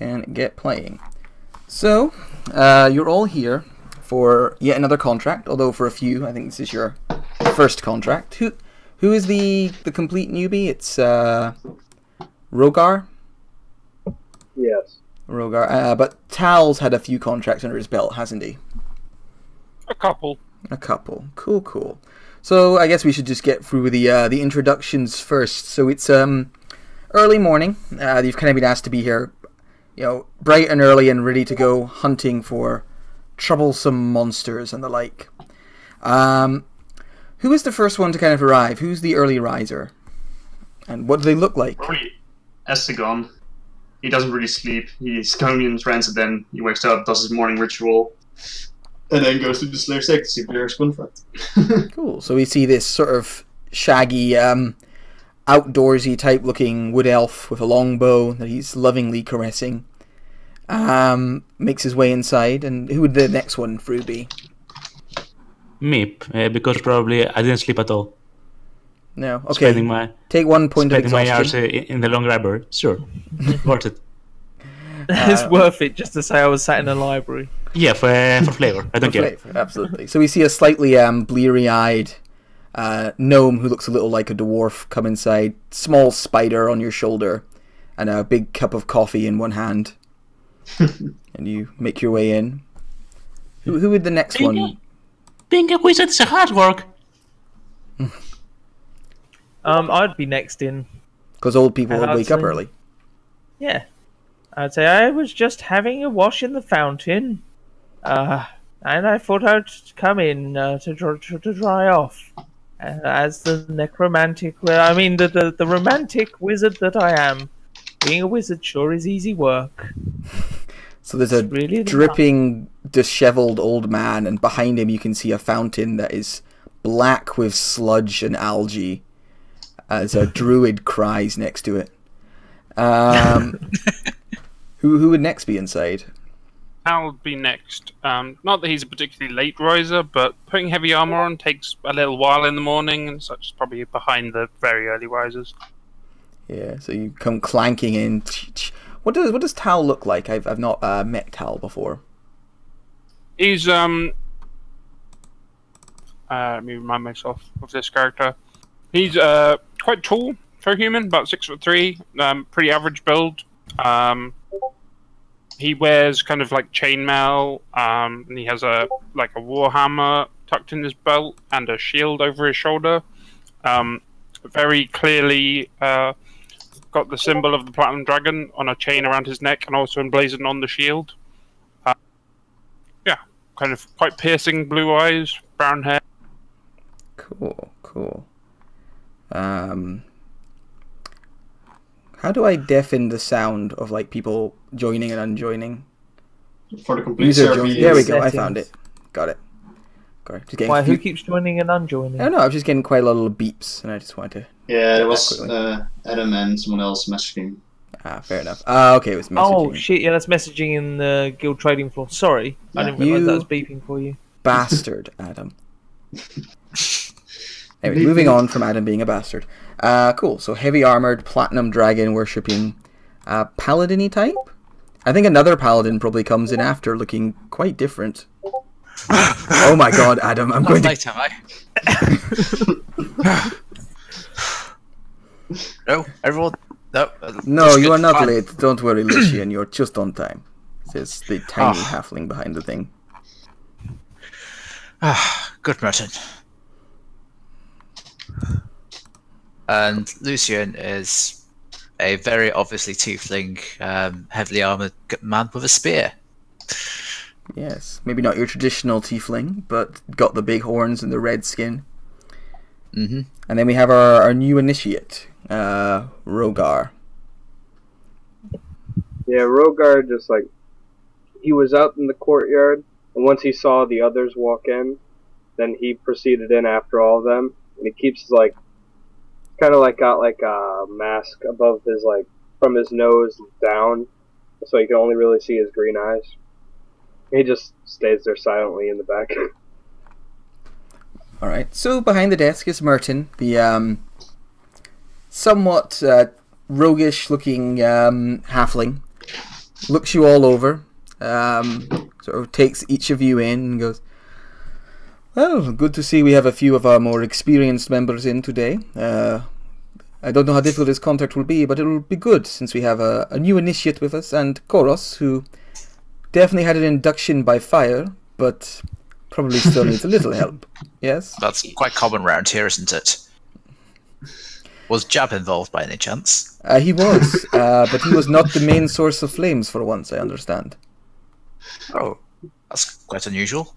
can get playing. So, you're all here for yet another contract, although for a few, I think this is your first contract. Who is the complete newbie? It's Rogar? Yes. Rogar. But Tal's had a few contracts under his belt, hasn't he? A couple. A couple. Cool, cool. So I guess we should just get through the introductions first. So it's early morning. You've kind of been asked to be here, you know, bright and early and ready to go hunting for troublesome monsters and the like. Who is the first one to kind of arrive? Who's the early riser? And what do they look like? Probably Estegon. He doesn't really sleep. He's coming in trance and then he wakes up, does his morning ritual, and then goes to the Slayer Sect to see if there's contract. Cool. So we see this sort of shaggy, outdoorsy type looking wood elf with a long bow that he's lovingly caressing. Makes his way inside, and who would the next one through be? Me, because probably I didn't sleep at all. No, okay. Take 1 point of exhaustion. My hours in the long library. Sure, worth it. It's worth it just to say I was sat in a library. Yeah, for flavor. I don't care. Flavor, absolutely. So we see a slightly bleary-eyed gnome who looks a little like a dwarf come inside. Small spider on your shoulder, and a big cup of coffee in one hand. And you make your way in. Who would the next one? Being a wizard is a hard work. I'd be next in. Because old people would wake up early. Yeah. I'd say I was just having a wash in the fountain. And I thought I'd come in to dry off. As the necromantic... I mean, the romantic wizard that I am. Being a wizard sure is easy work. So there's a really dripping, disheveled old man, and behind him you can see a fountain that is black with sludge and algae, as a druid cries next to it. Who would next be inside? I'll be next. Not that he's a particularly late riser, but putting heavy armor on takes a little while in the morning, and such is probably behind the very early risers. Yeah, so you come clanking in. What does Tal look like? I've not met Tal before. He's let me remind myself of this character. He's quite tall for a human, about 6'3", pretty average build. He wears kind of like chainmail, and he has a warhammer tucked in his belt and a shield over his shoulder. Very clearly got the symbol of the Platinum Dragon on a chain around his neck and also emblazoned on the shield. Yeah, kind of quite piercing blue eyes, brown hair. Cool, cool. How do I deafen the sound of like people joining and unjoining? For the complete server. There we go. I found it. Got it. Why? Who keeps joining and unjoining? I don't know. I was just getting quite a lot of beeps, and I just wanted to. Yeah, there was Adam and someone else messaging. Ah, fair enough. Okay, it was messaging. Oh shit! Yeah, that's messaging in the guild trading floor. Sorry, I didn't realise that was beeping for you. Bastard, Adam. Anyway, moving on from Adam being a bastard. Cool. So heavy armored platinum dragon worshipping paladin-y type. I think another paladin probably comes in after, looking quite different. Oh my god, Adam! I'm going to. Late, am I? No, everyone. No. No, you are not late. Don't worry, Lucian. You're just on time. Says the tiny halfling behind the thing. Good, Merton. And Lucian is a very obviously tiefling, heavily armored man with a spear. Yes, maybe not your traditional tiefling, but got the big horns and the red skin. Mm-hmm. And then we have our new initiate, Rogar. Yeah, Rogar just like, he was out in the courtyard, and once he saw the others walk in, then he proceeded in after all of them, and he keeps like, kind of like got like a mask above his like, from his nose down, so you can only really see his green eyes. He just stays there silently in the back. Alright, so behind the desk is Merton, the somewhat roguish looking halfling. looks you all over, sort of takes each of you in and goes, well, good to see we have a few of our more experienced members in today. I don't know how difficult this contract will be, but it will be good since we have a new initiate with us, and Koros, who definitely had an induction by fire, but probably still needs a little help. Yes? That's quite common round here, isn't it? Was Jab involved by any chance? He was, but he was not the main source of flames for once, I understand. Oh, that's quite unusual.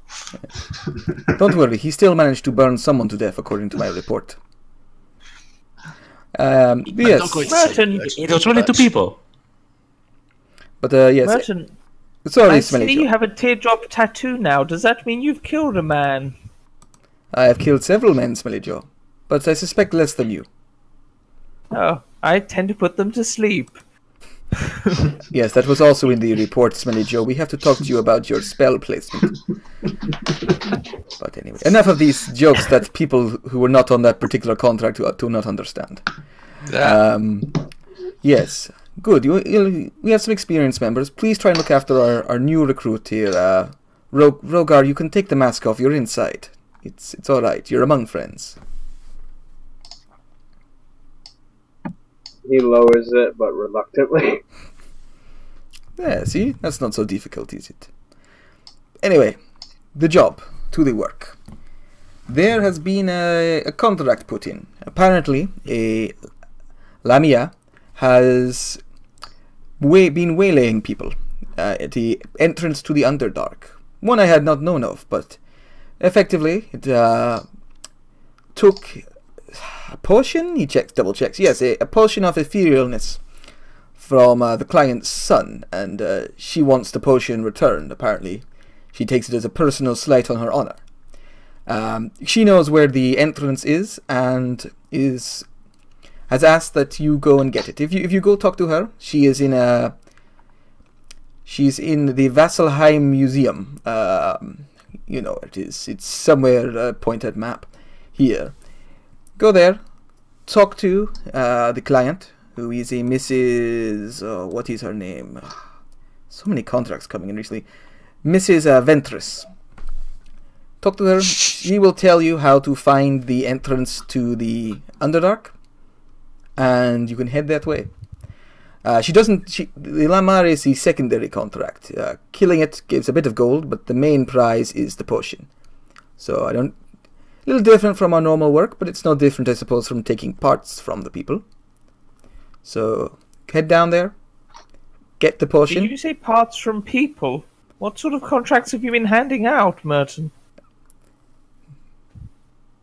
Don't worry, he still managed to burn someone to death, according to my report. Yes. Merton, It was only 2 people. But, yes. Merton, Sorry, I Smelly see Joe. you have a teardrop tattoo now. Does that mean you've killed a man? I have killed several men, Smelly Joe, but I suspect less than you. Oh, I tend to put them to sleep. Yes, that was also in the report, Smelly Joe. We have to talk to you about your spell placement. But anyway, enough of these jokes that people who were not on that particular contract do not understand. Yeah. Yes, good. We have some experienced members. Please try and look after our new recruit here. Rogar, you can take the mask off. You're inside. It's all right. You're among friends. He lowers it, but reluctantly. Yeah, see? That's not so difficult, is it? Anyway, the job, to the work. There has been a contract put in. Apparently, Lamia has been waylaying people at the entrance to the Underdark. One I had not known of, but effectively, it took a potion? He double checks. Yes, a potion of etherealness from the client's son, and she wants the potion returned, apparently. She takes it as a personal slight on her honor. She knows where the entrance is, and has asked that you go and get it. If you go talk to her, she's in the Vasselheim Museum. You know where it is. It's somewhere, pointed map here. Go there, talk to the client, who is a Mrs. What is her name? So many contracts coming in recently. Mrs. Ventress. Talk to her. She will tell you how to find the entrance to the Underdark, and you can head that way. The Lamar is the secondary contract. Killing it gives a bit of gold, but the main prize is the potion. So a little different from our normal work, but it's no different, I suppose, from taking parts from the people. So head down there, get the potion. Did you say parts from people? What sort of contracts have you been handing out, Merton?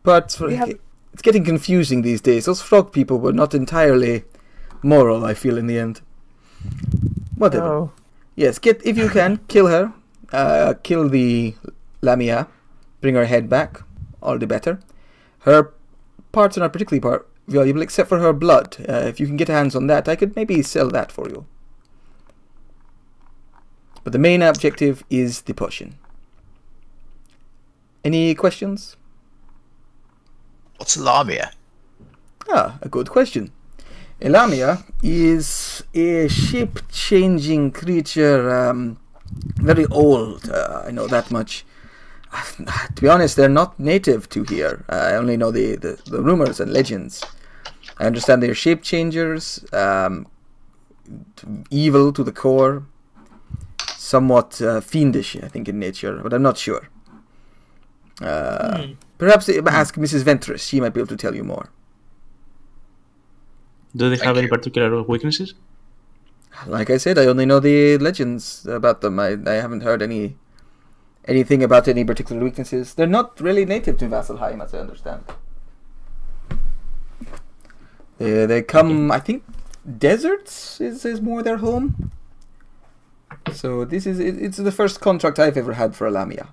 But it's getting confusing these days. Those frog people were not entirely moral, I feel, in the end. Whatever. Oh. Yes, if you can, kill her. Kill the Lamia. Bring her head back. All the better. Her parts are not particularly valuable, except for her blood. If you can get hands on that, I could maybe sell that for you. But the main objective is the potion. Any questions? What's Lamia? A good question. Lamia is a shape-changing creature, very old, I know that much. To be honest, they're not native to here. I only know the rumors and legends. I understand they're shape-changers, evil to the core, somewhat fiendish, I think, in nature, but I'm not sure. Perhaps ask Mrs. Ventress. She might be able to tell you more. Do they have any particular weaknesses? Like I said, I only know the legends about them. I haven't heard anything about any particular weaknesses. They're not really native to Vasselheim, as I understand. They come, I think, deserts is more their home. So it's the first contract I've ever had for a Lamia.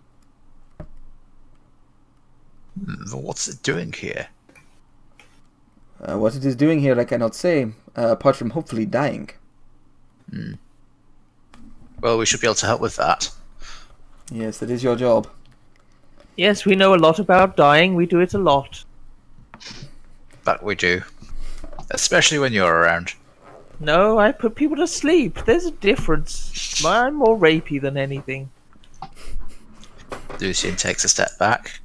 What's it doing here? What it is doing here, I cannot say, apart from hopefully dying. Well, we should be able to help with that. Yes, that is your job. Yes, we know a lot about dying. We do it a lot. That we do. Especially when you're around. No, I put people to sleep. There's a difference. I'm more rapey than anything. Lucian takes a step back.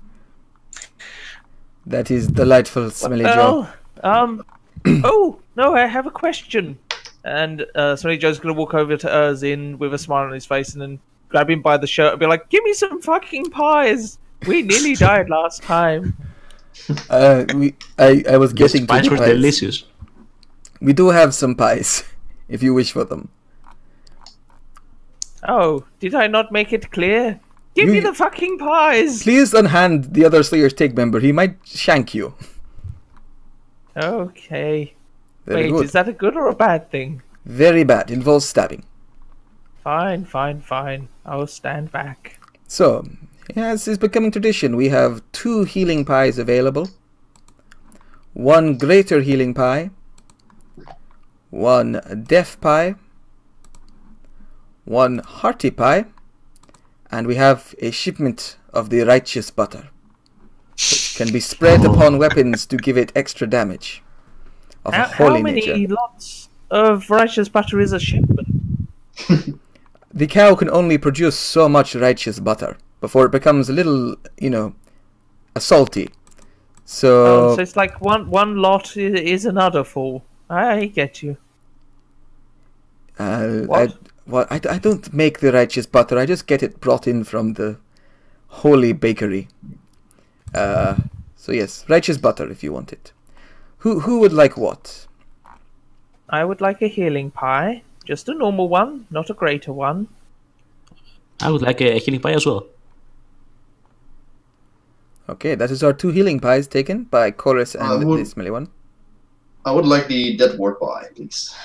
That is delightful, Smelly Joe. Oh, no, I have a question. And Smelly Joe's going to walk over to Erzin with a smile on his face and then grab him by the shirt and be like, give me some fucking pies. We nearly died last time. I was getting to Pies the were pies. delicious. We do have some pies, if you wish for them. Oh, did I not make it clear? Give me the fucking pies! Please unhand the other Slayer's Take member. He might shank you. Okay. Very Wait, good. is that a good or a bad thing? Very bad. Involves stabbing. Fine. I will stand back. So, as is becoming tradition, we have 2 healing pies available. 1 greater healing pie. 1 deaf pie. 1 hearty pie. And we have a shipment of the righteous butter, which can be spread upon weapons to give it extra damage of a How holy many nature. lots of righteous butter is a shipment? The cow can only produce so much righteous butter before it becomes a little, salty. So So it's like one lot is another full. I get you. I don't make the righteous butter. I just get it brought in from the holy bakery. So yes, righteous butter if you want it. Who would like what? I would like a healing pie. Just a normal one, not a greater one. I would like a healing pie as well. Okay, that is our 2 healing pies taken by Chorus and the smelly one. I would like the dead ward pie, please.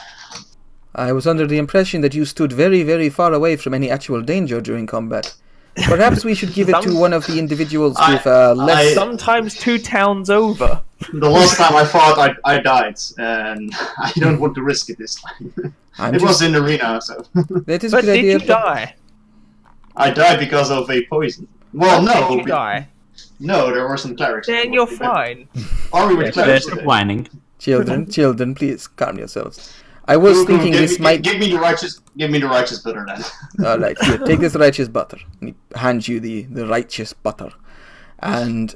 I was under the impression that you stood very, very far away from any actual danger during combat. Perhaps we should give it to one of the individuals with less... Sometimes 2 towns over. The last time I fought, I died, and I don't want to risk it this time. It was in arena, so... That is a But good did idea. you die? I died because of a poison. Well, Did no. you die? No, there were some clerics. Then you're fine. Are we with clerics? Stop whining. Children, please calm yourselves. I was thinking this might... Give me the righteous butter then. Alright, here, take this righteous butter. And he hands you the righteous butter. And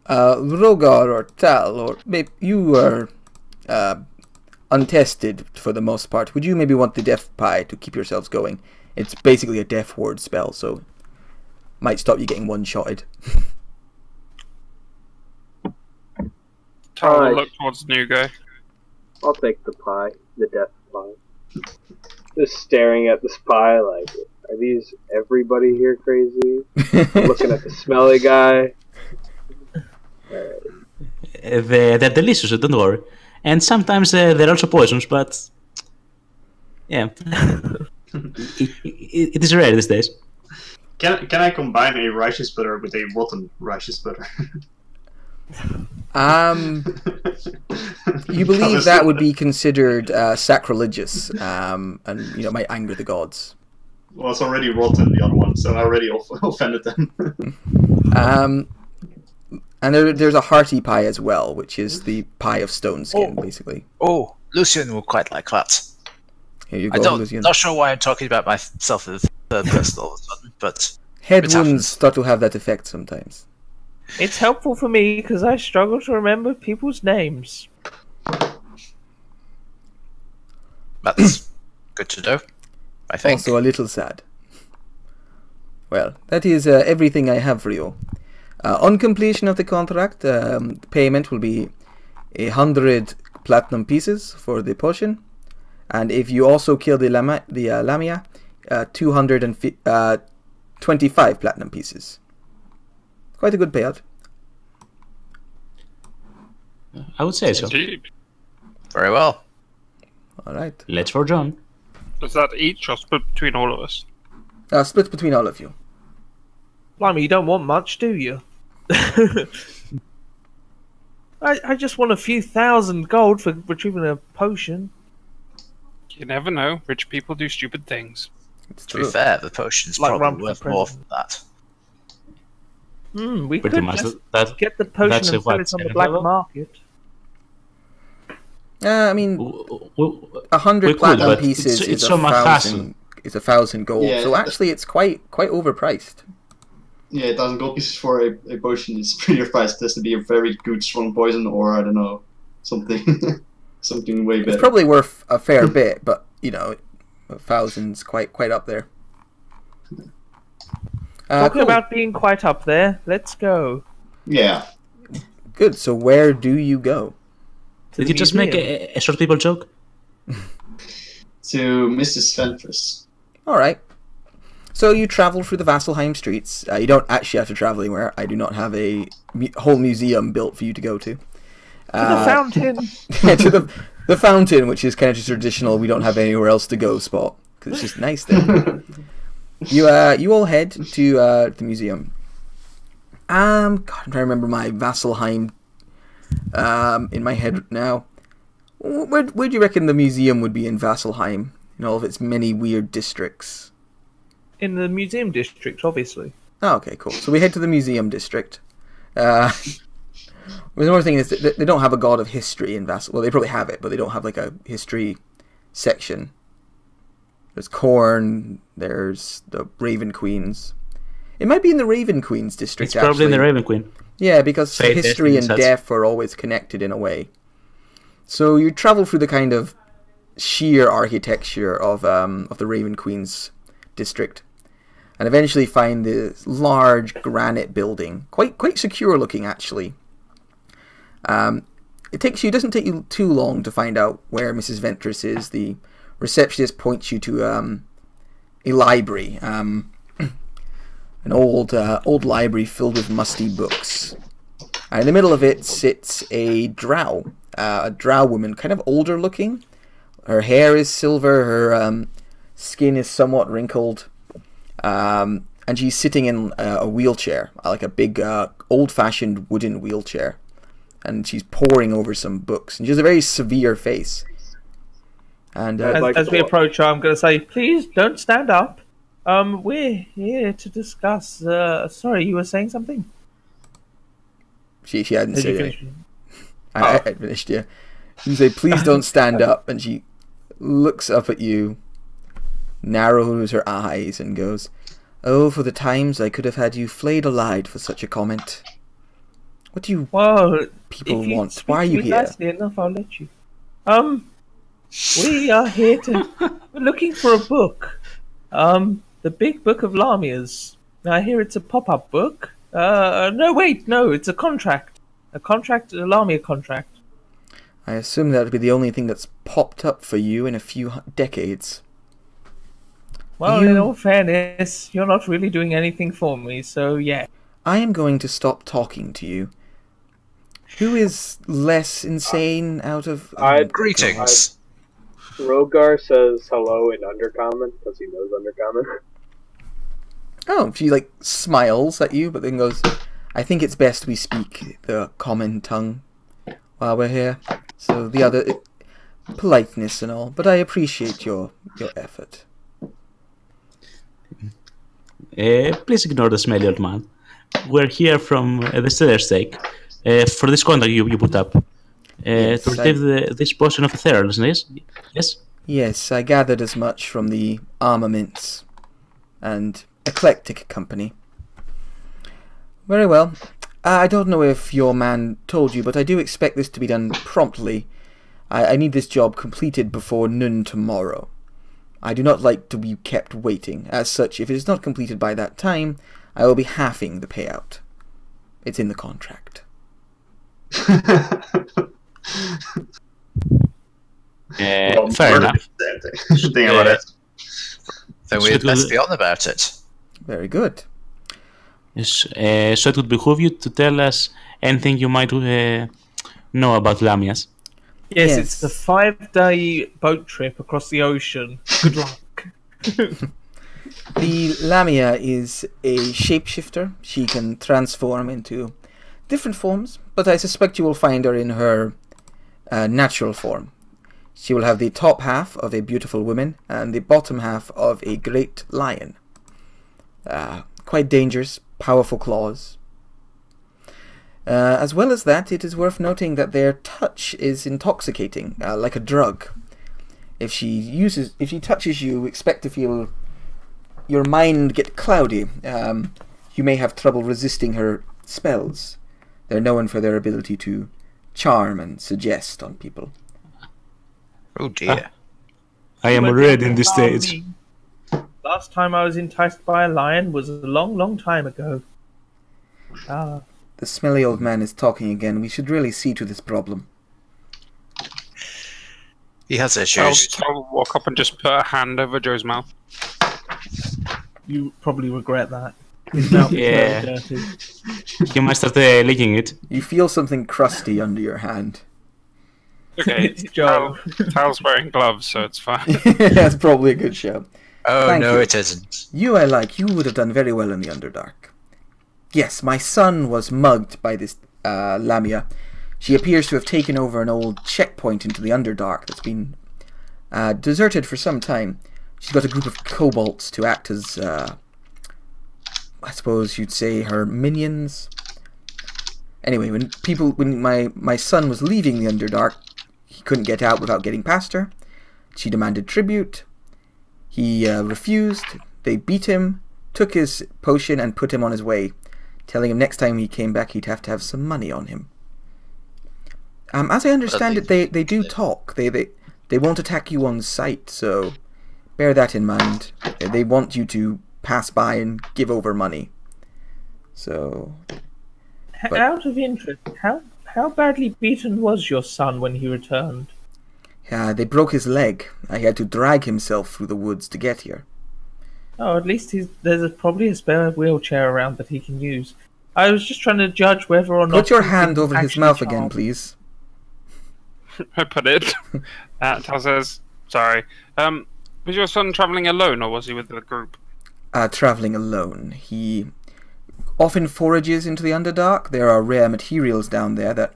Rogar or Tal, or maybe you are untested for the most part. Would you maybe want the deaf pie to keep yourselves going? It's basically a deaf ward spell, so might stop you getting one-shotted. Tal will Alright. look towards the new guy. I'll take the pie, the death pie. Just staring at this pie like, are these everybody here crazy? I'm looking at the smelly guy. They're delicious, don't worry. And sometimes they're also poisons, but... Yeah. It is rare these days. Can I combine a righteous butter with a rotten righteous butter? You believe that would be considered sacrilegious, and might anger the gods. Well, it's already rotten, the other one, so I already offended them. And there's a hearty pie as well, which is the pie of stone skin, basically. Oh, Lucian will quite like that. Here you go, Lucian. Not sure why I'm talking about myself in the third person all of a sudden, but Head it wounds happens. start to have that effect sometimes. It's helpful for me because I struggle to remember people's names. That's good to know, I think. Also a little sad. Well, that is everything I have for you. On completion of the contract, payment will be 100 platinum pieces for the potion, and if you also kill the Lamia, 225 platinum pieces. Quite a good payout. I would say so. Indeed. Very well. All right. Let's for John. Is that each or split between all of us? Split between all of you. Blimey, you don't want much, do you? I just want a few thousand gold for retrieving a potion. You never know. Rich people do stupid things. It's To be true. fair, the potion's Like probably Rump worth the more President. than that. We Pretty could much. just That get the potion and that's sell what, it on the 7 black level? market. I mean, We 100 could, platinum but pieces it's is so much hassle. 1,000. Is 1,000 gold. Yeah. So actually, it's quite overpriced. Yeah, 1,000 gold pieces for a potion is pretty priced. It has to be a very good, strong poison, or I don't know, something, something way better. It's probably worth a fair bit, but you know, 1,000's quite up there. Talking Cool. about being quite up there, let's go. Yeah. Good. So where do you go? To Did the you just make museum. a short people joke? To Mrs. Ventress. All right. So you travel through the Vasselheim streets. You don't actually have to travel anywhere. I do not have a whole museum built for you to go to. To the fountain. To the fountain, which is kind of just traditional. We don't have anywhere else to go spot because it's just nice there. You all head to the museum. God, I'm trying to remember my Vasselheim in my head now. Where do you reckon the museum would be in Vasselheim? In all of its many weird districts. In the museum district, obviously. Oh, okay, cool. So we head to the museum district. The other thing is that they don't have a god of history in Vassal. Well, they probably have it, but they don't have like a history section. There's Corn. There's the Raven Queens. It might be in the Raven Queens district. It's probably in actually. the Raven Queen. Yeah, because Fate, history destiny, and such. death are always connected in a way. So you travel through the kind of sheer architecture of the Raven Queens district, and eventually find this large granite building, quite secure looking actually. It doesn't take you too long to find out where Mrs. Ventress is. The receptionist points you to a library, an old library filled with musty books. And in the middle of it sits a drow woman, kind of older looking. Her hair is silver, her skin is somewhat wrinkled, and she's sitting in a wheelchair, like a big old-fashioned wooden wheelchair. And she's poring over some books, and she has a very severe face. And As we approach her, I'm going to say, please don't stand up. We're here to discuss. Sorry, you were saying something? she hadn't As you said finish. anything. I finished, yeah. You say, please don't stand up, and she looks up at you, narrows her eyes, and goes, "Oh, for the times I could have had you flayed alive for such a comment. What do you Well, people if you want? speak Why are to you me here?" nicely enough, I'll let you. We are here we're looking for a book. The Big Book of Lamia's. I hear it's a pop-up book. No, wait, no, it's a contract. A Lamia contract. I assume that would be the only thing that's popped up for you in a few decades. Well, You- in all fairness, you're not really doing anything for me, so yeah. I am going to stop talking to you. Who is less insane out of... Greetings. Rogar says hello in Undercommon because he knows Undercommon. Oh, she like smiles at you, but then goes, "I think it's best we speak the common tongue while we're here. So the other politeness and all, but I appreciate your effort." Please ignore the smelly old man. We're here from the Stellar's sake for this contract you put up Yes, to retrieve this portion of Ethereal, isn't it? Yes? Yes, I gathered as much from the armaments and eclectic company. Very well. I don't know if your man told you, but I do expect this to be done promptly. I need this job completed before noon tomorrow. I do not like to be kept waiting. As such, if it is not completed by that time, I will be halving the payout. It's in the contract. Fair enough. Thing about it. Then So we'd it will- best be on about it. Very good. Yes, so it would behoove you to tell us anything you might know about Lamias. Yes, Yes. it's the 5-day boat trip across the ocean. Good luck. The Lamia is a shapeshifter. She can transform into different forms, but I suspect you will find her in her natural form. She will have the top half of a beautiful woman and the bottom half of a great lion. Quite dangerous, powerful claws. As well as that, it is worth noting that their touch is intoxicating, like a drug. If she touches you, expect to feel your mind get cloudy. You may have trouble resisting her spells. They're known for their ability to charm and suggest on people. Oh dear. I am already in this stage. Last time I was enticed by a lion was a long, long time ago. Ah. The smelly old man is talking again. We should really see to this problem. He has issues. I'll walk up and just put a hand over Joe's mouth. You probably regret that. His mouth is very dirty. You might start licking it. You feel something crusty under your hand. Okay, It's Joe. Tal's wearing gloves, so it's fine. That's probably a good show. Oh, Thank no, you. it isn't. You would have done very well in the Underdark. Yes, my son was mugged by this Lamia. She appears to have taken over an old checkpoint into the Underdark that's been deserted for some time. She's got a group of kobolds to act as, I suppose you'd say, her minions. Anyway, when my son was leaving the Underdark, he couldn't get out without getting past her. She demanded tribute. He refused. They beat him, took his potion, and put him on his way, telling him next time he came back he'd have to have some money on him. As I understand it, they do talk. They won't attack you on sight, so bear that in mind. They want you to pass by and give over money. So... Out of interest, how badly beaten was your son when he returned? They broke his leg. I had to drag himself through the woods to get here. Oh, at least there's probably a spare wheelchair around that he can use. I was just trying to judge whether or not... Put your hand over his actually mouth charm. again, please. I put it. Tal says, sorry. Was your son travelling alone, or was he with the group? Travelling alone. He often forages into the Underdark. There are rare materials down there that,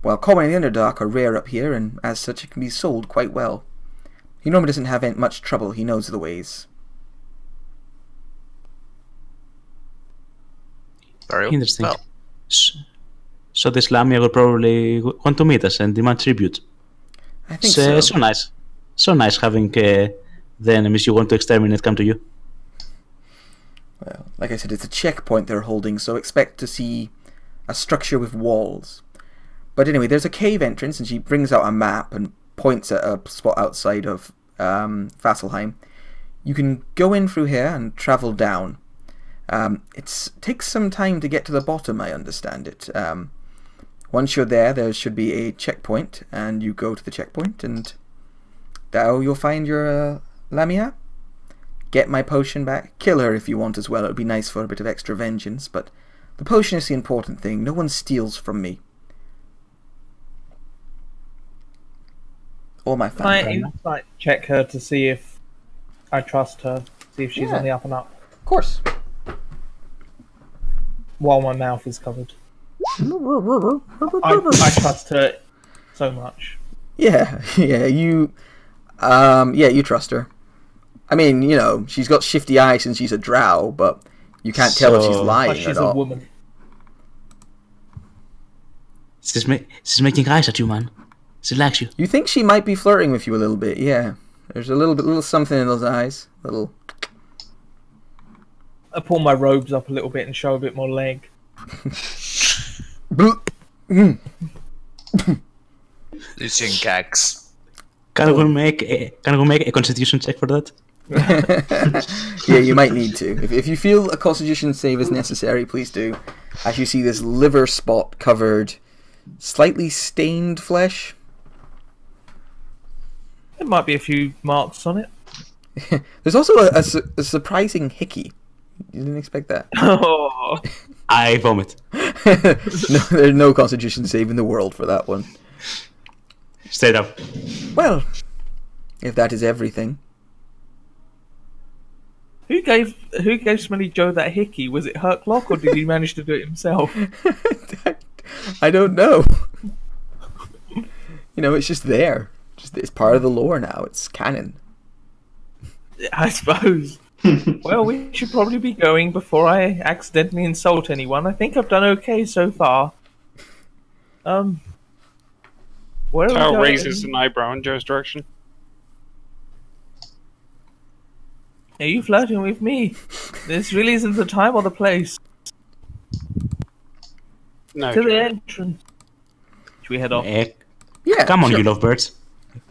while common in the Underdark, are rare up here, and as such it can be sold quite well. He normally doesn't have much trouble. He knows the ways. Very Interesting. well. So this Lamia will probably want to meet us and demand tribute. I think so. So nice. So nice having the enemies you want to exterminate come to you. Well, like I said, it's a checkpoint they're holding, so expect to see a structure with walls. But anyway, there's a cave entrance, and she brings out a map and points at a spot outside of Vasselheim. You can go in through here and travel down. It takes some time to get to the bottom, I understand it. Once you're there should be a checkpoint, and you go to the checkpoint, and now you'll find your Lamia. Get my potion back. Kill her if you want as well. It would be nice for a bit of extra vengeance, but the potion is the important thing. No one steals from me. Or my family. I check her to see if I trust her, see if she's on the up and up, Of course. while my mouth is covered. I trust her so much. Yeah, you trust her. I mean, you know, she's got shifty eyes and she's a drow, but you can't tell if she's lying But she's at all. a woman. She's making eyes at you, man. She likes you. You think she might be flirting with you a little bit, yeah. There's a little something in those eyes. I pull my robes up a little bit and show a bit more leg. Lucian gags. Can we make a constitution check for that? Yeah, you might need to. If you feel a constitution save is necessary, please do. As you see this liver spot covered, slightly stained flesh. There might be a few marks on it. There's also a surprising hickey. You didn't expect that. Oh, I vomit. No, there's no constitution save in the world for that one. Straight up. Well, if that is everything. who gave Smelly Joe that hickey? Was it Herclock or did he manage to do it himself? I don't know. You know, it's just there. It's part of the lore now. It's canon. I suppose. Well, we should probably be going before I accidentally insult anyone. I think I've done okay so far. Where are we Tao going? raises an eyebrow in Joe's direction. Are you flirting with me? This really isn't the time or the place. No, To the Joe. entrance. Should we head off? Yeah, Come on, sure. you lovebirds.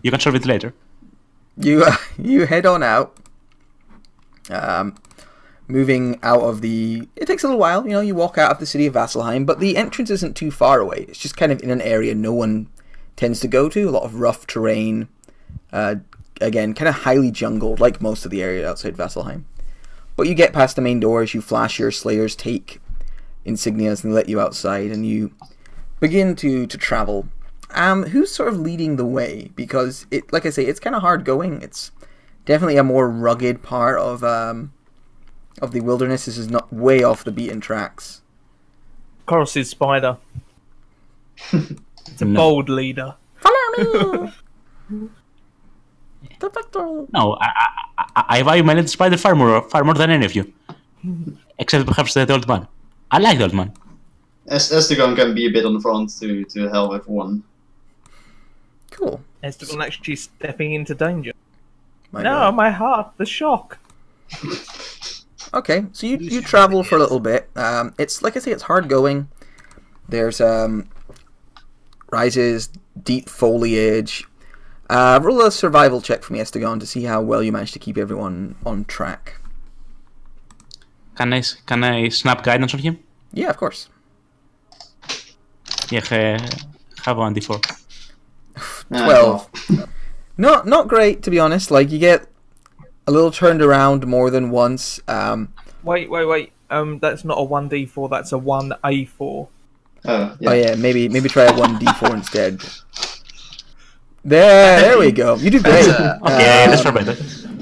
You can solve it later. You head on out. Moving out of the... It takes a little while, you walk out of the city of Vasselheim, but the entrance isn't too far away. It's just kind of in an area no one tends to go to. A lot of rough terrain. Again, kind of highly jungled, like most of the area outside Vasselheim. But you get past the main doors, you flash your Slayer's Take insignias and let you outside, and you begin to travel. Who's sort of leading the way? Because, like I say, it's kind of hard going. It's definitely a more rugged part of the wilderness. This is not way off the beaten tracks. Corus's spider. It's a No. bold leader. Follow me! No, I value my little spider far more than any of you. Except perhaps the old man. I like the old man. Estegon can be a bit on the front to help everyone. Cool. Esteban actually stepping into danger. My No, God. my heart, the shock. Okay, so you travel for a little bit. It's like I say, it's hard going. There's rises, deep foliage. Roll a survival check for me, Estegon, to see how well you manage to keep everyone on track. Can I snap guidance on him? Yeah, of course. Yeah, have one d4. 12. Not great, to be honest. Like, you get a little turned around more than once. Wait. That's not a 1d4, that's a 1a4. Oh, yeah. Oh yeah, maybe try a 1d4 instead. There we go. You do great. Yeah, that's far better.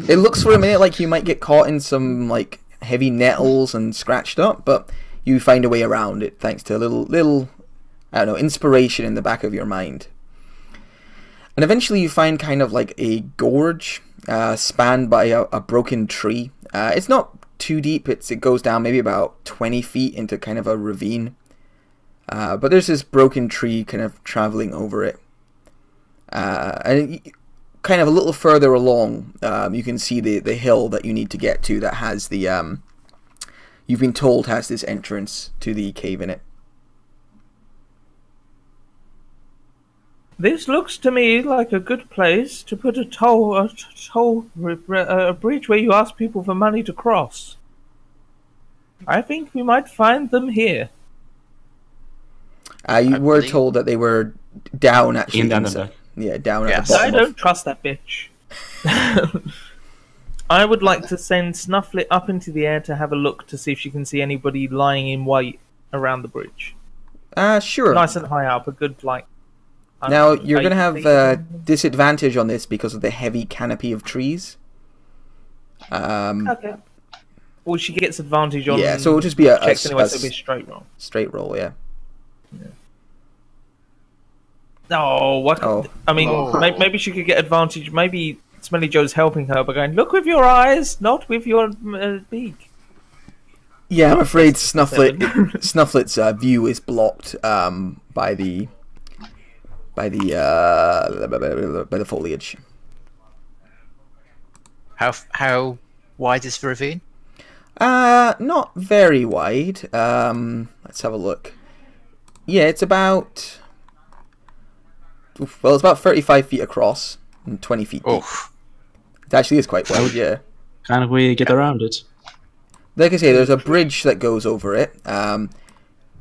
It looks for a minute like you might get caught in some like heavy nettles and scratched up, but you find a way around it thanks to a little I don't know, inspiration in the back of your mind. And eventually you find kind of like a gorge spanned by a broken tree. It's not too deep. It goes down maybe about 20 feet into kind of a ravine. But there's this broken tree kind of traveling over it. And kind of a little further along, you can see the hill that you need to get to that has the... you've been told has this entrance to the cave in it. This looks to me like a good place to put a bridge where you ask people for money to cross. I think we might find them here. You were told that they were down actually. In the inside. Underdark. Yeah, down at Yes. the I bottom. don't trust that bitch. I would like to send Snufflet up into the air to have a look to see if she can see anybody lying in wait around the bridge. Sure. Nice and high up, a good like. Now, you're going to 8 feet. have disadvantage on this because of the heavy canopy of trees. Okay. Well, she gets advantage on. Yeah, so it'll just be a checks anyway, so it'll be a straight roll. straight roll, yeah. No, what? Oh. I mean, maybe she could get advantage. Maybe Smelly Joe's helping her by going, "Look with your eyes, not with your beak." Yeah, I'm afraid Snufflet's view is blocked by the foliage. How wide is the ravine? Not very wide. Let's have a look. Yeah, it's about... Well, it's about 35 feet across and 20 feet deep. Oh, It actually is quite wide, yeah. Can we get around it? Like I say, there's a bridge that goes over it.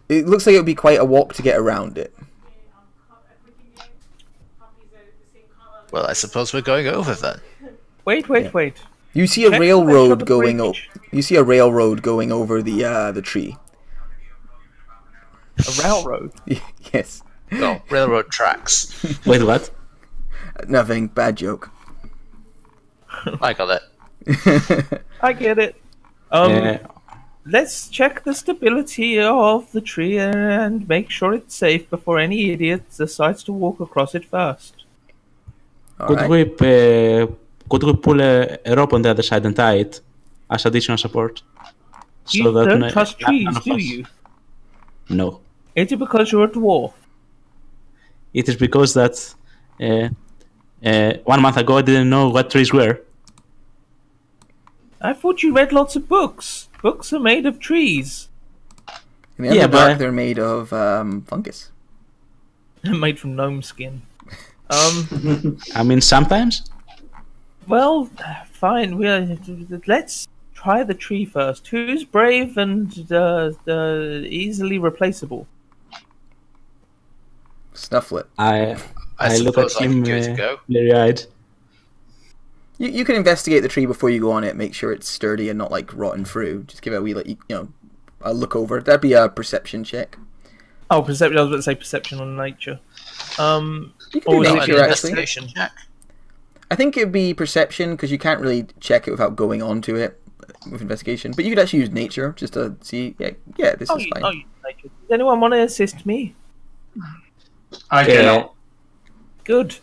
It looks like it would be quite a walk to get around it. well, I suppose we're going over then. Wait. You see a Check railroad the going bridge. You see a railroad going over the tree. A railroad. Yes. Oh, railroad tracks. Wait, what? Nothing. Bad joke. I got it. I get it. Let's check the stability of the tree and make sure it's safe before any idiot decides to walk across it first. Could we pull a rope on the other side and tie it as additional support? You don't none trust trees, of do us- you? No. Is it because you're a dwarf? it is because that 1 month ago I didn't know what trees were. I thought you read lots of books. Books are made of trees. In the Yeah, Underdark, but- they're made of fungus. Made from gnome skin. I mean, sometimes. Well, fine. Let's try the tree first. Who's brave and easily replaceable? Snufflet. I look at suppose I him could give it a go. bleary-eyed. You can investigate the tree before you go on it. Make sure it's sturdy and not like rotten through. Just give it a wee, a look over. That'd be a perception check. Oh, perception. I was about to say perception on nature. You can Or do is it nature, an actually. investigation? Check. I think it'd be perception because you can't really check it without going on to it with investigation. But you could actually use nature just to see. Yeah, this is fine. Nature. Does anyone want to assist me? I cannot. Good.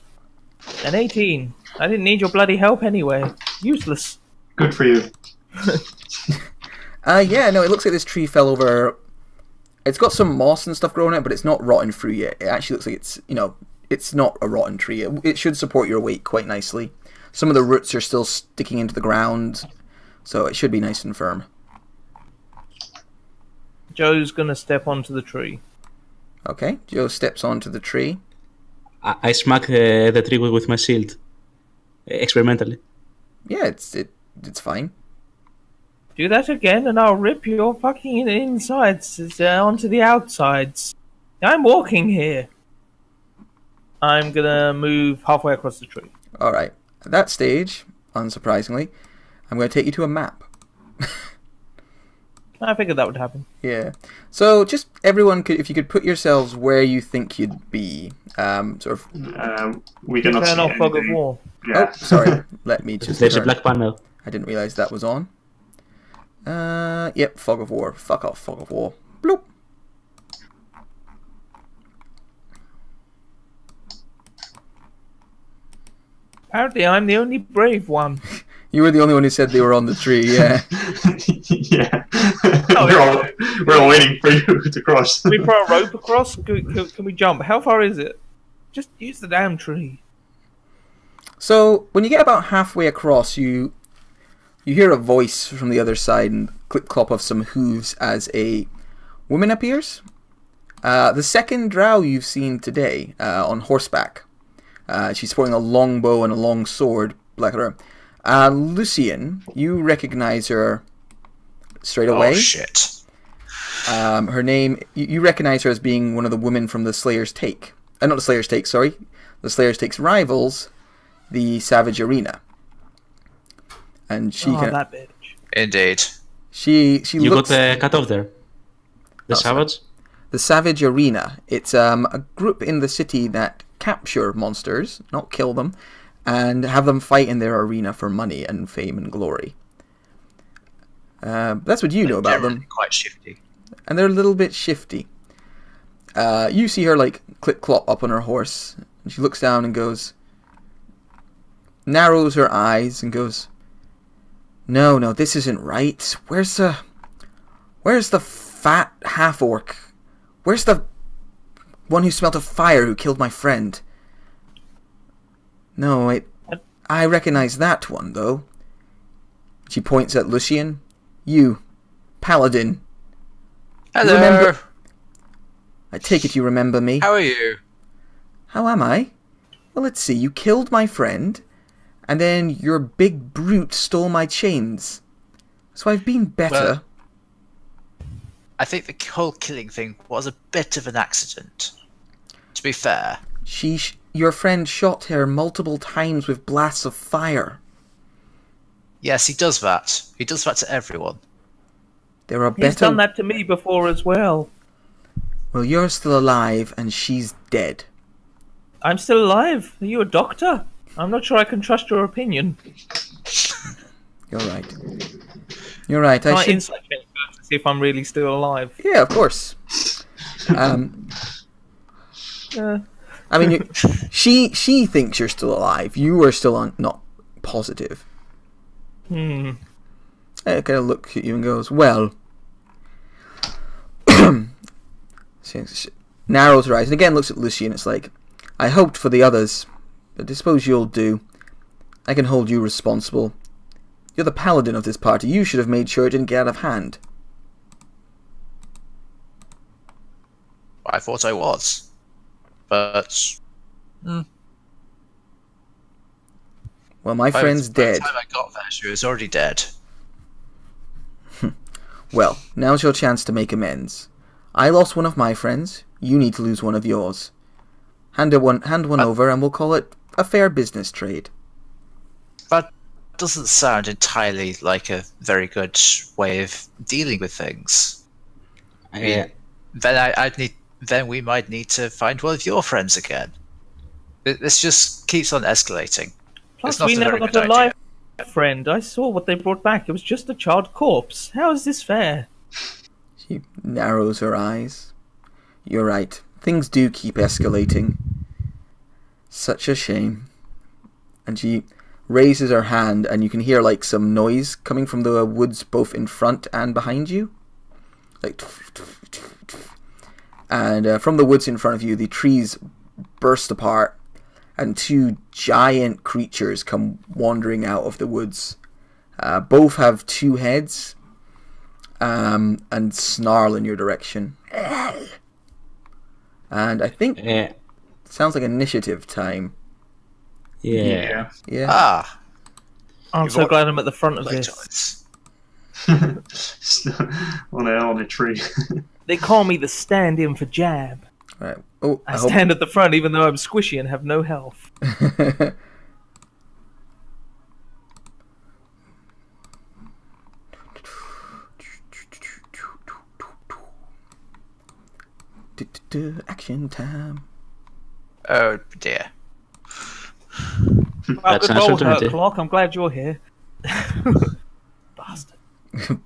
An 18. I didn't need your bloody help anyway. Useless. Good for you. Yeah, no, it looks like this tree fell over. It's got some moss and stuff growing on it, but it's not rotten through yet. It actually looks like it's not a rotten tree. It should support your weight quite nicely. Some of the roots are still sticking into the ground, so it should be nice and firm. Joe's gonna step onto the tree. Okay, Joe steps onto the tree. I smack the tree with my shield. Experimentally. Yeah, it's fine. Do that again and I'll rip your fucking insides onto the outsides. I'm walking here. I'm gonna move halfway across the tree. Alright, at that stage, unsurprisingly, I'm going to take you to a map. I figured that would happen. Yeah. So just everyone, if you could put yourselves where you think you'd be, sort of. We cannot Turn see off fog of anything. war. Yeah. Oh, sorry. Let me just. There's a turn- black panel. I didn't realize that was on. Yep. Fog of war. Fuck off. Fog of war. Bloop. Apparently I'm the only brave one. You were the only one who said they were on the tree. Yeah. Yeah. Oh, we're all waiting for you to cross. Can we put a rope across? Can we jump? How far is it? Just use the damn tree. So when you get about halfway across, you hear a voice from the other side and click clop of some hooves as a woman appears. The second drow you've seen today on horseback. She's sporting a long bow and a long sword. Black hair. Lucian, you recognize her straight away. Oh shit. Her name, you recognize her as being one of the women from the Slayer's Take. Not the Slayer's Take, sorry. The Slayer's Take's rivals, the Savage Arena. And she that bitch. Indeed. she You looks... got the cut off there. The sorry. savage? The Savage Arena. It's a group in the city that capture monsters, not kill them, and have them fight in their arena for money and fame and glory. That's what you know about them. Quite shifty. And they're a little bit shifty. You see her like click clop up on her horse, and she looks down and goes, narrows her eyes and goes, No, this isn't right. Where's the fat half orc? Where's the one who smelt of fire who killed my friend? No, I recognize that one though. She points at Lucian. You, paladin. Hello. Remember- I take it you remember me. How are you? How am I? Well, let's see. You killed my friend, and then your big brute stole my chains. So I've been better. Well, I think the whole killing thing was a bit of an accident. To be fair. Your friend shot her multiple times with blasts of fire. Yes, he does that. He does that to everyone. There are He's better. done that to me before as well. Well, you're still alive, and she's dead. I'm still alive. Are you a doctor? I'm not sure I can trust your opinion. You're right. You're right. Can I I should. insight check first to see if I'm really still alive? Yeah, of course. I mean, she thinks you're still alive. You are still not positive. Hmm. I kind of looks at you and goes, well. She narrows her eyes and again looks at Lucian. It's like, I hoped for the others, but I suppose you'll do. I can hold you responsible. You're the paladin of this party. You should have made sure it didn't get out of hand. I thought I was. But... Well, my friend's dead. By the time I got there, she was already dead. Well, now's your chance to make amends. I lost one of my friends. You need to lose one of yours. Hand one over and we'll call it a fair business trade. That doesn't sound entirely like a very good way of dealing with things. I mean, then we might need to find one of your friends again. This just keeps on escalating. Plus, we never got a live friend. I saw what they brought back. It was just a charred corpse. How is this fair? She narrows her eyes. You're right. Things do keep escalating. Such a shame. And she raises her hand, and you can hear like some noise coming from the woods both in front and behind you. Like... And from the woods in front of you, the trees burst apart, and two giant creatures come wandering out of the woods. Both have two heads, and snarl in your direction. And I think it sounds like initiative time. Yeah. Ah! I'm so glad I'm at the front of this. on a tree. They call me the stand-in for Jab. Right. Oh, I stand at the front even though I'm squishy and have no health. Action time. Oh dear. Well, good roll, Hurt Clock. I'm glad you're here. Bastard.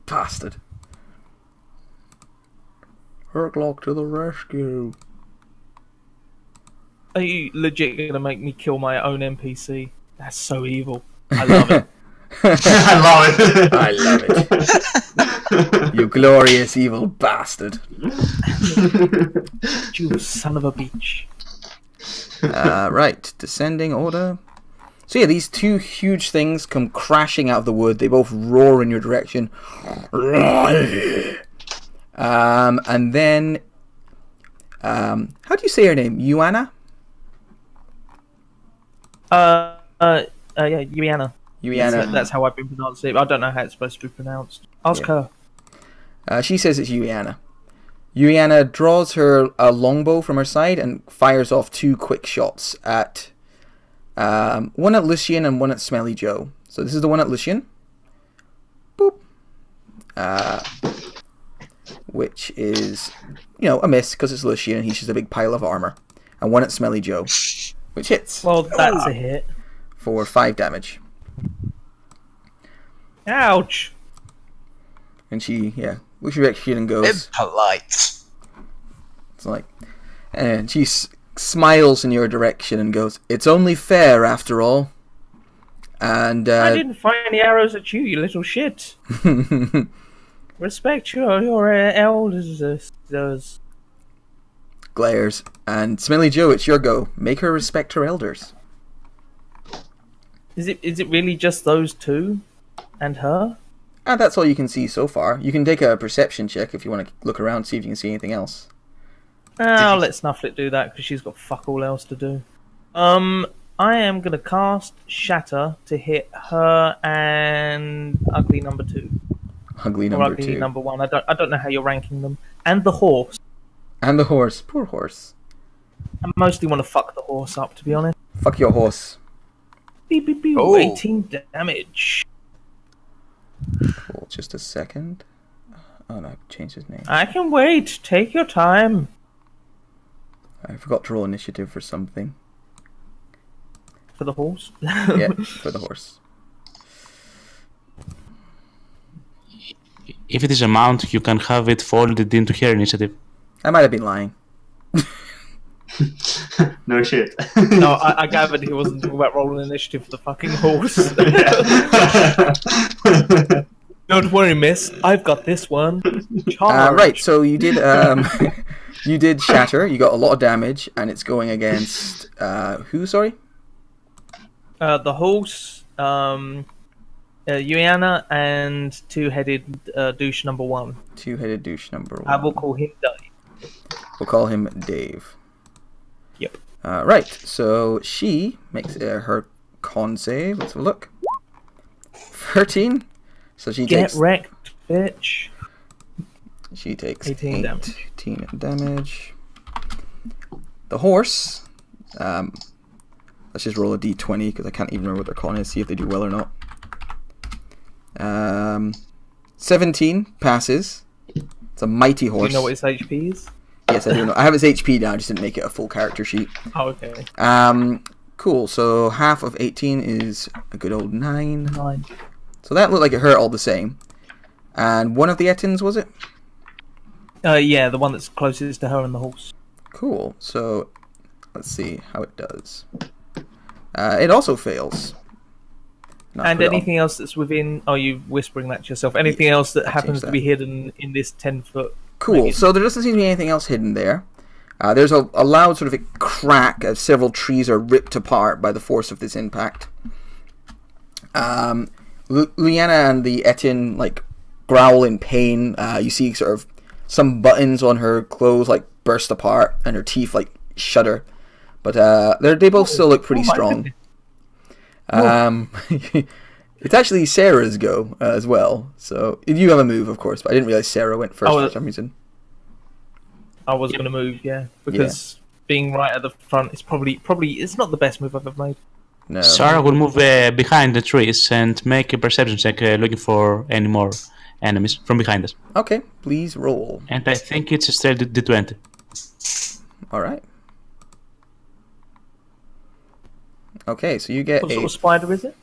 Bastard. Hurtlock to the rescue. Are you legit gonna make me kill my own NPC? That's so evil. I love it. I love it. I love it. You glorious evil bastard. You son of a bitch. Right, descending order. So yeah, these two huge things come crashing out of the wood. They both roar in your direction. And then, how do you say her name? Yuana? Yeah, Yuana. Yuana. That's how I've been pronounced it. I don't know how it's supposed to be pronounced. Ask her. She says it's Yuana. Yuana draws her longbow from her side and fires off two quick shots at one at Lucian and one at Smelly Joe. So this is the one at Lucian. Boop. Which is, a miss because it's Lucian and he's just a big pile of armor. And one at Smelly Joe, which hits. Well, that's a hit. For 5 damage. Ouch! And she, looks your direction and goes... Impolite. It's like... And she smiles in your direction and goes, "It's only fair after all." And I didn't fire any arrows at you, you little shit. Respect your elders. Glares. And Smelly Joe, it's your go. Make her respect her elders. Is it really just those two? And her? And that's all you can see so far. You can take a perception check if you want to look around, see if you can see anything else. I'll let Snufflet do that because she's got fuck all else to do. I am going to cast Shatter to hit her and Ugly number 2. Ugly or number Ugly 2. number 1. I don't know how you're ranking them. And the horse. And the horse. Poor horse. I mostly want to fuck the horse up, to be honest. Fuck your horse. Beep, beep, beep. Oh. 18 damage. Cool. Just a second. Oh no, I've changed his name. I can wait. Take your time. I forgot to roll initiative for something. For the horse? Yeah, for the horse. If it is a mount, you can have it folded into her initiative. I might have been lying. No shit. No, I gathered he wasn't talking about rolling initiative for the fucking horse. Don't worry, miss. I've got this one. Right, so you did You did shatter. You got a lot of damage, and it's going against who? Sorry. The horse, Yuana, and two-headed douche number 1. Two-headed douche number 1. I will call him Dave. We'll call him Dave. Yep. Right. So she makes her con save. Let's have a look. 13. So she Get takes. wrecked, bitch. She takes 18 damage. 18 damage. The horse. Let's just roll a d20 because I can't even remember what their con is. See if they do well or not. 17 passes. It's a mighty horse. Do you know what his HP is? Yes, I do know. I have his HP down. I just didn't make it a full character sheet. Oh, okay. Cool. So half of 18 is a good old 9. 9. So that looked like it hurt all the same. And one of the Ettins, was it? Yeah, the one that's closest to her and the horse. Cool. So let's see how it does. It also fails. Not And put it on. anything else that's within... Oh, you're whispering that to yourself. Anything else that happens that. to be hidden in this 10-foot... Cool. So there doesn't seem to be anything else hidden there. There's a loud sort of a crack as several trees are ripped apart by the force of this impact. Liana and the Ettin like growl in pain. You see sort of some buttons on her clothes like burst apart and her teeth like shudder. But they both still look pretty strong. It's actually Sarah's go as well. So you have a move, of course, but I didn't realize Sarah went first for some reason. I was going to move, yeah, because being right at the front is probably it's not the best move I've ever made. No. Sarah will move behind the trees and make a perception check looking for any more enemies from behind us. Okay, please roll. And I think it's a straight D20. All right. Okay, so you get What a... sort of spider is it?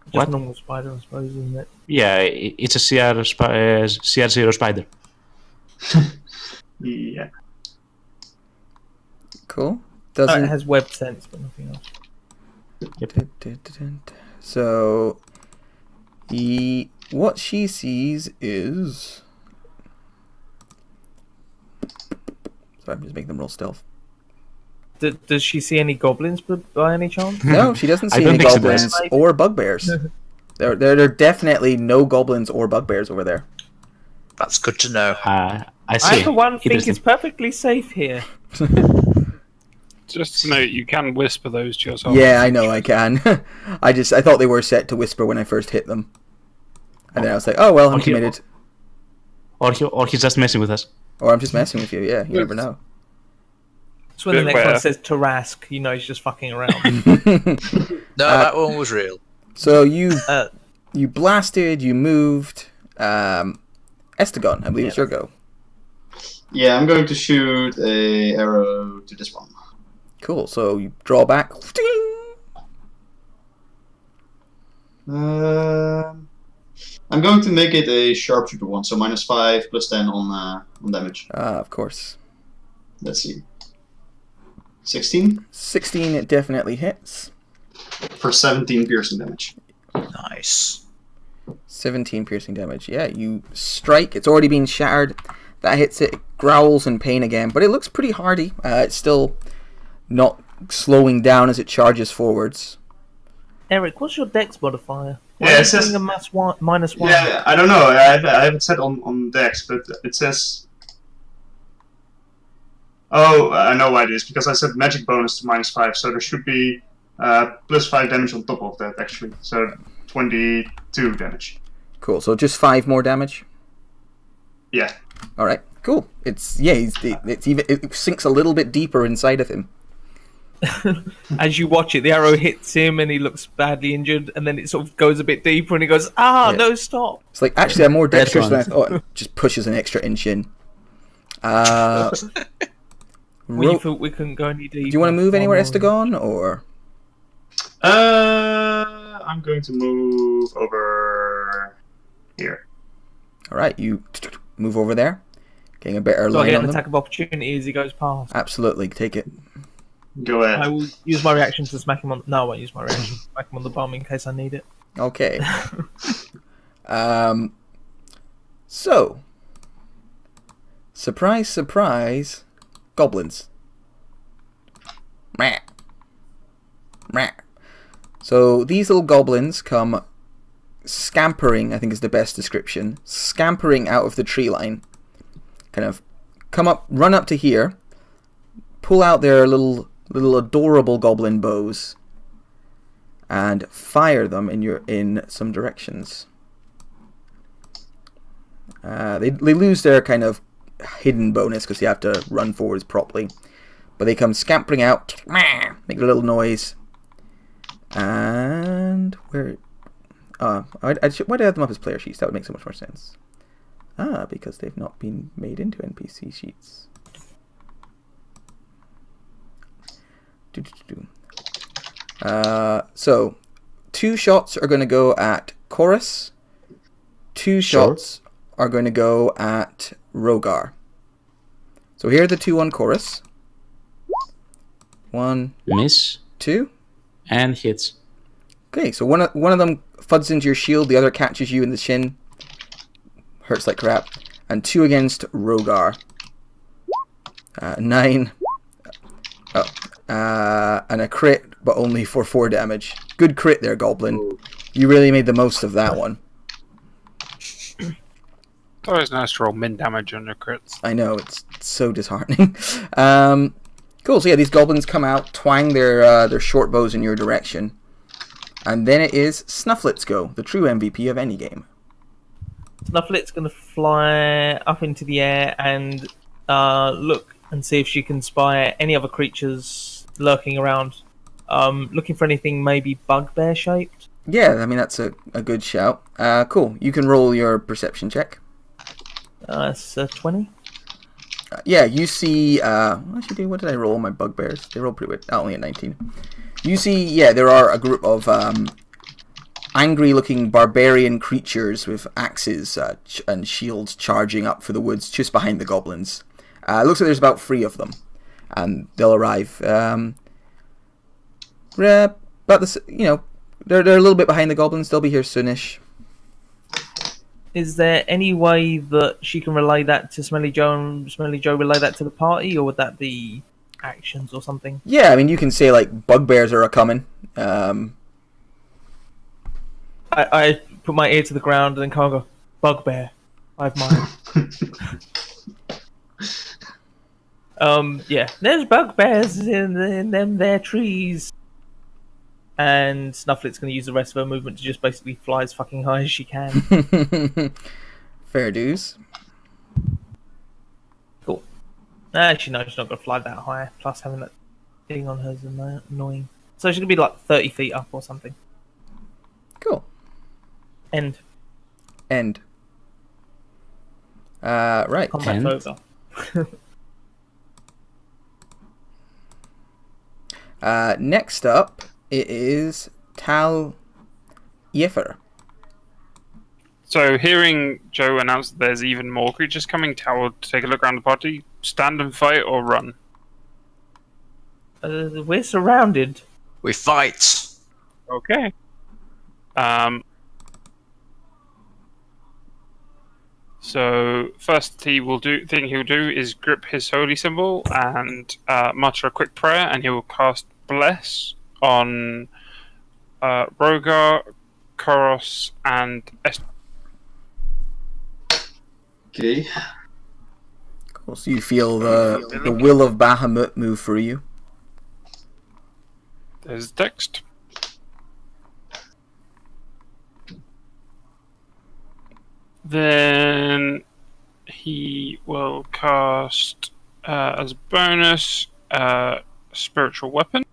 Just What? a normal spider, I suppose, isn't it? Yeah, it's a CR0 spider. Yeah. Cool. It Doesn't... has web sense, but nothing else. So, what she sees is... Sorry, I'm just making them roll stealth. Does she see any goblins by any chance? No, she doesn't I see don't any think so, goblins man. or bugbears. There are definitely no goblins or bugbears over there. That's good to know. I see. I, for one, think Interesting. it's perfectly safe here. Just to note, you can whisper those to yourself. Yeah, I know I can. I thought they were set to whisper when I first hit them. And then I was like, oh, well, I'm Okay. committed. Or he's just messing with us. Or I'm just messing with you, yeah, you never know. So when the next Beware. one says Tarask, you know he's just fucking around. No, that one was real. So you uh, you blasted, you moved. Estegon, I believe it's your go. Yeah, I'm going to shoot a arrow to this one. Cool, so you draw back. I'm going to make it a sharpshooter one, so -5 +10 on damage. Of course. Let's see. 16 16, it definitely hits. for 17 piercing damage. Nice. 17 piercing damage. Yeah, you strike. It's already been shattered. That hits it. It growls in pain again, but it looks pretty hardy. It's still not slowing down as it charges forwards. Eric, what's your dex modifier? Why Yeah, are it you says- doing a -1? Yeah, I don't know. I have it set on Dex, but it says. Oh, I know why it is, because I said magic bonus to -5, so there should be +5 damage on top of that, actually. So 22 damage. Cool, so just 5 more damage. Yeah. Alright, cool. It sinks a little bit deeper inside of him. As you watch it, the arrow hits him and he looks badly injured, and then it sort of goes a bit deeper and he goes, Yeah. no, stop. It's like, actually, I'm more That's dexterous than I one. thought. It just pushes an extra inch in. We thought we couldn't go any deeper. Do you want to move anywhere, One more. Estegon, or...? I'm going to move over here. Alright, you move over there. Getting a better So I line get on an them. attack of opportunity as he goes past. Absolutely, take it. Go ahead. I will use my reaction to smack him on. No, I won't use my reaction. Smack him on the bum in case I need it. Okay. So Surprise, surprise, goblins. Meh. Meh. So these little goblins come scampering, I think is the best description, scampering out of the tree line. Kind of come up, run up to here, pull out their little adorable goblin bows, and fire them in some directions. They lose their kind of hidden bonus because you have to run forwards properly. But they come scampering out, make a little noise, and where? Why did I have them up as player sheets? That would make so much more sense. Because they've not been made into NPC sheets. So 2 shots are going to go at Chorus. 2 shots are going to go at Rogar. So here are the 2 on Chorus. 1, Miss 2, and hits. Okay, so one of them fuds into your shield, the other catches you in the shin. Hurts like crap. And 2 against Rogar. 9. And a crit, but only for 4 damage. Good crit there, Goblin. You really made the most of that one. It's always nice to roll min damage on your crits. I know, it's so disheartening. Cool, so yeah, these goblins come out, twang their short bows in your direction. And then it is Snufflet's go, the true MVP of any game. Snufflet's going to fly up into the air and look and see if she can spy any other creatures lurking around. Looking for anything maybe bugbear shaped. Yeah, I mean, that's a good shout. Cool, you can roll your perception check. It's 20. Yeah, you see... what did I roll on my bugbears? They roll pretty good. Only a 19. You see, yeah, there are a group of angry-looking barbarian creatures with axes and shields charging up for the woods just behind the goblins. It looks like there's about 3 of them, and they'll arrive. About this, they're a little bit behind the goblins. They'll be here soonish. Is there any way that she can relay that to Smelly Joe and Smelly Joe relay that to the party, or would that be actions or something? Yeah, I mean, you can say, like, bugbears are a-coming. I put my ear to the ground and then kind of go, bugbear, I've mine. Yeah, there's bugbears in them there trees. And Snufflet's going to use the rest of her movement to just basically fly as fucking high as she can. Fair dues. Cool. Actually, no, she's not going to fly that high. Plus, having that thing on her is annoying. So she's going to be like 30 feet up or something. Cool. End. Right. Combat's over. Next up, it is Tal Yeffer. So, hearing Joe announce that there's even more creatures coming, Tal will take a look around the party. Stand and fight or run? We're surrounded. We fight. Okay. So, first he'll do is grip his holy symbol and mutter a quick prayer, and he will cast Bless on Rogar, Koros, and Okay. Cool. So you feel the will of Bahamut move for you. There's text. Then he will cast as a bonus spiritual weapon.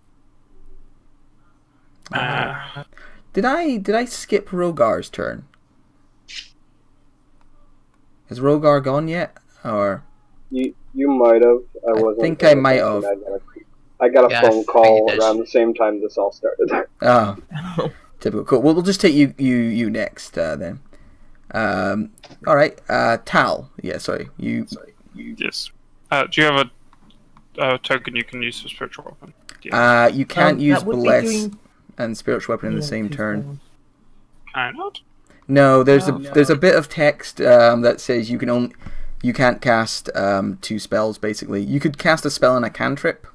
Did I skip Rogar's turn? Has Rogar gone yet? Or You might have. I think I might have. I got a Yeah, phone I call think you did. around the same time this all started. Oh, typical. Cool. We'll just take you next then. All right. Tal. Yeah. Sorry. You. Yes. Do you have a token you can use for spiritual weapon? Yeah. You can't use that would be bless doing- and spiritual weapon in the same turn. Can I not? No, there's a bit of text that says you can only You can't cast 2 spells, basically. You could cast a spell and a cantrip.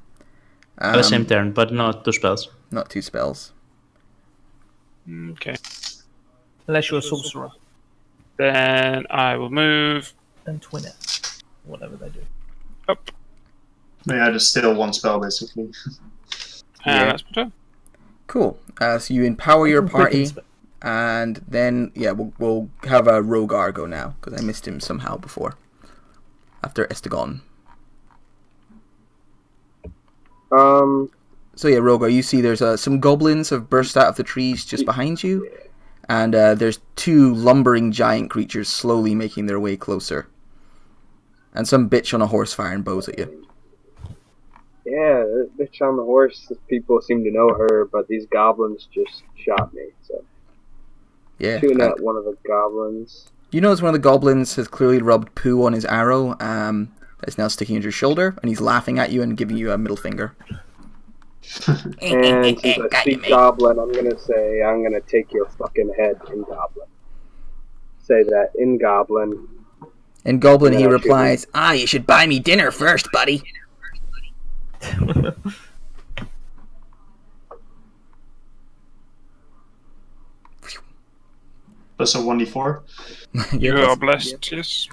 At the same turn, but not 2 spells. Not 2 spells. Okay. Unless you're a sorcerer. Then I will move And twin it. Whatever they do. up. Yeah, there's still 1 spell basically. And that's my turn. Cool. So you empower your can quicken party, spell. and then we'll have a Rogar go now because I missed him somehow before. After Estegon. So yeah, Rogar, you see there's some goblins have burst out of the trees just behind you, and there's 2 lumbering giant creatures slowly making their way closer. And some bitch on a horse firing bows at you. Yeah, that bitch on the horse, people seem to know her, but these goblins just shot me, so. Yeah. Shooting at one of the goblins. You notice one of the goblins has clearly rubbed poo on his arrow, that's now sticking into your shoulder, and he's laughing at you and giving you a middle finger. And since I speak goblin, I'm gonna take your fucking head in goblin. Say that in goblin. In goblin, he Yeah, replies, you should buy me dinner first, buddy. Plus a 1d4. You plus- are blessed, yes.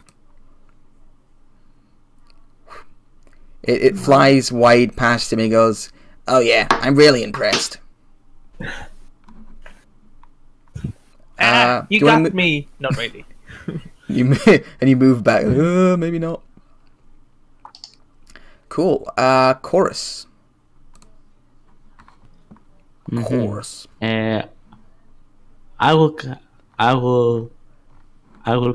It flies wide past him. He goes, "Oh yeah, I'm really impressed." You do you got wanna me. Not really. and you move back. Maybe not. Cool. Chorus. Chorus. I will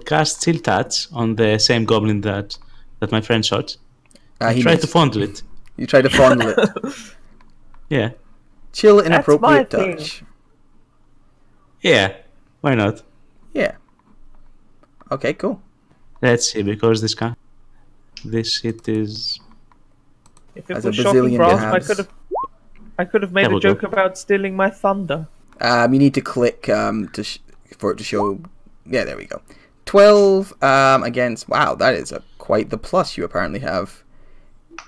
cast Chill Touch on the same goblin that my friend shot. He Try missed. to fondle it. You try to fondle it. Yeah. Chill, inappropriate That's my thing. touch. Yeah. Why not? Yeah. Okay, cool. Let's see, because this hit is. If it As a was shocking bazillion grasp, dabs. I could have made That a will joke do. about stealing my thunder. You need to click for it to show. Yeah, there we go. 12 against. Wow, that is quite the plus you apparently have.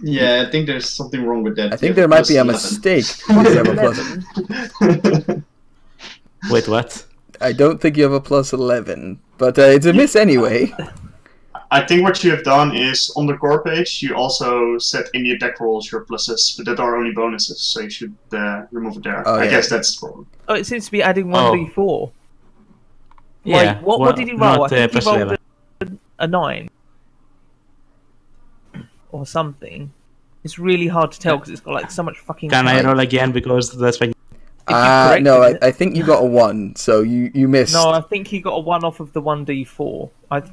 Yeah, I think there's something wrong with that. I think there might be a mistake. You have a plus. Wait, what? I don't think you have a plus 11, but it's a miss anyway. I think what you have done is on the core page you also set in the attack rolls your pluses, but that are only bonuses, so you should remove it there. Oh, I yeah. guess that's the problem. Oh, it seems to be adding 1d4. Yeah. Wait, what did he roll? Not, I think he plus rolled 11. a 9. Or something. It's really hard to tell because it's got like so much fucking Can I time. roll again? Because that's like. corrected No, it. I think you got a 1, so you missed. No, I think he got a 1 off of the 1d4.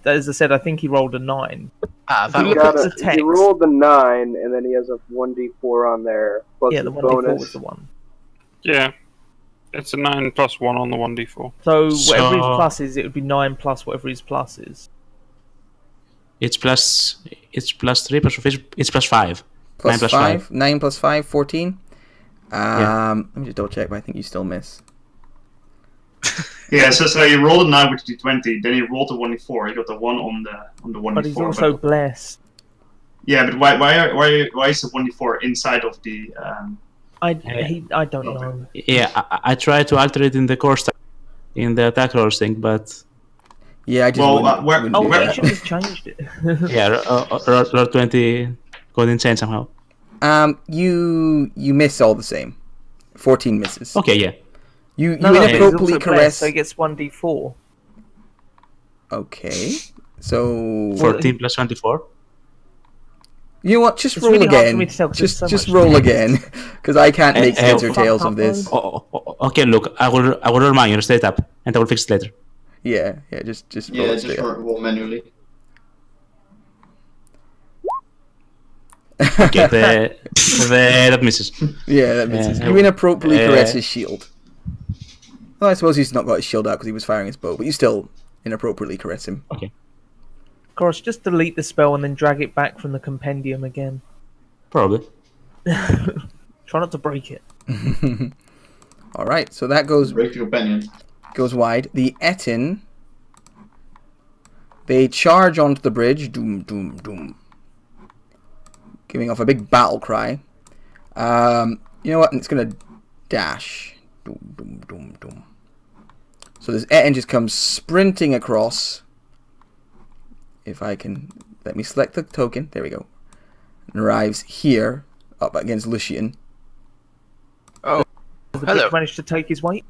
As I said, I think he rolled a 9. Ah, that He would got be the text. He rolled the 9, and then he has a 1d4 on there, plus Yeah, the the 1d4 bonus. was the 1. Yeah. It's a 9 plus 1 on the 1d4. So So- whatever his plus is, it would be 9 plus whatever his plus is. It's plus 3 plus 5. It's plus 5. Plus 9 plus 5. 9 plus 5, 14. Yeah. Let me just double check, but I think you still miss. Yeah, so you rolled a 9 with the d20, then you rolled a 1d4, you got the 1 on the 1d4. But he's also blessed. Yeah, but why is the 1d4 inside of the... I don't know. Yeah, I tried to alter it in the core stuff, in the attack rolls thing, but Yeah, I just Well, wouldn't, where- wouldn't Oh, do wait, you that. should have changed it. yeah, roll 20 got insane somehow. You miss all the same. 14 misses. Okay, yeah. You No, he's inappropriately also blessed, caress. so he gets 1d4. Okay, so 14 plus 24. you know what? Just It's roll really hard for again. me to tell 'cause there's so Just much roll text. again, because I can't make heads or fuck tails up, of this. Okay, look, I will roll mine straight up, and I will fix it later. Yeah, just roll Yeah, it just straight up. roll manually. Okay, that misses. Yeah, that misses. Yeah. You inappropriately caress Uh, his shield. Well, I suppose he's not got his shield out because he was firing his bow, but you still inappropriately caress him. Okay. Gosh, just delete the spell and then drag it back from the compendium again. Probably. Try not to break it. All right, so that goes Break the companion. wide. The Etin They charge onto the bridge. Doom, doom, doom. Giving off a big battle cry. You know what? It's going to dash. Doom, doom, doom, doom. So this Etten just comes sprinting across. If I can... Let me select the token. There we go. And arrives here, up against Lucian. Oh, The hello. bridge managed to take his weight.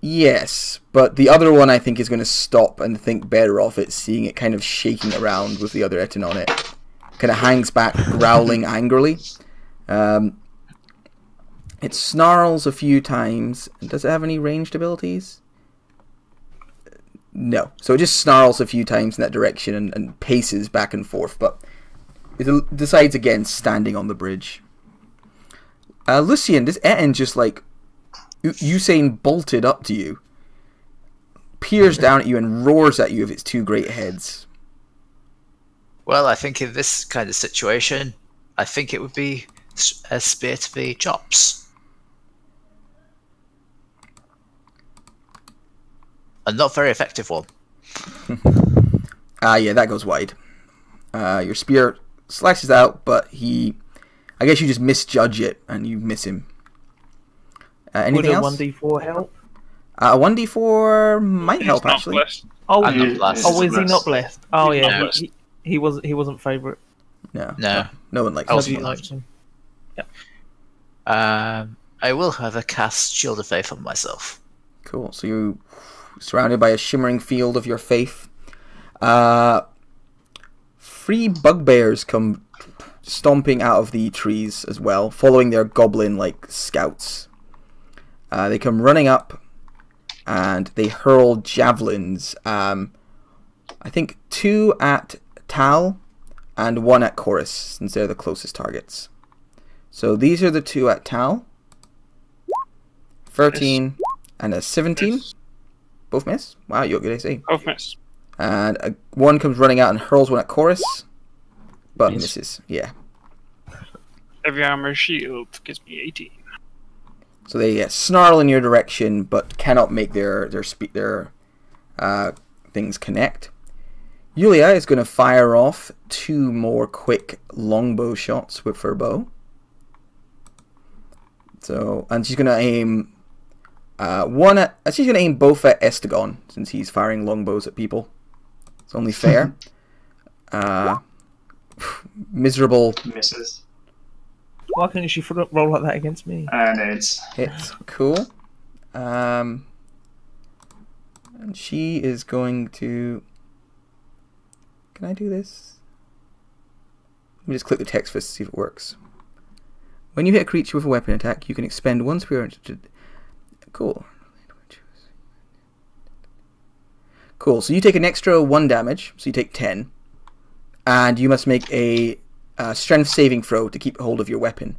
Yes, but the other one I think is going to stop and think better of it, seeing it kind of shaking around with the other Etten on it. Kind of hangs back, growling angrily. It snarls a few times. Does it have any ranged abilities? No. So it just snarls a few times in that direction and paces back and forth, but it decides against standing on the bridge. Lucian, this Etten just like Usain bolted up to you, peers down at you and roars at you with its two great heads. Well, I think in this kind of situation, I think it would be a spear to the chops. A not very effective one. Yeah, that goes wide. Your spear slices out, but I guess you just misjudge it and you miss him. Anything Would a else? 1d4 help? A 1d4 might He's help not actually. blessed. Oh, I'm not blessed. oh, is he not blessed? Oh He's yeah, not blessed. he wasn't favourite. No, No. no one likes Oh, Lucian. Nobody liked him. I will, however, cast Shield of Faith on myself. Cool. So you're surrounded by a shimmering field of your faith. 3 bugbears come stomping out of the trees as well, following their goblin-like scouts. They come running up, and they hurl javelins. I think 2 at Tal, and 1 at Chorus, since they're the closest targets. So these are the 2 at Tal. 13 and a 17. Miss. Both miss? Wow, you're good AC. Both miss. And one comes running out and hurls 1 at Chorus, but Miss. misses. Yeah. Heavy armor shield gives me 18. So they snarl in your direction, but cannot make their things connect. Yulia is going to fire off 2 more quick longbow shots with her bow. So, and she's going to aim she's going to aim both at Estegon, since he's firing longbows at people. It's only fair. Miserable Misses. Why couldn't she roll like that against me? And it's hits. Cool. And she is going to... Can I do this? Let me just click the text first to see if it works. When you hit a creature with a weapon attack, you can expend 1 spear. Cool. Cool, so you take an extra 1 damage, so you take 10. And you must make a strength saving throw to keep hold of your weapon.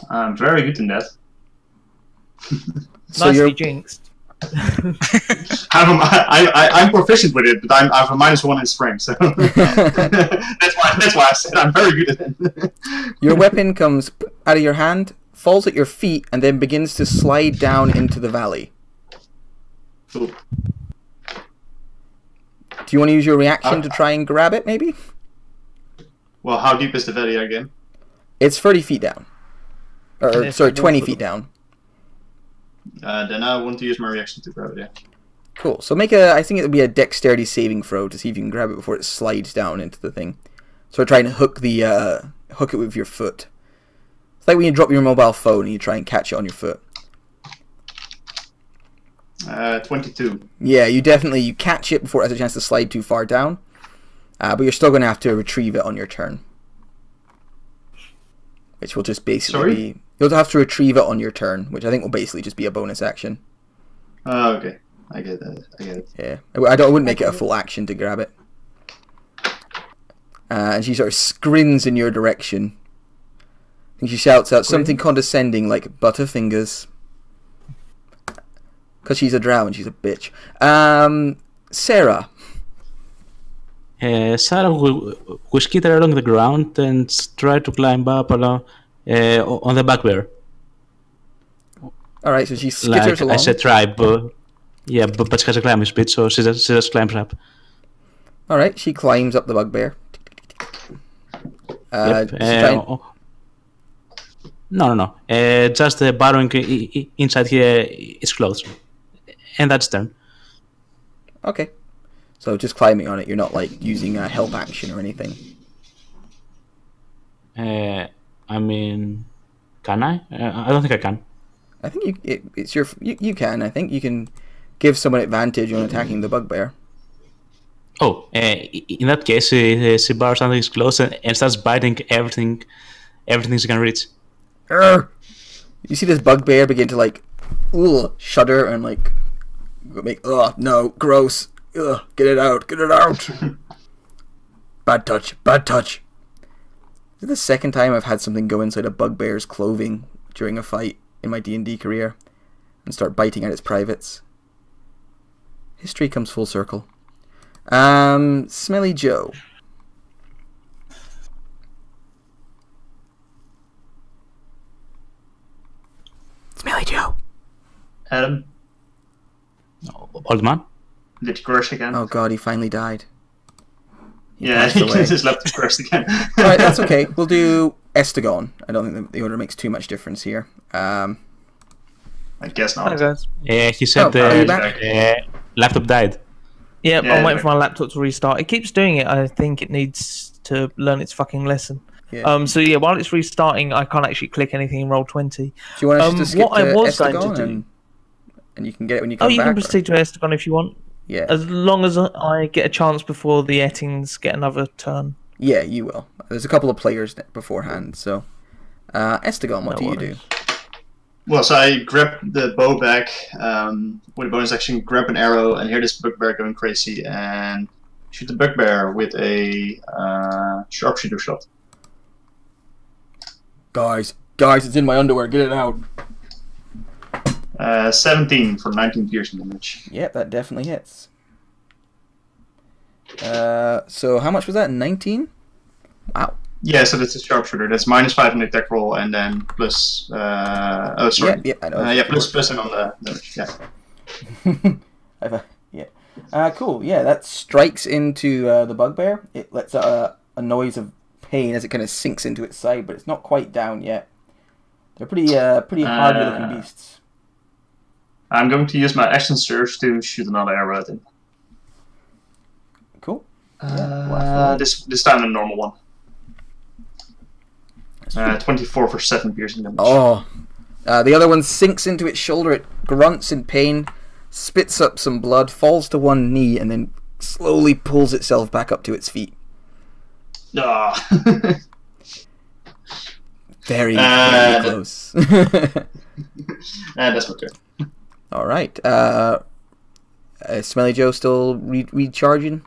I'm very good in that. So Nicely you're... jinxed. I'm proficient with it, but I have a -1 in strength, so that's why I said I'm very good at it. Your weapon comes out of your hand, falls at your feet, and then begins to slide down into the valley. Cool. Do you want to use your reaction to try and grab it, maybe? Well, how deep is the valley again? It's 30 feet down. Or, Yes, sorry, it 20 was- feet down. Then I want to use my reaction to grab it. Yeah. Cool. So make a, I think it'll be a dexterity saving throw to see if you can grab it before it slides down into the thing. So try and hook it with your foot. It's like when you drop your mobile phone and you try and catch it on your foot. 22. Yeah, you catch it before it has a chance to slide too far down. But you're still going to have to retrieve it on your turn. Which will just basically be... You'll have to retrieve it on your turn, which I think will basically just be a bonus action. Okay. I get that. I get it. Yeah. I wouldn't make it a full action to grab it. And she sort of screams in your direction. And she shouts out something condescending like Butterfingers. Because she's a drow and she's a bitch. Sarah. Sarah will skitter along the ground and try to climb up along, on the back bear. Alright, so she skitters Like along. I said, tribe. Yeah, but she has a climbing speed, so she just climbs up. Alright, she climbs up the bugbear. Yep. She's No. Just burrowing inside his clothes. And that's turn. okay. So just climbing on it, you're not like using a help action or anything. I mean, can I? I don't think I can. I think you can. I think you can give someone advantage on attacking the bugbear. Oh, in that case, she burrows under his clothes and starts biting everything she can reach. Urgh! You see this bugbear begin to like, shudder and like make no, gross. Get it out. Bad touch. This is the second time I've had something go inside a bugbear's clothing during a fight in my D&D career and start biting at its privates. History comes full circle. Smelly Joe. Smelly Joe. Adam, Old man? did you crush again? Oh god, he finally died. yeah, passed he away. just left the crust again. Alright, that's okay. We'll do Estegon. I don't think the order makes too much difference here. I guess Hi not. guys. He said are you the back? laptop died. Yeah, Yeah, I'm waiting yeah. for my laptop to restart. It keeps doing it. I think it needs to learn its fucking lesson. Yeah. So yeah, while it's restarting, I can't actually click anything in Roll20. Do you want us to skip what I to was going Estegon to do- and you can get it when you come Oh, you back? can or- proceed to Estegon if you want, Yeah. as long as I get a chance before the Ettings get another turn. Yeah, you will. There's a couple of players beforehand, so... Estegon, what No do you do? worries. Well, so I grab the bow back with a bonus action, grab an arrow, and hear this bugbear going crazy, and shoot the bugbear with a sharpshooter shot. Guys, it's in my underwear, get it out. 17 for 19 piercing damage. Yep, that definitely hits. So how much was that? 19? Wow. Yeah, so that's a sharpshooter. That's -5 on the attack roll, and then plus. Oh, sorry. Yeah, I know. Yeah, plus on the damage. Yeah. Cool. Yeah, that strikes into the bugbear. It lets out a noise of pain as it kind of sinks into its side, but it's not quite down yet. They're pretty hardy-looking beasts. I'm going to use my action surge to shoot another arrow at him. Cool. Yeah, This time a normal one. 24 for 7 piercing damage. Oh. The other one sinks into its shoulder. It grunts in pain, spits up some blood, falls to one knee, and then slowly pulls itself back up to its feet. Ah. Very, very close. And that's my turn. All right. Smelly Joe still recharging?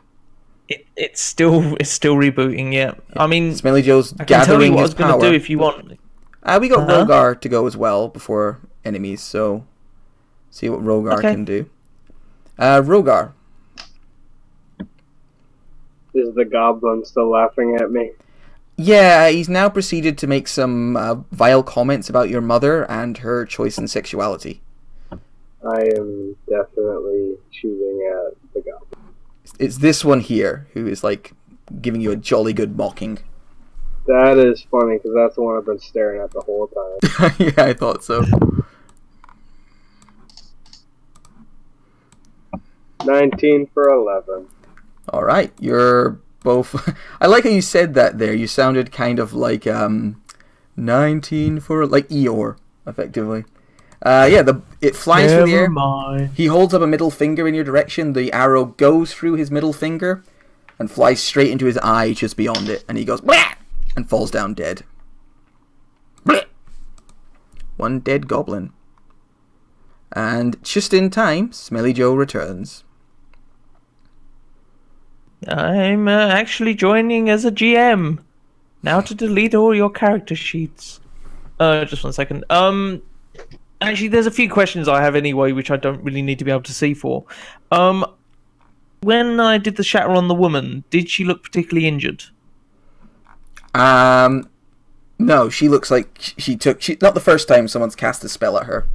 It's still rebooting. Yeah, I mean, Smelly Joe's I can tell you gathering what I his was going power. to do if you want. We got Uh-huh. Rogar to go as well before enemies, so see what Rogar Okay. can do. Rogar. Is the goblin still laughing at me? Yeah, he's now proceeded to make some vile comments about your mother and her choice in sexuality. I am definitely shooting at the goblin. It's this one here who is like giving you a jolly good mocking. That is funny because that's the one I've been staring at the whole time. Yeah, I thought so. 19 for 11. All right, you're both. I like how you said that there. You sounded kind of like 19 for like Eeyore, effectively. It flies through the air. Never mind. He holds up a middle finger in your direction. The arrow goes through his middle finger and flies straight into his eye just beyond it. And he goes, "Blah!" and falls down dead. Blah! One dead goblin. And just in time, Smelly Joe returns. I'm actually joining as a GM. Now to delete all your character sheets. Just 1 second. Actually, there's a few questions I have anyway, which I don't really need to be able to see for. When I did the shatter on the woman, did she look particularly injured? No, she looks like she not the first time someone's cast a spell at her.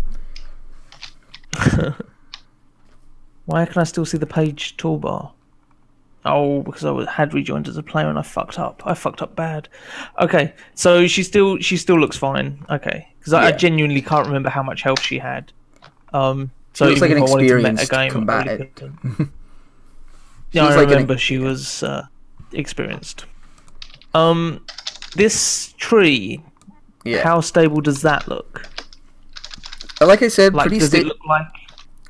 Why can I still see the page toolbar? Oh, because had rejoined as a player and I fucked up. I fucked up bad. Okay, so she still looks fine. Okay, because I genuinely can't remember how much health she had. So she looks like even an if I wanted to experienced metagame, combatant. I really couldn't. Yeah, I remember she was experienced. This tree. Yeah. How stable does that look? Like I said, Like, pretty does it look like?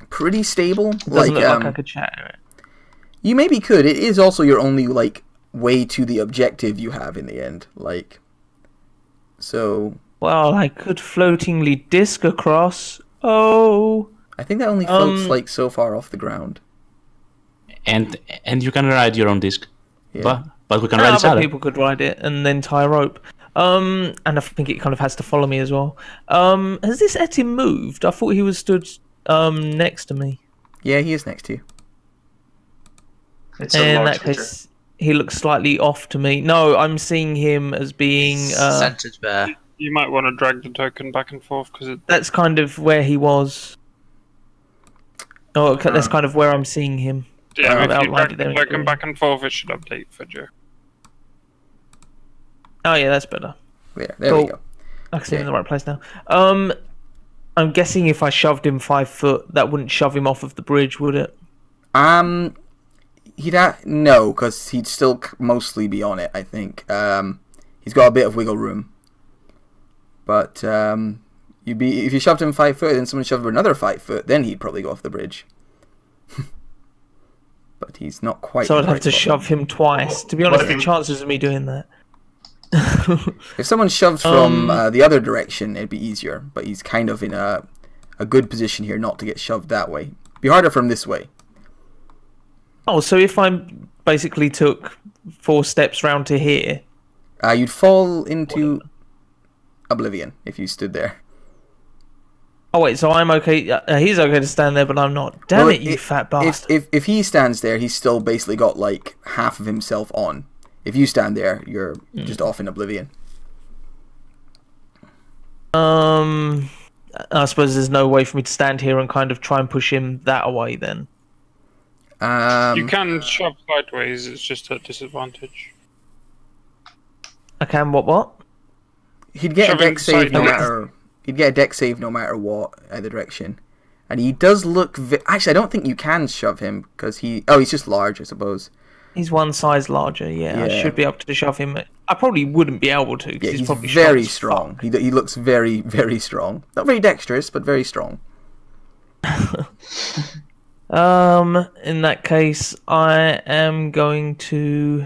pretty stable. It doesn't look like I could chat. You maybe could. It is also your only like way to the objective you have in the end. Like, so. Well, I could floatingly disc across. Oh. I think that only floats like so far off the ground. And you can ride your own disc. Yeah. But we can ride each other. People could ride it and then tie a rope. And I think it kind of has to follow me as well. Has this Etim moved? I thought he was stood next to me. Yeah, he is next to you. It's a In large that creature. case, he looks slightly off to me. No, I'm seeing him as being. Centered bear. You might want to drag the token back and forth because That's kind of where he was. Oh, okay, that's kind of where I'm seeing him. yeah, I've if you outlined drag it there the in token green. back and forth, it should update for you. Oh yeah, that's better. There we Cool. go. I can see him in the right place now. I'm guessing if I shoved him 5 foot, that wouldn't shove him off of the bridge, would it? He'd no, because he'd still mostly be on it. I think. He's got a bit of wiggle room. But you'd be if you shoved him 5 foot, and someone shoved him another 5 foot, then he'd probably go off the bridge. But he's not quite. So in I'd the have right to spot. shove him twice. To be honest, the chances of me doing that. If someone shoved from the other direction, it'd be easier. But he's kind of in a good position here not to get shoved that way. Be harder from this way. Oh, so if I basically took 4 steps round to here, You'd fall into oblivion if you stood there. oh wait, so I'm okay. He's okay to stand there, but I'm not. Damn Well, it, you fat bastard! If he stands there, he's still basically got like half of himself on. If you stand there, you're just off in oblivion. I suppose there's no way for me to stand here and kind of try and push him that away. Then You can shove sideways, it's just a disadvantage. I can what? He'd get Shoving a deck save no sideways. matter. He'd get a deck save no matter what either direction. And he does look. Actually, I don't think you can shove him because he. Oh, he's just large, I suppose. He's one size larger. Yeah, I Yeah. should be able to shove him. I probably wouldn't be able to. 'Cause Yeah, he's he's probably very strong. strong. He looks very, very strong. Not very dexterous, but very strong. In that case, I am going to.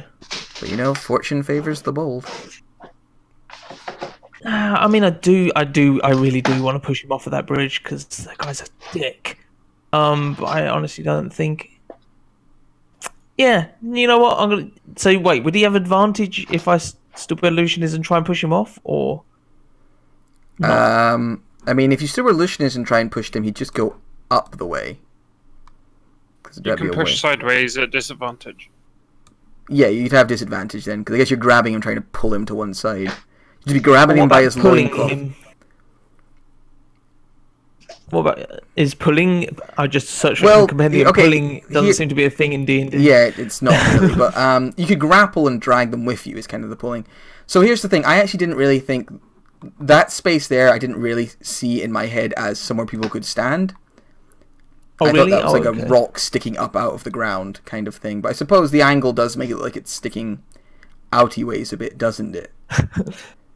But you know, fortune favors the bold. I mean, I really do want to push him off of that bridge because that guy's a dick. But I honestly don't think. Yeah, you know what? I'm gonna say. Wait, would he have advantage if I stood where Lucian is and try and push him off, or? I mean, if you still were Lucianus and try and push him, he'd just go up the way. You can push sideways at disadvantage. Yeah, you'd have disadvantage then, because I guess you're grabbing him, trying to pull him to one side. You'd be grabbing him by his loincloth. What about is pulling? I just searched for Well, the compendium. okay, Pulling doesn't seem to be a thing in D&D. Yeah, it's not really, but you could grapple and drag them with you is kind of the pulling. So here's the thing, I actually didn't really think that space there, I didn't really see in my head as somewhere people could stand. Oh, I really? thought that was like okay. a rock sticking up out of the ground kind of thing. But I suppose the angle does make it look like it's sticking outy ways a bit, doesn't it?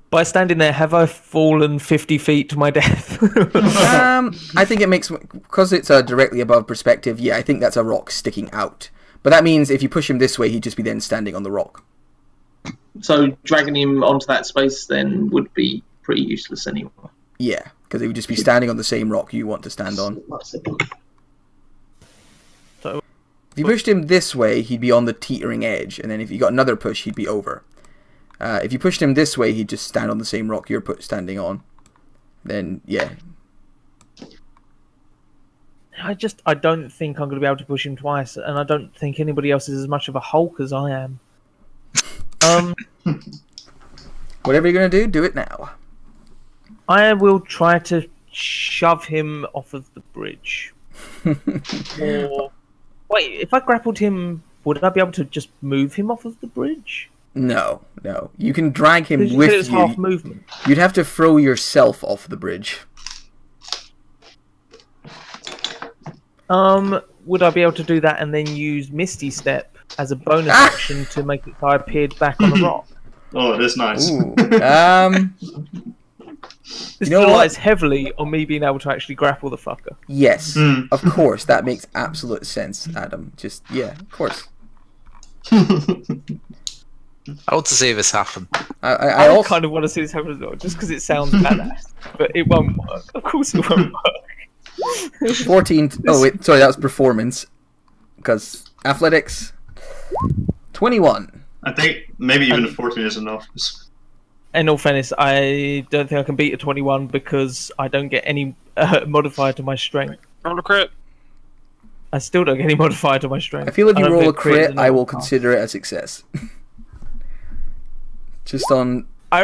By standing there, have I fallen 50 feet to my death? I think it makes, because it's directly above perspective, yeah, I think that's a rock sticking out. But that means if you push him this way, he'd just be then standing on the rock. So dragging him onto that space then would be pretty useless anyway. Yeah, because he would just be standing on the same rock you want to stand on. If you pushed him this way, he'd be on the teetering edge, and then if you got another push, he'd be over. If you pushed him this way, he'd just stand on the same rock you're standing on. Then, yeah. I don't think I'm going to be able to push him twice, and I don't think anybody else is as much of a Hulk as I am. Whatever you're going to do it now. I will try to shove him off of the bridge. Or Wait, if I grappled him, would I be able to just move him off of the bridge? No. You can drag him Because you with said it was you. half movement. You'd have to throw yourself off the bridge. Would I be able to do that and then use Misty Step as a bonus action to make it so I appeared back on the rock? Oh, that's nice. Ooh. This You know relies what? heavily on me being able to actually grapple the fucker. Yes, of course. That makes absolute sense, Adam. Of course. I want to see this happen. I I also kind of want to see this happen as well, just because it sounds badass. But it won't work. Of course it won't work. 14. Oh wait, sorry, that was performance. Because athletics. 21. I think maybe even a 14 is enough. In all fairness, I don't think I can beat a 21 because I don't get any modifier to my strength. Roll a crit. I still don't get any modifier to my strength. I feel if you don't roll a think crit, is I will enough. consider it a success. Just on. I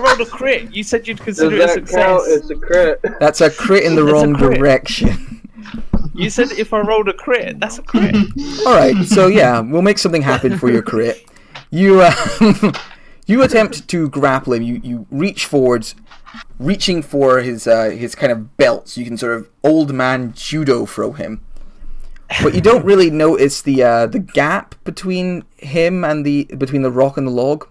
rolled a crit. You said you'd Does consider it a that success. count as a crit? That's a crit in the That's a wrong crit. direction. You said if I rolled a crit, that's a crit. Alright, so yeah, we'll make something happen for your crit. You you attempt to grapple him. You reach forwards, reaching for his kind of belt, so you can sort of old man judo throw him. But you don't really notice the gap between him and between the rock and the log,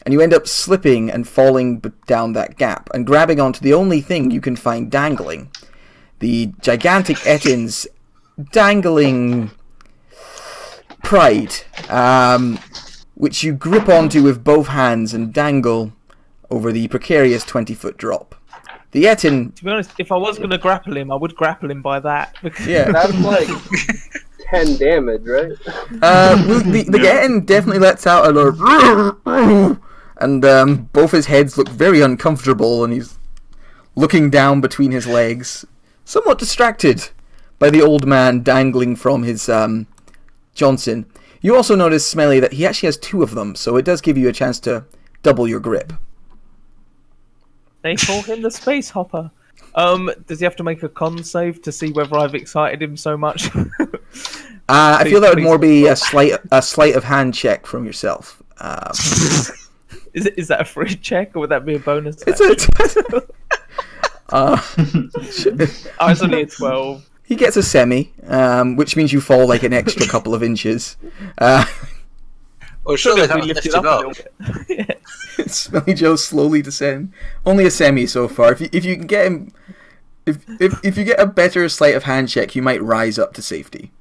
and you end up slipping and falling down that gap and grabbing onto the only thing you can find dangling, the gigantic Ettin's dangling pride, which you grip onto with both hands and dangle over the precarious 20-foot drop. The Ettin, To be honest, if I was going to grapple him, I would grapple him by that. Because yeah. That's like 10 damage, right? The Ettin definitely lets out a little, and both his heads look very uncomfortable, and he's looking down between his legs, somewhat distracted by the old man dangling from his Johnson. You also notice, Smelly, that he actually has two of them, so it does give you a chance to double your grip. they call him the Space Hopper. Does he have to make a con save to see whether I've excited him so much? I feel that would more be a sleight of hand check from yourself. Is that a free check, or would that be a bonus? It's It's only a 12. He gets a semi, which means you fall like an extra couple of inches. Well, surely If that we would lift lift it him up a up. little bit. Yeah. Smelly Joe slowly descend. Only a semi so far. If you can get him, if you get a better sleight of hand check, you might rise up to safety.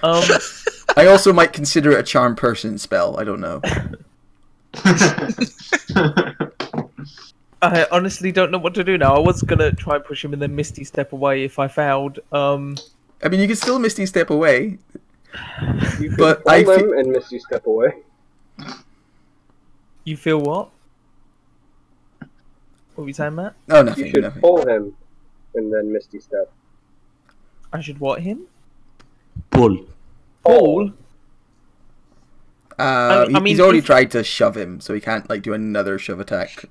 I also might consider it a charm person spell. I don't know. I honestly don't know what to do now. I was gonna try and push him and then Misty Step away if I failed. I mean, you can still Misty Step away. You But could I pull fe- him and Misty Step away. You feel what? What were you saying, Matt? Oh, You nothing. should Nothing. pull him and then Misty Step. I should what him? Pull. Paul? I mean, He's already if- tried to shove him, so he can't like do another shove attack.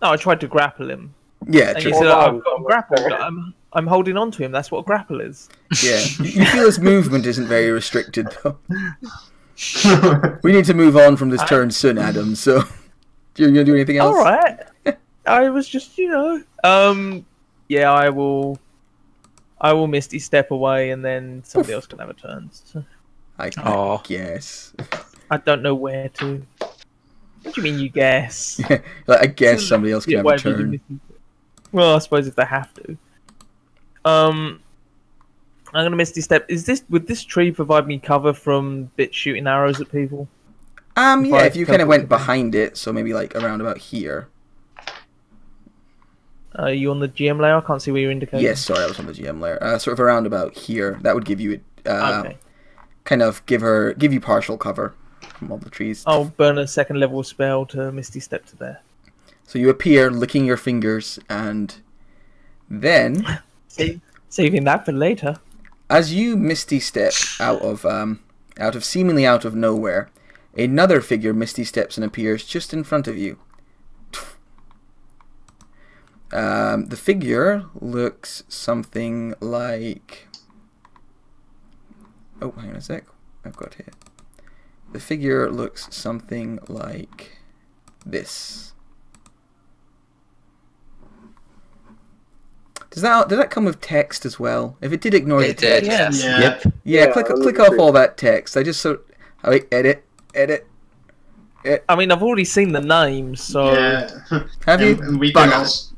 No, I tried to grapple him. Yeah, And true. you said, Hold on. I've got him grappled. I'm holding on to him. That's what a grapple is. Yeah. You feel his movement isn't very restricted, though. We need to move on from this turn soon, Adam, so... You're going to do anything else? Alright. I was just, yeah, I will Misty Step away and then somebody else can have a turn. So I Aw. guess. I don't know where to. What do you mean you guess? Like, I guess somebody else can have a Whatever you turn. Misty Step. Well, I suppose if they have to. I'm gonna Misty Step. Would this tree provide me cover from bits shooting arrows at people? Yeah, if you kind of went behind. behind it, so maybe like around about here. Are you on the GM layer? I can't see where you're indicating. Yes, sorry, I was on the GM layer. Sort of around about here. That would give you, Okay. kind of give you partial cover from all the trees. I'll burn a second level spell to Misty Step to there. So you appear, licking your fingers, and then, Saving that for later. as you misty step out of seemingly out of nowhere, another figure misty steps and appears just in front of you. The figure looks something like... Oh, hang on a sec. I've got here. The figure looks something like this. Did that come with text as well? If it did, ignore the It did, text. yes. Yeah. Yep. Yeah, Yeah, click off all that text. I just so... Oh, wait, edit. I mean, I've already seen the name, so Yeah. Have you? And we But- can also,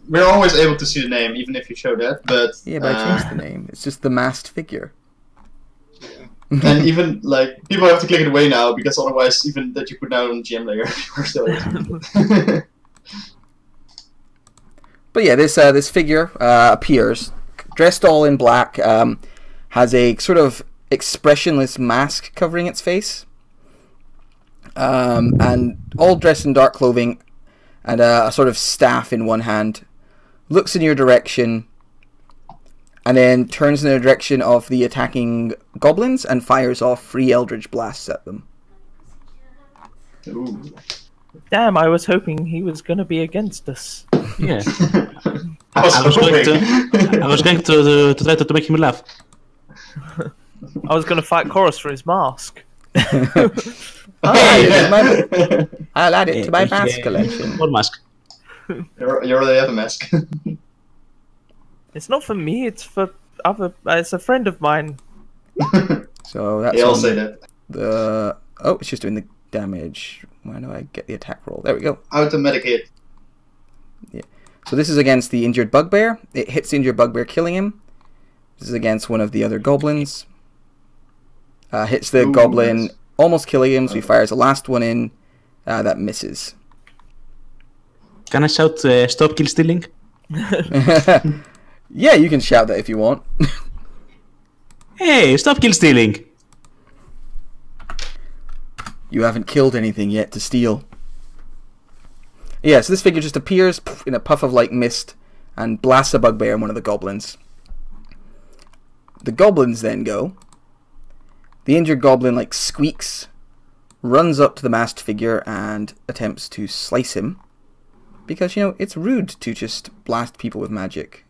we're always able to see the name, even if you show that. But Yeah, but I changed the name. It's just the masked figure. and even like people have to click it away now because otherwise, even that you put down on the GM layer, we're still able to read it. But yeah, this figure appears dressed all in black, has a sort of expressionless mask covering its face, and all dressed in dark clothing, and a sort of staff in one hand. Looks in your direction, and then turns in the direction of the attacking goblins and fires off 3 eldritch blasts at them. Ooh. damn, I was hoping he was going to be against us. Yeah. I was I was going hoping. I was going to try to make him laugh. I was going to fight Chorus for his mask. I'll add it to my mask collection. What mask? You already have a mask. It's not for me. It's for other. It's a friend of mine. So that's They all on say that. the... Oh, it's just doing the damage. Why do I get the attack roll? There we go. Automatic hit. So this is against the injured bugbear. It hits the injured bugbear, killing him. This is against one of the other goblins. Hits the Ooh, goblin, nice. almost killing him, so he fires the last one in. That misses. Can I shout stop kill stealing? Yeah, you can shout that if you want. Hey, stop kill stealing! You haven't killed anything yet to steal. Yeah, so this figure just appears in a puff of light mist and blasts a bugbear in one of the goblins. The goblins then go. The injured goblin like squeaks, runs up to the masked figure and attempts to slice him. Because, you know, it's rude to just blast people with magic.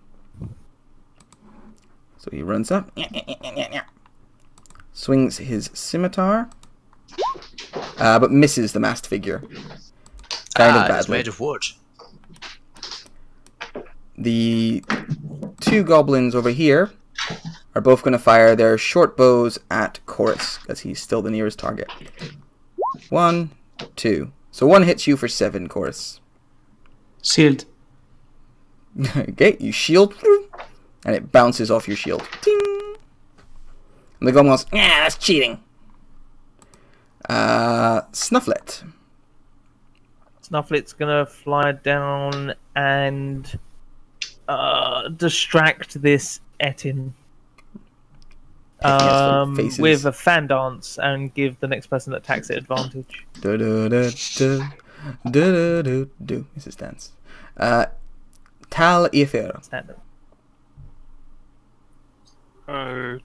So he runs up, swings his scimitar, but misses the masked figure. Kind of It's badly. made of wood. The 2 goblins over here are both going to fire their short bows at Chorus, because he's still the nearest target. 1, 2. So 1 hits you for 7, Chorus. Shield. Okay, you shield, and it bounces off your shield. Ting! And the goblin goes, yeah, that's cheating. Snufflet. Snufflet's gonna fly down and distract this Etin Faces. with a fan dance and give the next person that attacks it advantage. Do. This is dance. Tal Ether. Standard.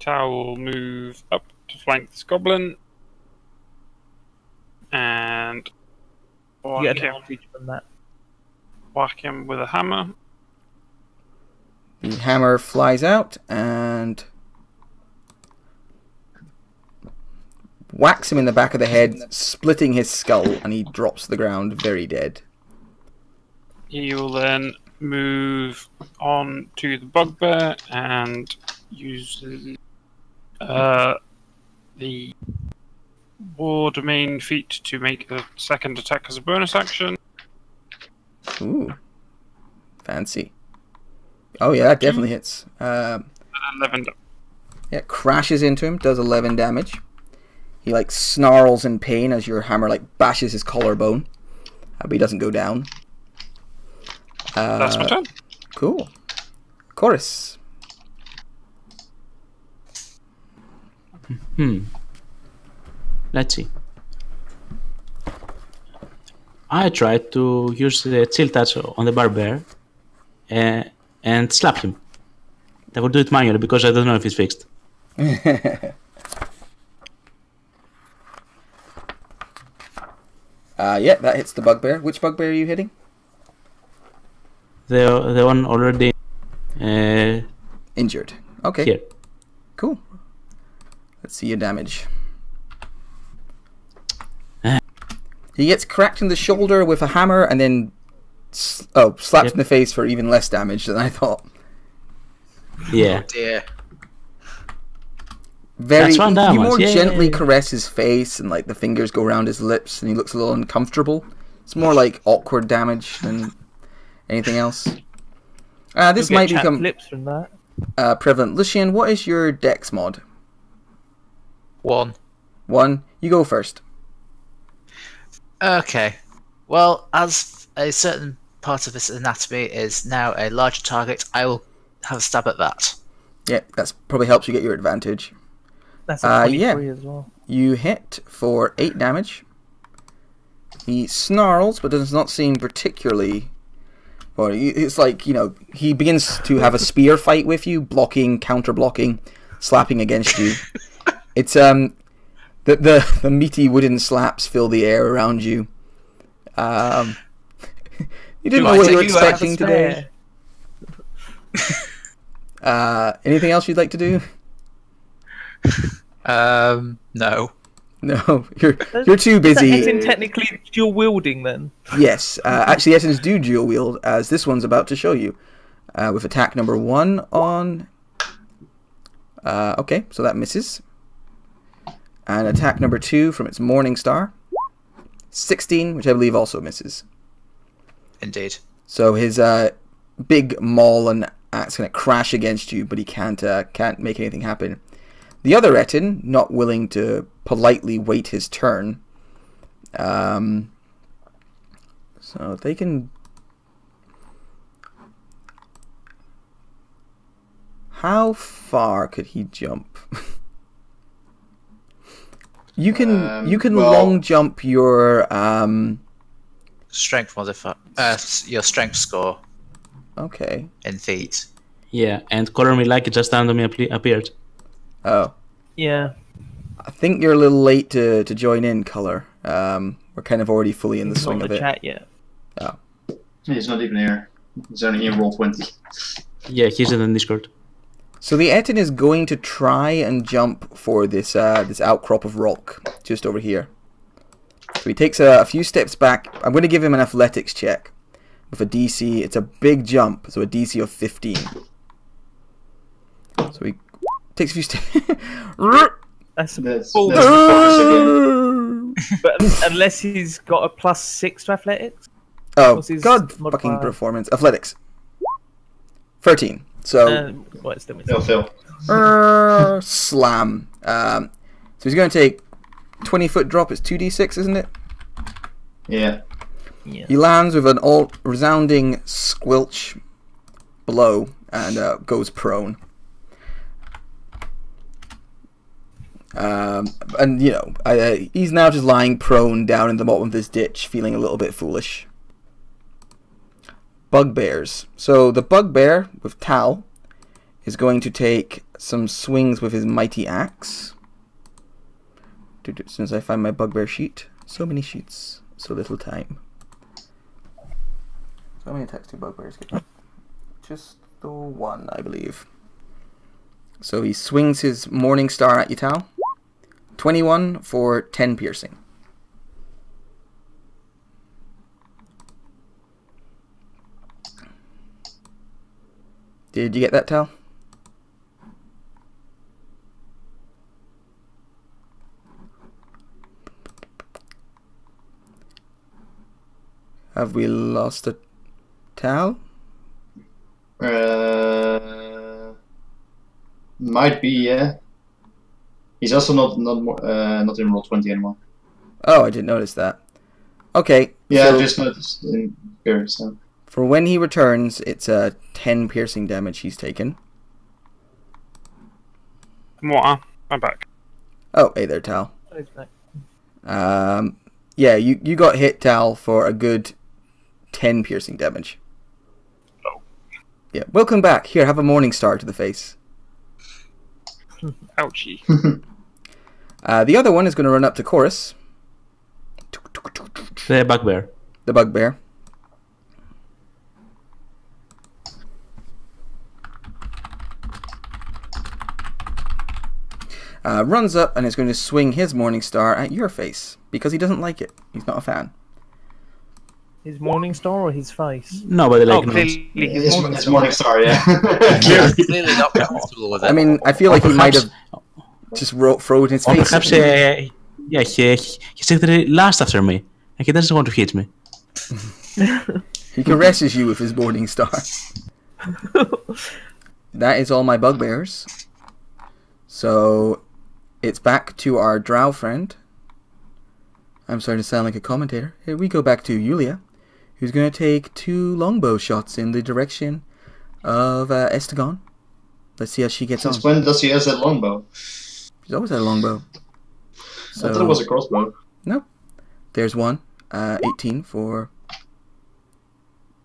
Tao will move up to flank this goblin. And You get advantage from that. whack him with a hammer. The hammer flies out and whacks him in the back of the head, splitting his skull, and he drops to the ground very dead. He will then move on to the bugbear and use the war domain feat to make a second attack as a bonus action. Ooh. Fancy. Oh yeah, that definitely hits. 11. Yeah, crashes into him, does 11 damage. He like snarls in pain as your hammer like bashes his collarbone. But he doesn't go down. That's my turn. Cool. Chorus. Let's see. I tried to use the chill touch on the barbarian and slap him. I will do it manually because I don't know if it's fixed. Yeah, that hits the bugbear. Which bugbear are you hitting? the one already Injured. Okay. here. Cool. Let's see your damage. He gets cracked in the shoulder with a hammer and then slapped Yep. in the face for even less damage than I thought. Yeah. Oh dear. Very. That's one You damage, more yay. gently caress his face and like the fingers go around his lips and he looks a little uncomfortable. It's more like awkward damage than anything else. This You'll might get chapped become lips from that. prevalent. Lucian, what is your dex mod? 1. 1. You go first. Okay. Well, as a certain part of this anatomy is now a larger target, I will have a stab at that. Yeah, that's probably helps you get your advantage. That's a 23 yeah. as well. You hit for 8 damage. He snarls, but does not seem particularly. Well, it's like, you know, he begins to have a spear fight with you, blocking, counter blocking, slapping against you. It's the meaty wooden slaps fill the air around you. You didn't know what you were expecting today. Anything else you'd like to do? No. No, you're too busy. Is Etten technically dual wielding then? Yes, actually, Ettins do dual wield, as this one's about to show you. With attack number 1 on. Okay, so that misses. And attack number 2 from its Morning Star. 16, which I believe also misses. Indeed. So his big maul and axe going to crash against you, but he can't make anything happen. The other Ettin, not willing to politely wait his turn, so they can. How far could he jump? You can well- long jump your Strength modifier. Your strength score Okay. in feet. Yeah, and Color Me Like It just randomly appeared. Oh, Yeah. I think you're a little late to join in, Color. We're kind of already fully in the He's not swing in of the it. chat yet. He's not even here. He's only in roll 20. Yeah, he's in the Discord. So the Ettin is going to try and jump for this this outcrop of rock just over here. So he takes a few steps back. I'm going to give him an athletics check with a DC. It's a big jump, so a DC of 15. So he takes a few steps. That's a That's bull. bonus again. But unless he's got a +6 to athletics. Oh, What's his God modifier? fucking performance. Athletics. 13. So, Well, it's still They'll missing. fail. slam. So he's going to take 20-foot drop. It's 2d6, isn't it? Yeah. Yeah. He lands with an all resounding squelch below and goes prone. And you know, he's now just lying prone down in the bottom of this ditch, feeling a little bit foolish. Bugbears. So the bugbear with Tal is going to take some swings with his mighty axe. As soon as I find my bugbear sheet. So many sheets, so little time. How many attacks do bugbears get? Just the one, I believe. So he swings his Morning Star at you, Tal. 21 for 10 piercing. Did you get that, Tal? Have we lost a Tal? Might be, yeah. He's also not in roll 20 anymore. Oh, I didn't notice that. Okay. Yeah, so I just noticed in here, so. for when he returns, it's a 10 piercing damage he's taken. What? I'm back. Oh, hey there, Tal. Yeah, you got hit, Tal, for a good 10 piercing damage. Oh. Yeah, welcome back. Here, have a Morning Star to the face. Ouchie. The other one is going to run up to Chorus, The Bugbear. the bugbear. runs up and is going to swing his Morning Star at your face because he doesn't like it. He's not a fan. His Morning Star or his face? Nobody Oh, like knows. clearly his It's, Morning it's Star. Morning Star, yeah. You're clearly not comfortable with it. I mean, I feel like he might have just thrown it in his Or face. perhaps, yeah, he secretly last after me, and he doesn't want to hit me. He caresses you with his Morning Star. That is all my bugbears. So, it's back to our drow friend. I'm starting to sound like a commentator. Here we go back to Yulia, who's going to take 2 longbow shots in the direction of Estegon. Let's see how she gets on. Since when does he have that longbow? She's always had a longbow. So, I thought it was a crossbow. Nope. There's one. 18 for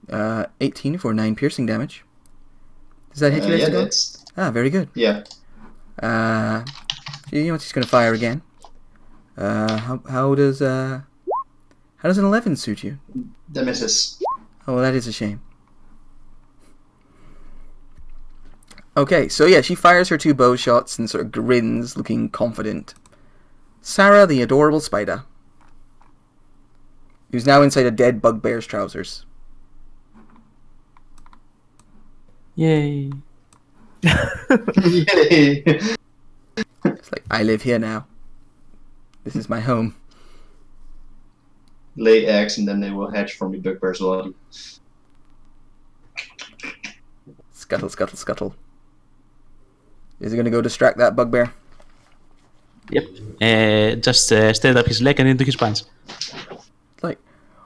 9 piercing damage. Does that hit you, Yeah, Estegon? that's... Ah, very good. Yeah. You know what? She's going to fire again. How does an 11 suit you? That misses. Oh, well, that is a shame. Okay, so yeah, she fires her 2 bow shots and sort of grins, looking confident. Sarah, the adorable spider, who's now inside a dead bugbear's trousers. Yay. Yay! It's like, I live here now. This is my home. Lay eggs and then they will hatch from the bugbear's body. Scuttle, scuttle, scuttle. Is he going to go distract that bugbear? Yep. Just straight up his leg and into his pants. Like,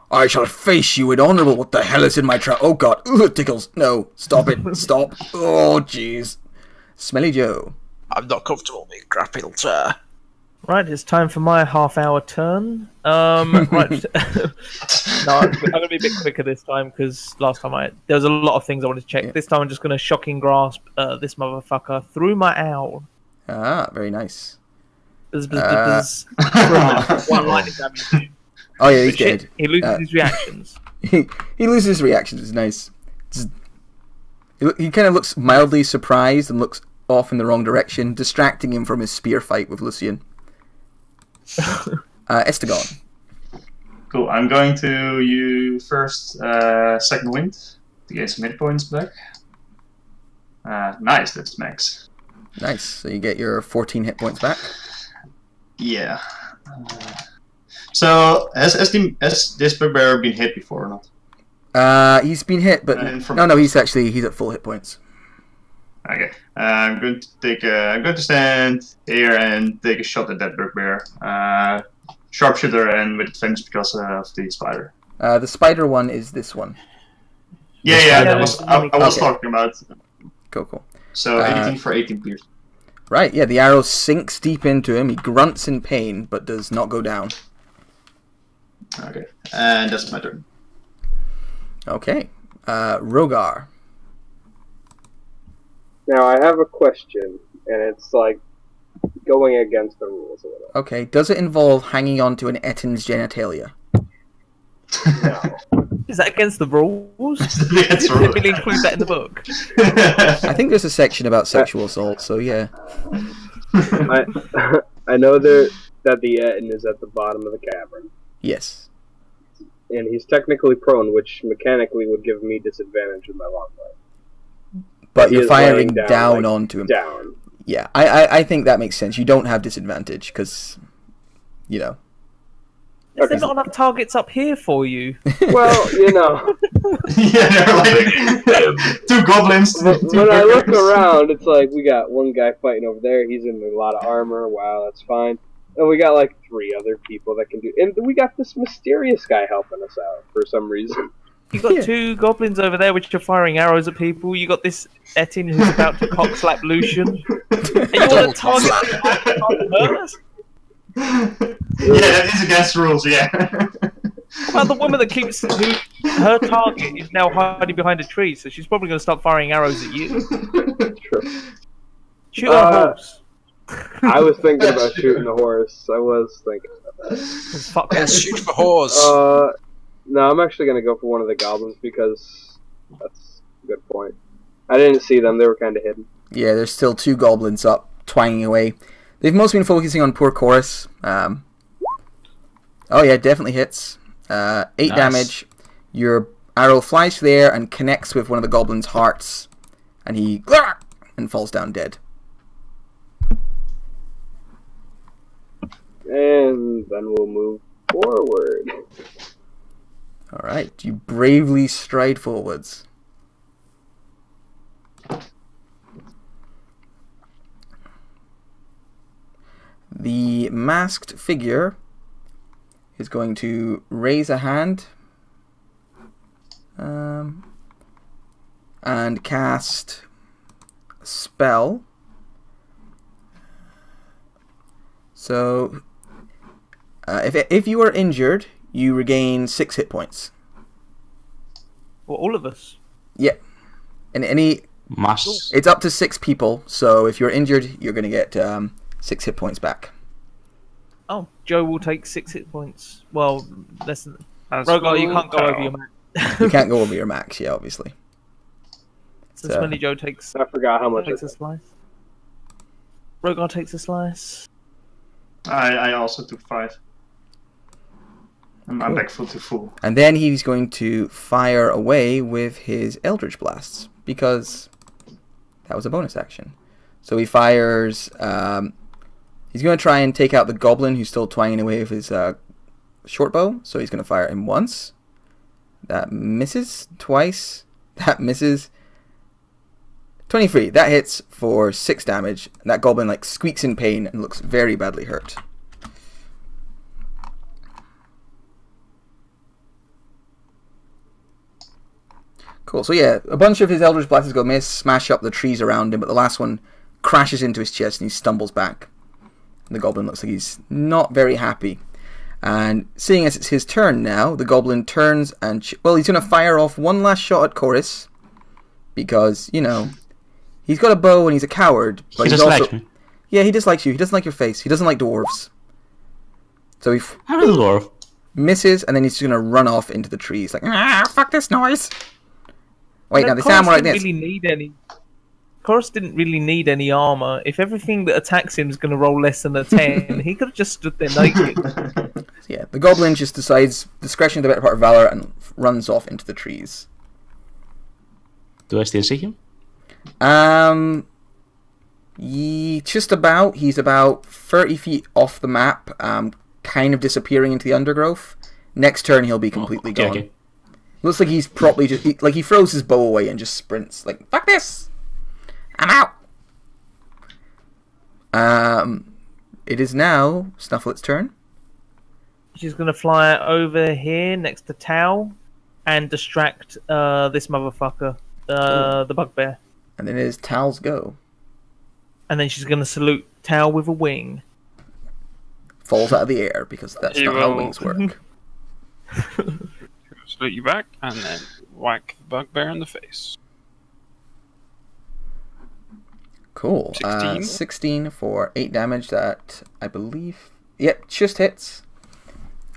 I shall face you in honourable. What the hell is in my trap? Oh god, ooh, it tickles. No, stop it, stop. Oh jeez. Smelly Joe. I'm not comfortable being grappled. Right, it's time for my half-hour turn. Right. No, I'm going to be a bit quicker this time because last time there was a lot of things I wanted to check. Yeah. This time I'm just going to shocking grasp this motherfucker through my owl. Ah, very nice. Buzz, buzz, buzz, buzz. One lightning damage. Oh yeah, he's But shit, dead. he loses his reactions. He loses his reactions. It's nice. He kind of looks mildly surprised and looks off in the wrong direction, distracting him from his spear fight with Lucian. Estegon. Cool, I'm going to use first second wind to get some hit points back. Nice, that's max. Nice. So you get your 14 hit points back. Yeah. So has this bugbear been hit before or not? He's been hit, but from- no, he's at full hit points. Okay. I'm going to stand here and take a shot at that bugbear. Sharpshooter and with advantage because of the spider. The spider one is this one. Yeah, spider I was Okay. talking about. Cool. So 18 for 18 pierce. Right, yeah, the arrow sinks deep into him. He grunts in pain, but does not go down. Okay, and that's my turn. Okay. Rogar. Now I have a question, and it's like going against the rules or whatever. Okay, does it involve hanging on to an Ettin's genitalia? No. Is that against the rules? That's Did right. really include that in the book? I think there's a section about sexual assault, so yeah. I know that the Etin is at the bottom of the cavern, Yes. and he's technically prone, which mechanically would give me disadvantage with my longbow. But He you're is firing laying down like, onto him. Down. Yeah, I think that makes sense. You don't have disadvantage, because, you know. Is there not enough targets up here for you? Well, you know, Yeah, they're like 2 goblins. two when I look bugbears. around, it's like we got one guy fighting over there. He's in a lot of armor. Wow, that's fine. And we got like 3 other people that can do. And we got this mysterious guy helping us out for some reason. You got Yeah. 2 goblins over there which are firing arrows at people. You got this Etin who's about to cock slap Lucian. And you want to target her? Yeah, that is against the rules. Yeah. Well, the woman that keeps her target is now hiding behind a tree, so she's probably going to start firing arrows at you. True. Shoot our horse. I was thinking about shooting the horse. I was thinking about that. Fuck Yes, horses. shoot for horse. No, I'm actually going to go for one of the goblins because that's a good point. I didn't see them. They were kind of hidden. Yeah, there's still 2 goblins up, twanging away. They've mostly been focusing on poor Chorus. Oh yeah, definitely hits. 8 damage. Your arrow flies through the air and connects with one of the goblin's hearts, and he falls down dead. And then we'll move forward. Alright, you bravely stride forwards. The masked figure is going to raise a hand and cast a spell. So, if you are injured, you regain 6 hit points. Well, all of us. Yeah. And it's up to 6 people, so if you're injured, you're going to get 6 hit points back. Oh, Joe will take 6 hit points. Well, less than... As Rogar, you will can't go Carl. over your max. You can't go over your max, yeah, obviously. So Smelly Joe takes I forgot how much a slice. Rogar takes a slice. I also took 5. I'm back full to full. And then he's going to fire away with his Eldritch Blasts, because that was a bonus action. So he fires... he's going to try and take out the goblin who's still twanging away with his short bow. So he's going to fire him once. That misses. Twice. That misses. 23. That hits for 6 damage. And that goblin like squeaks in pain and looks very badly hurt. Cool. So yeah, a bunch of his Eldritch Blasts go miss, smash up the trees around him, but the last one crashes into his chest and he stumbles back. And the goblin looks like he's not very happy. And seeing as it's his turn now, the goblin turns and... he's going to fire off one last shot at Chorus. Because, you know, he's got a bow and he's a coward. But He he's dislikes also... me. Yeah, he dislikes you. He doesn't like your face. He doesn't like dwarves. So he I'm a dwarf. misses, and then he's just going to run off into the trees. Like, fuck this noise. Wait, now the Chorus sound like didn't this. really need any. Chorus didn't really need any armor. If everything that attacks him is going to roll less than a 10, he could have just stood there naked. Yeah, the goblin just decides discretion is the better part of valor and runs off into the trees. Do I still see him? Just about. He's about 30 feet off the map, kind of disappearing into the undergrowth. Next turn, he'll be completely gone. Okay. Looks like he's probably just... he throws his bow away and just sprints. Like, fuck this! I'm out! It is now Snufflet's turn. She's going to fly over here next to Tau and distract this motherfucker, the bugbear. And then it is Tal's go. And then she's going to salute Tau with a wing. Falls out of the air, because that's He not how will- wings work. Salute you back, and then whack the bugbear in the face. Cool. 16? 16 for 8 damage. That, I believe... Yep, just hits.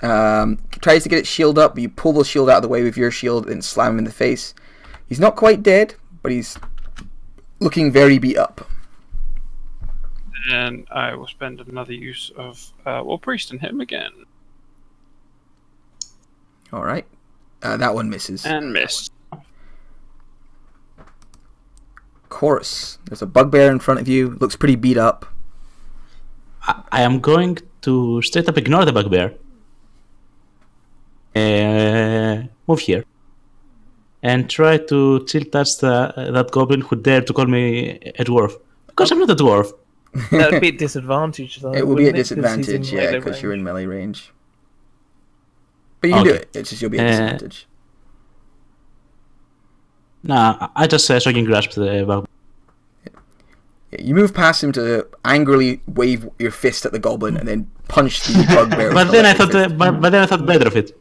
Tries to get its shield up, but you pull the shield out of the way with your shield and slam him in the face. He's not quite dead, but he's looking very beat up. And I will spend another use of War Priest and hit him again. Alright. That one misses. And missed. Chorus. There's a bugbear in front of you. Looks pretty beat up. I am going to straight up ignore the bugbear. Move here. And try to chill touch that goblin who dared to call me a dwarf. Because I'm not a dwarf. That would be a disadvantage, though. It will be a wouldn't it? 'Cause he's in disadvantage, yeah, melee because range. you're in melee range. But you can do Okay. it. It's just you'll be at disadvantage. Nah, I just shocking grasp the bugbear. Yeah, you move past him to angrily wave your fist at the goblin and then punch the bugbear. with But the then I electric thought, fist. but then I thought better of it.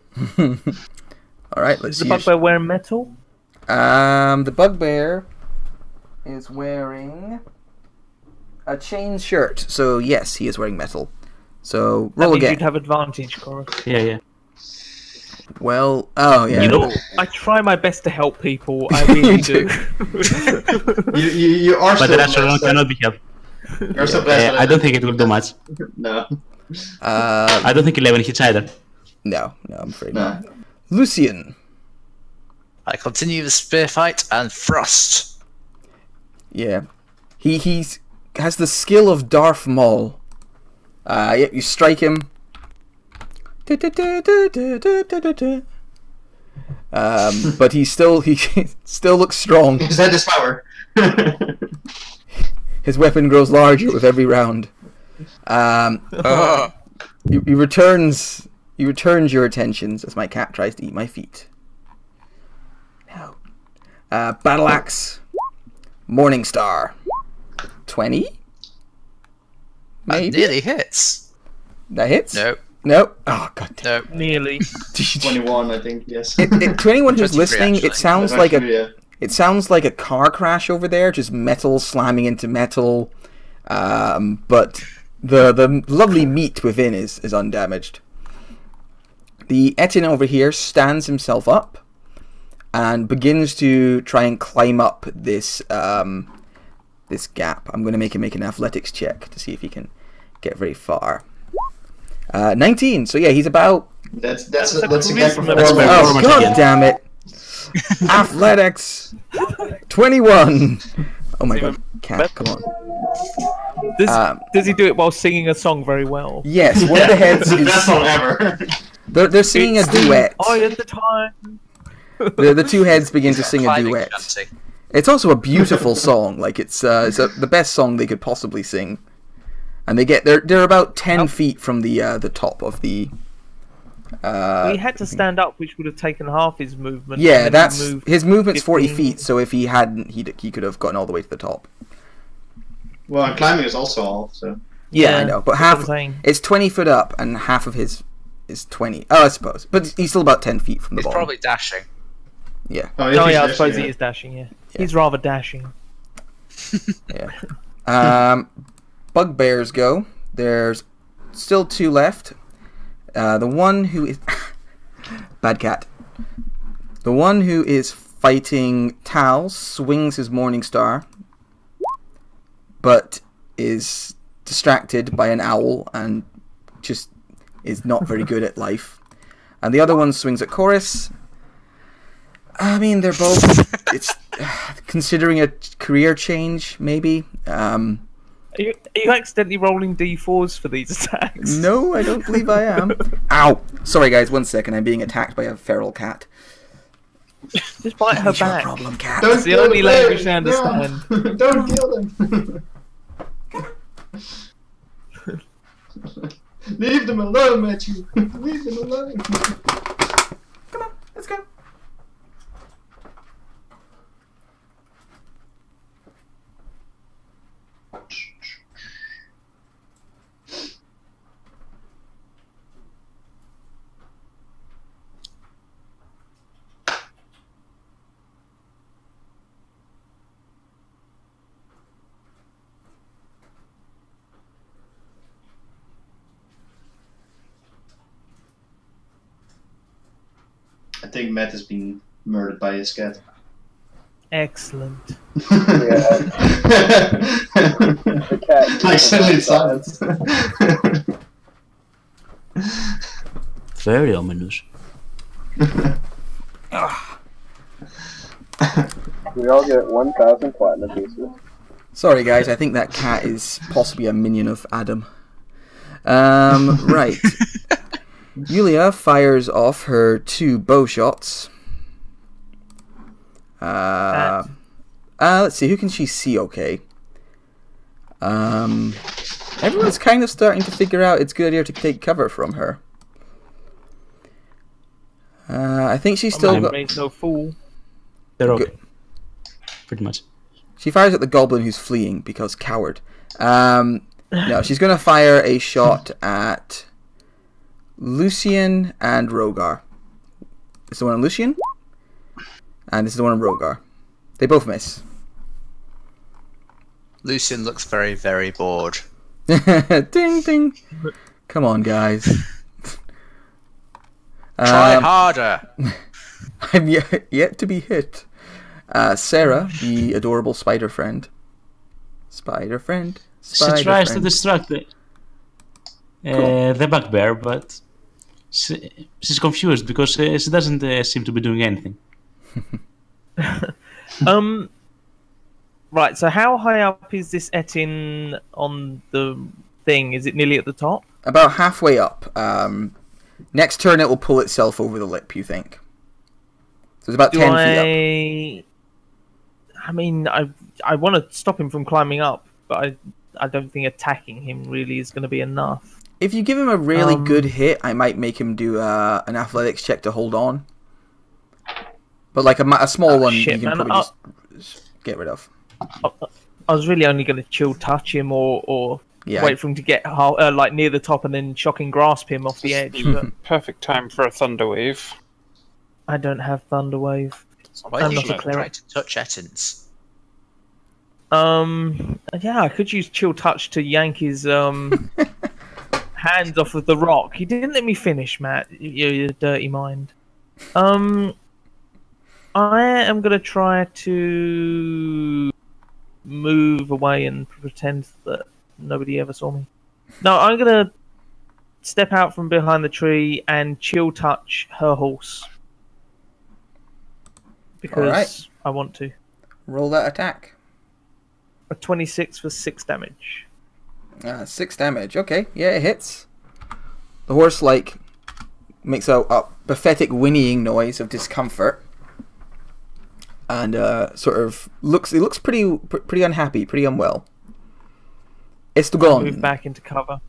Alright, let's Is the see. bugbear wearing metal? The bugbear is wearing a chain shirt. So yes, he is wearing metal. So That roll means again. you'd have advantage, Chorus. Yeah. Well, oh yeah. You know, I try my best to help people. I really do. You are but still the natural one cannot be helped. You're so blessed. I don't think it will do much. No. I don't think 11 hits either. No, I'm afraid No. not. Lucian. I continue the spear fight and thrust. Yeah. He has the skill of Darth Maul. You strike him. But he still looks strong. Is that his power? His weapon grows larger with every round. He returns your attentions as my cat tries to eat my feet. No. Battle Axe. Morning Star. 20? That Maybe? nearly hits. That hits? No, No? Oh, god damn. no. Nearly. 21, I think. Yes. To anyone who's 23 listening, actually. it sounds That's like actually, a yeah. it sounds like a car crash over there, just metal slamming into metal. But the lovely meat within is undamaged. The Etin over here stands himself up and begins to try and climb up this this gap. I'm going to make him make an athletics check to see if he can get very far. 19. So yeah, he's about. That's That's a a gap charisma. performance. That's very- Oh performance god again. damn it! Athletics. 21. Oh my god, cat, come on. Does he do it while singing a song very well? Yes, one of the heads That's the best is. song ever. They're singing a It's the duet. eye of the time. The two heads begin to sing a Climbing duet. chanting. It's also a beautiful song. Like it's the best song they could possibly sing. And they're about 10 feet from the top of the. He had to stand up, which would have taken half his movement. Yeah, and then he that's moved his movement's 40 15. feet. So if he hadn't, he could have gotten all the way to the top. Well, and climbing is also all, so. Yeah, I know, but that's half what I'm saying. it's 20 foot up, and half of his is 20. Oh, I suppose, but he's still about 10 feet from the He's bottom. probably dashing. Yeah, Oh, Oh yeah, I he's suppose dashing, he is dashing. Yeah, he's rather dashing. yeah. Bugbears go. There's still 2 left. The one who is bad cat. The one who is fighting Tal swings his Morning Star, but is distracted by an owl and just is not very good at life. And the other one swings at Chorus. I mean, they're both. It's considering a career change, maybe. Are you accidentally rolling d4s for these attacks? No, I don't believe I am. Ow! Sorry, guys. 1 second. I'm being attacked by a feral cat. Just bite her What's your back. problem, cat? Don't It's the kill only the language players, they understand. no. Don't kill them. Leave them alone, Matthew. Leave them alone. Come on, let's go. I think Matt has been murdered by his cat. Excellent. The cat. Like suddenly silence. Very ominous. We all get 1,000 platinum pieces. Sorry, guys. I think that cat is possibly a minion of Adam. Right. Yulia fires off her 2 bow shots. Let's see. Who can she see? Okay. Everyone's kind of starting to figure out it's a good idea to take cover from her. I think she's still got. Makes no fool. They're okay. Good. Pretty much. She fires at the goblin who's fleeing because coward. No, she's going to fire a shot at Lucian and Rogar. This is the one on Lucian, and this is the one on Rogar. They both miss. Lucian looks very, very bored. Ding ding. Come on, guys. Try harder. I'm yet to be hit. Sarah, the adorable spider friend. Spider friend. She tries to friend. distract the bugbear, but she's confused because she doesn't seem to be doing anything. Right, so how high up is this Etin on the thing? Is it nearly at the top? About halfway up. Next turn it will pull itself over the lip, you think. So it's about 10 feet up. I mean, I want to stop him from climbing up, but I don't think attacking him really is going to be enough. If you give him a really good hit, I might make him do an athletics check to hold on. But like a small one, shit, you can man. probably just get rid of. I was really only going to chill touch him or wait for him to get like near the top and then shocking grasp him off the edge. But Perfect time for a thunder wave. I don't have thunder wave. Why I'm did not you a cleric. try to touch Ettins? Yeah, I could use chill touch to yank his hands off of the rock. He didn't let me finish, Matt. You dirty mind. I am gonna try to move away and pretend that nobody ever saw me. No, I'm gonna step out from behind the tree and chill touch her horse because I want to. Roll that attack. A 26 for 6 damage. 6 damage. Okay, yeah, it hits. The horse makes a pathetic whinnying noise of discomfort, and sort of looks pretty unhappy, pretty unwell. Estugon. Move back into cover.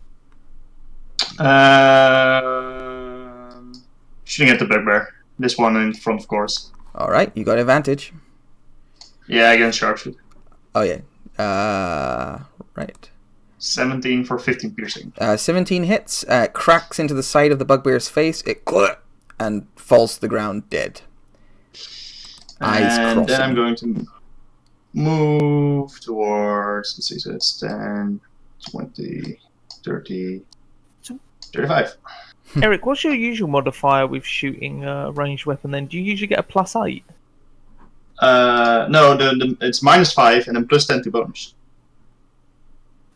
Shooting at the bugbear. This one in front, of course. All right, you got advantage. Yeah, against sharpshoot. Oh yeah. Right. 17 for 15 piercing. 17 hits. Cracks into the side of the bugbear's face. It and falls to the ground dead. Eyes And crossing. then I'm going to move towards, let's see, so it's 10, 20, 30, 35. Eric, what's your usual modifier with shooting a ranged weapon then? Do you usually get a +8? No, it's -5 and then +10 to bonus.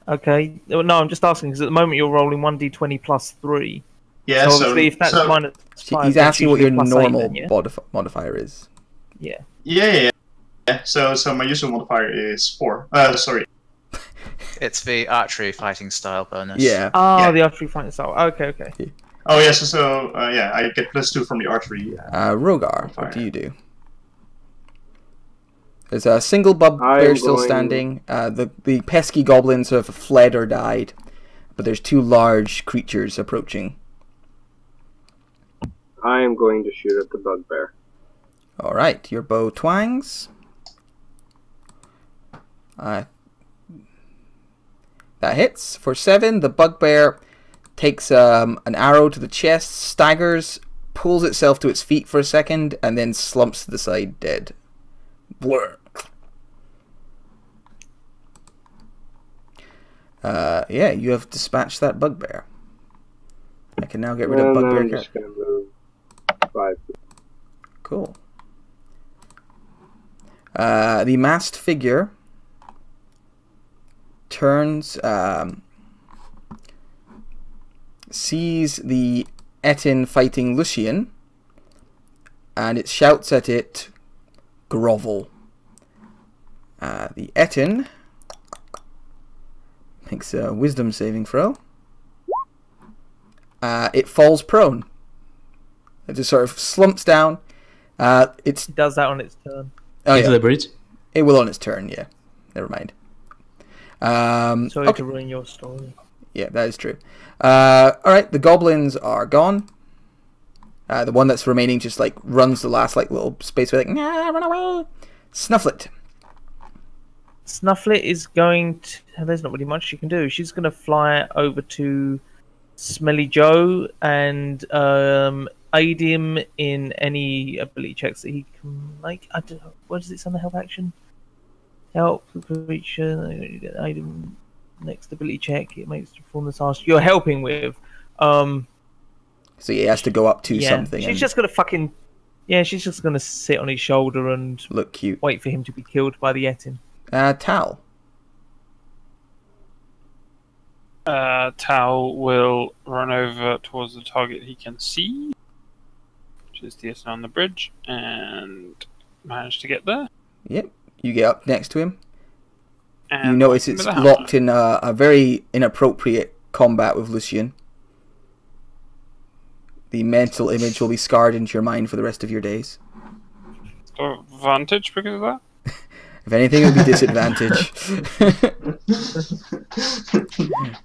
Okay. No, I'm just asking because at the moment you're rolling 1d20 +3. Yeah, so obviously if that's -5, He's that's asking what your usually a +8 normal then, yeah? modifier is. Yeah. Yeah. So my usual modifier is 4. Sorry. It's the archery fighting style bonus. Yeah. Oh, Yeah. the archery fighting style. Okay. Oh yeah, so yeah, I get +2 from the archery. Rogar, what Fire. do you do? There's a single bugbear still standing. The pesky goblins have fled or died, but there's 2 large creatures approaching. I am going to shoot at the bugbear. All right, your bow twangs. That hits for 7. The bugbear takes an arrow to the chest, staggers, pulls itself to its feet for a second, and then slumps to the side dead. Blur. Yeah, you have dispatched that bugbear. I can now get rid of And bugbear. I'm just going to move 5 feet. Cool. The masked figure turns, sees the Etin fighting Lucian, and it shouts at it, grovel. The Etin makes a wisdom saving throw. It falls prone. It just sort of slumps down. It does that on its turn. Oh, Into yeah. the bridge. It will on its turn, yeah. Never mind. Sorry Okay. to ruin your story. Yeah, that is true. Alright, the goblins are gone. The one that's remaining just runs the last little space with nah, run away. Snufflet. Snufflet is going to... There's not really much she can do. She's going to fly over to Smelly Joe and aid him in any ability checks that he can make. I don't know. What does it say on the help action? Help the creature. Aid him next ability check. It makes perform the task you're helping with. So he has to go up to Yeah. something She's and just going to fucking... Yeah, she's just going to sit on his shoulder and look cute. wait for him to be killed by the Etin. Tal. Tal will run over towards the target he can see, which is the SN on the bridge, and manage to get there. Yep. You get up next to him. And You notice whack him it's with a hammer. locked in a very inappropriate combat with Lucian. The mental image will be scarred into your mind for the rest of your days. Advantage because of that? If anything, it would be disadvantage.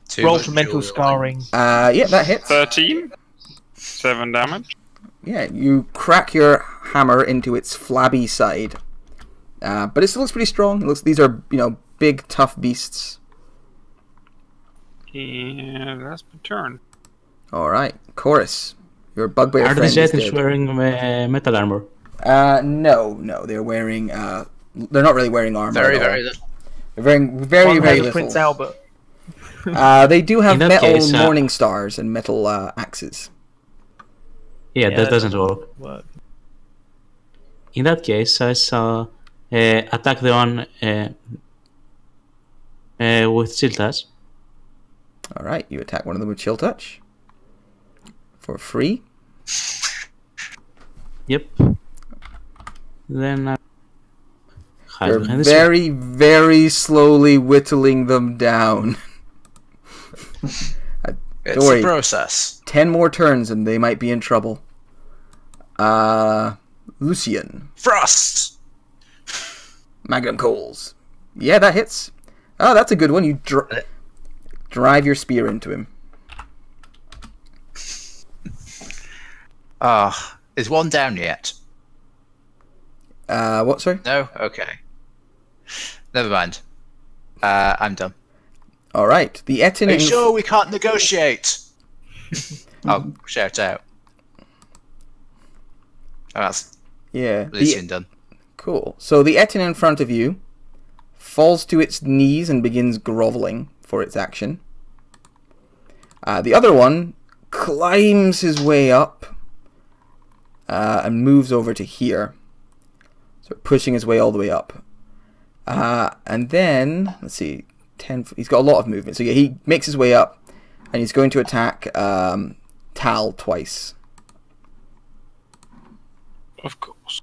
Too Roll much for mental jewelry. scarring. Yeah, that hits. 13. 7 damage. Yeah, you crack your hammer into its flabby side. But it still looks pretty strong. It looks, these are, big, tough beasts. And that's my turn. Alright, Chorus. Your bugbear Are friend these is items dead. wearing metal armor? No, they're wearing, they're not really wearing armor Very, at all. very little. They're wearing very, One very has a little. Prince Albert. They do have In that metal case, morning stars and metal axes. Yeah, Yeah, that doesn't work. In that case, I shall attack the one with Chill Touch. Alright, you attack one of them with Chill Touch. For free. Yep. Then I hide You're behind the very, very slowly whittling them down. It's Don't worry. a process. 10 more turns and they might be in trouble. Lucian. Frost! Magnum Coals. Yeah, that hits. Oh, that's a good one. You drive your spear into him. Is one down yet? What, sorry? No? Okay. Never mind. I'm done. Alright. The Etin Are you sure we can't negotiate? I'll shout out. Oh, that's Yeah. Lucian done. Cool. So the Etin in front of you falls to its knees and begins groveling for its action. The other one climbs his way up and moves over to here. So pushing his way all the way up. And then, let's see, 10. He's got a lot of movement. So yeah, he makes his way up and he's going to attack Tal twice. Of course.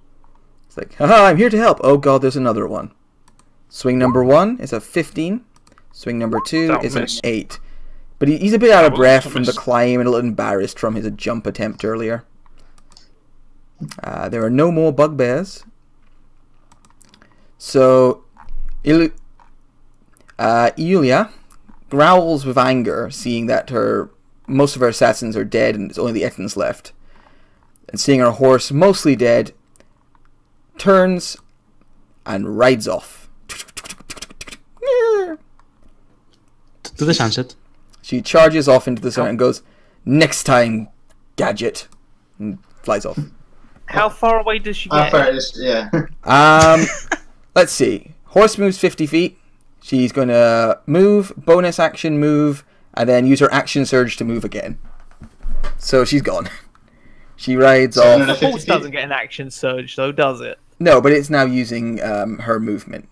It's like, haha, I'm here to help. Oh god, there's another one. Swing number 1 is a 15. Swing number 2 That'll is an miss. 8. But he's a bit out of That will breath also from the miss. climb and a little embarrassed from his jump attempt earlier. There are no more bugbears. So, Iulia growls with anger, seeing that most of her assassins are dead and it's only the Etins left. And seeing her horse mostly dead, turns and rides off. To the sunset. She charges off into the sun and goes, "Next time, gadget," and flies off. How far away does she How get? far is yeah? Let's see. Horse moves 50 feet. She's going to move, bonus action move, and then use her action surge to move again. So she's gone. She rides So off. another The 50 horse feet. doesn't get an action surge, though, does it? No, but it's now using her movement.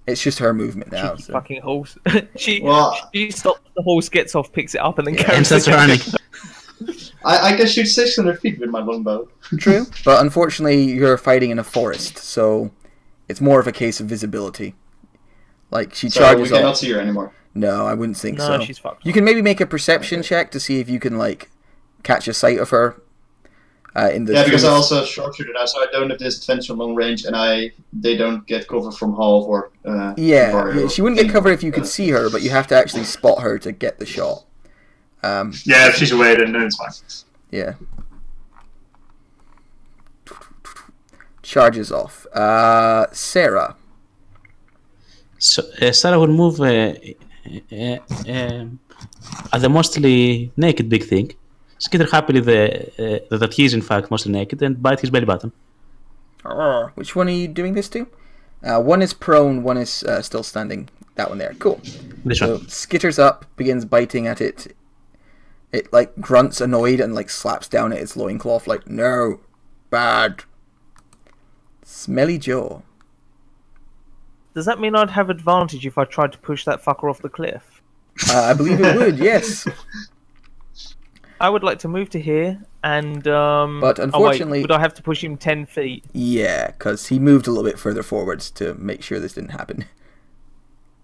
It's just her movement now. Cheeky So. fucking horse. she Well- stops, the horse gets off, picks it up, and then Yeah, And carries starts it. running. I can shoot 600 feet with my longbow. True, but unfortunately you're fighting in a forest, so it's more of a case of visibility. Like, she So we charges cannot off. see her anymore. No, I wouldn't think No, so. she's fucked. You can maybe make a perception check to see if you can, like, catch a sight of her in the Yeah, because I trees. also have sharpshooter now, so I don't have disadvantage on long range, and they don't get cover from half or Yeah, Mario. she wouldn't get cover if you could see her, but you have to actually spot her to get the shot. Yeah, if she's away, then it's fine. Yeah. Charges off. Sarah. So Sarah will move at the mostly naked big thing, skitter happily that he is in fact mostly naked, and bite his belly button. Which one are you doing this to? One is prone, one is still standing. That one there. Cool. This So one. skitters up, begins biting at it. It like grunts annoyed and like slaps down at its loincloth like, no, bad. Smelly Joe. Does that mean I'd have advantage if I tried to push that fucker off the cliff? I believe it would, yes. I would like to move to here, and But unfortunately, would I have to push him 10 feet? Yeah, because he moved a little bit further forwards to make sure this didn't happen.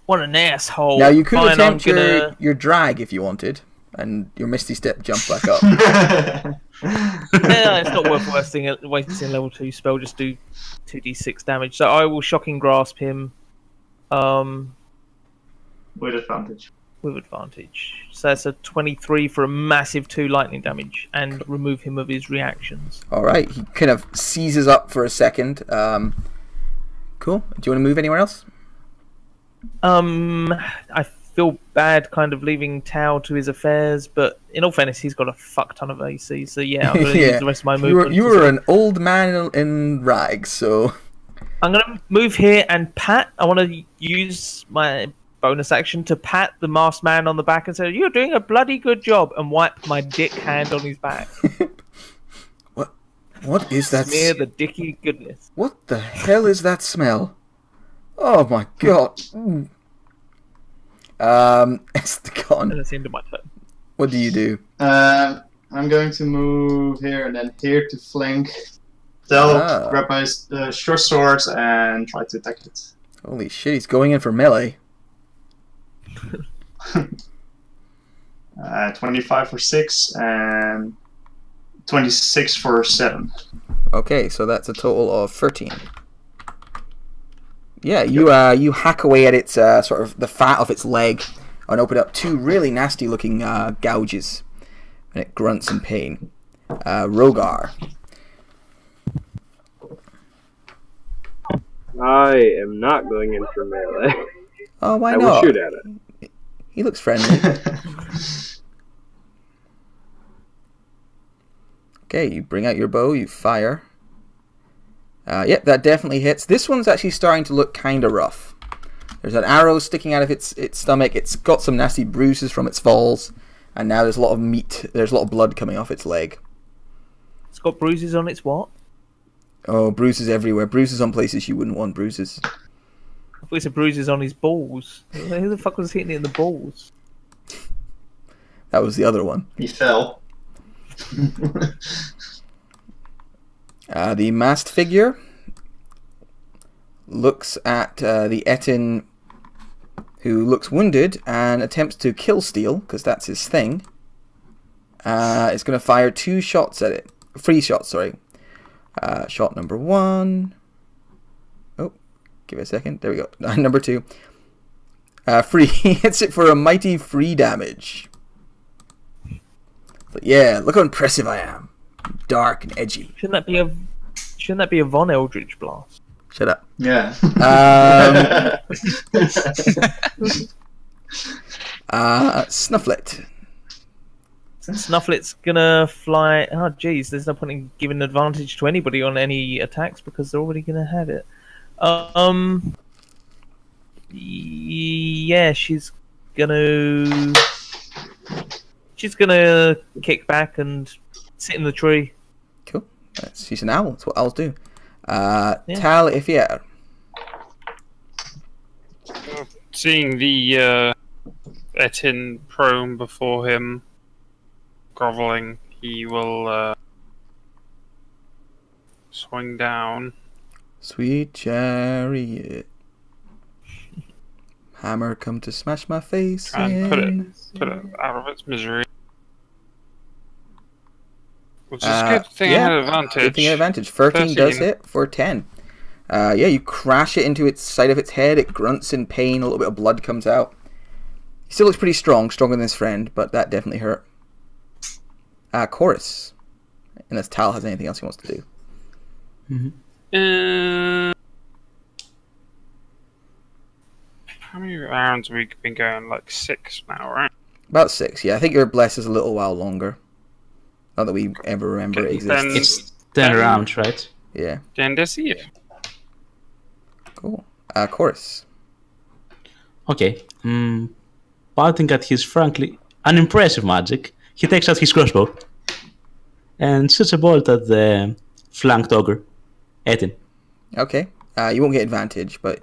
What an asshole! Now you could Fine, attempt I'm gonna... your drag if you wanted, and your Misty Step jump back up. it's not worth wasting a level 2 spell. Just do 2d6 damage. So I will shocking grasp him. With advantage. With advantage. So that's a 23 for a massive 2 lightning damage, and remove him of his reactions. All right, he kind of seizes up for a second. Cool. Do you want to move anywhere else? I feel bad kind of leaving Tao to his affairs, but in all fairness, he's got a fuck ton of AC, so yeah, I'm going to use the rest of my movement. You were an old man in rags, so... I'm going to move here and pat. I want to use my bonus action to pat the masked man on the back and say, "You're doing a bloody good job," and wipe my dick hand on his back. What is that? Smear the dicky goodness. What the hell is that smell? Oh my god. Estegon. And that's the end of my turn. What do you do? I'm going to move here and then here to flank. They'll grab my short swords and try to attack it. Holy shit, he's going in for melee. 25 for 6 and 26 for 7. Okay, so that's a total of 13. Yeah, you hack away at its sort of the fat of its leg and open up 2 really nasty looking gouges, and it grunts in pain. Rogar. I am not going in for melee. Oh, why I not? will shoot at it. He looks friendly. Okay, you bring out your bow, you fire. Yep, that definitely hits. This one's actually starting to look kind of rough. There's an arrow sticking out of its stomach. It's got some nasty bruises from its falls, and now there's a lot of meat. There's a lot of blood coming off its leg. It's got bruises on its what? Oh, bruises everywhere. Bruises on places you wouldn't want bruises. I thought it said bruises on his balls. Who the fuck was hitting it in the balls? That was the other one. He fell. The masked figure looks at the Etin, who looks wounded, and attempts to kill steal, because that's his thing. It's going to fire 2 shots at it. 3 shots, sorry. Shot number 1. Oh, give it a second. There we go. Number 2. 3. He hits it for a mighty 3 damage. But yeah, look how impressive I am. Dark and edgy. Shouldn't that be a Von Eldritch blast? Shut up. Yeah. Snufflet. Snufflet's gonna fly. Oh, geez, there's no point in giving advantage to anybody on any attacks because they're already gonna have it. Yeah, she's gonna kick back and sit in the tree. Cool. She's an owl. That's what owls do. Tal Ifier. Seeing the Etin prone before him, groveling, he will swing down. Sweet chariot, hammer come to smash my face And in. put it out of its misery. Which is a good thing I had advantage. Good thing I had advantage. 13 does hit for 10. Yeah, you crash it into its side of its head. It grunts in pain. A little bit of blood comes out. He still looks pretty strong, stronger than his friend, but that definitely hurt. Chorus. Unless Tal has anything else he wants to do. Mm-hmm. How many rounds have we been going? Like 6 now, right? About 6, yeah. I think your bless is a little while longer. Not that we ever remember it exists. It's 10 rounds, right? Yeah. Then that's it. Cool. Chorus. Okay. Pointing at his frankly unimpressive magic, he takes out his crossbow and shoots a bolt at the flanked ogre, Etin. Okay. You won't get advantage, but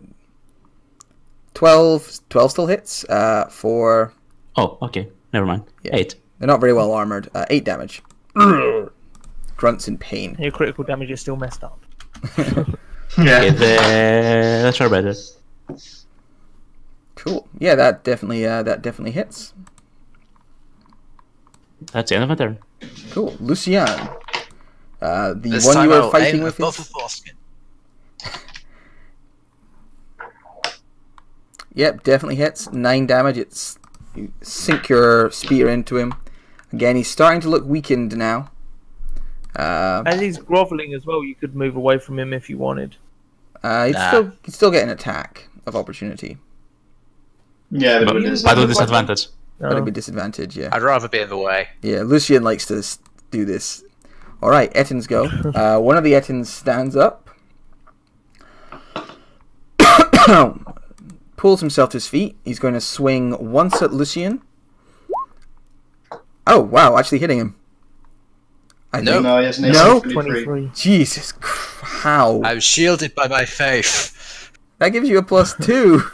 12 still hits for Oh, okay. Never mind. Yeah. 8. They're not very well armored. 8 damage. Grunts in pain. Your critical damage is still messed up. Yeah. Okay, that's far better. Cool. Yeah, that definitely hits. That's the end of my turn. Cool. Lucian. The This one time you were I'll fighting aim with above is... the foreskin. Yep, definitely hits. 9 damage. You sink your spear into him. Again, he's starting to look weakened now. As he's groveling as well, you could move away from him if you wanted. He'd still get an attack of opportunity. Yeah, But but at a disadvantage. But it'd be disadvantage, yeah. I'd rather be in the way. Yeah, Lucian likes to do this. Alright, Ettins go. One of the Ettins stands up. Pulls himself to his feet. He's going to swing once at Lucian. Oh, wow, actually hitting him. no, he has an AC No? of 23. 23. Jesus, how? I'm shielded by my faith. That gives you a +2.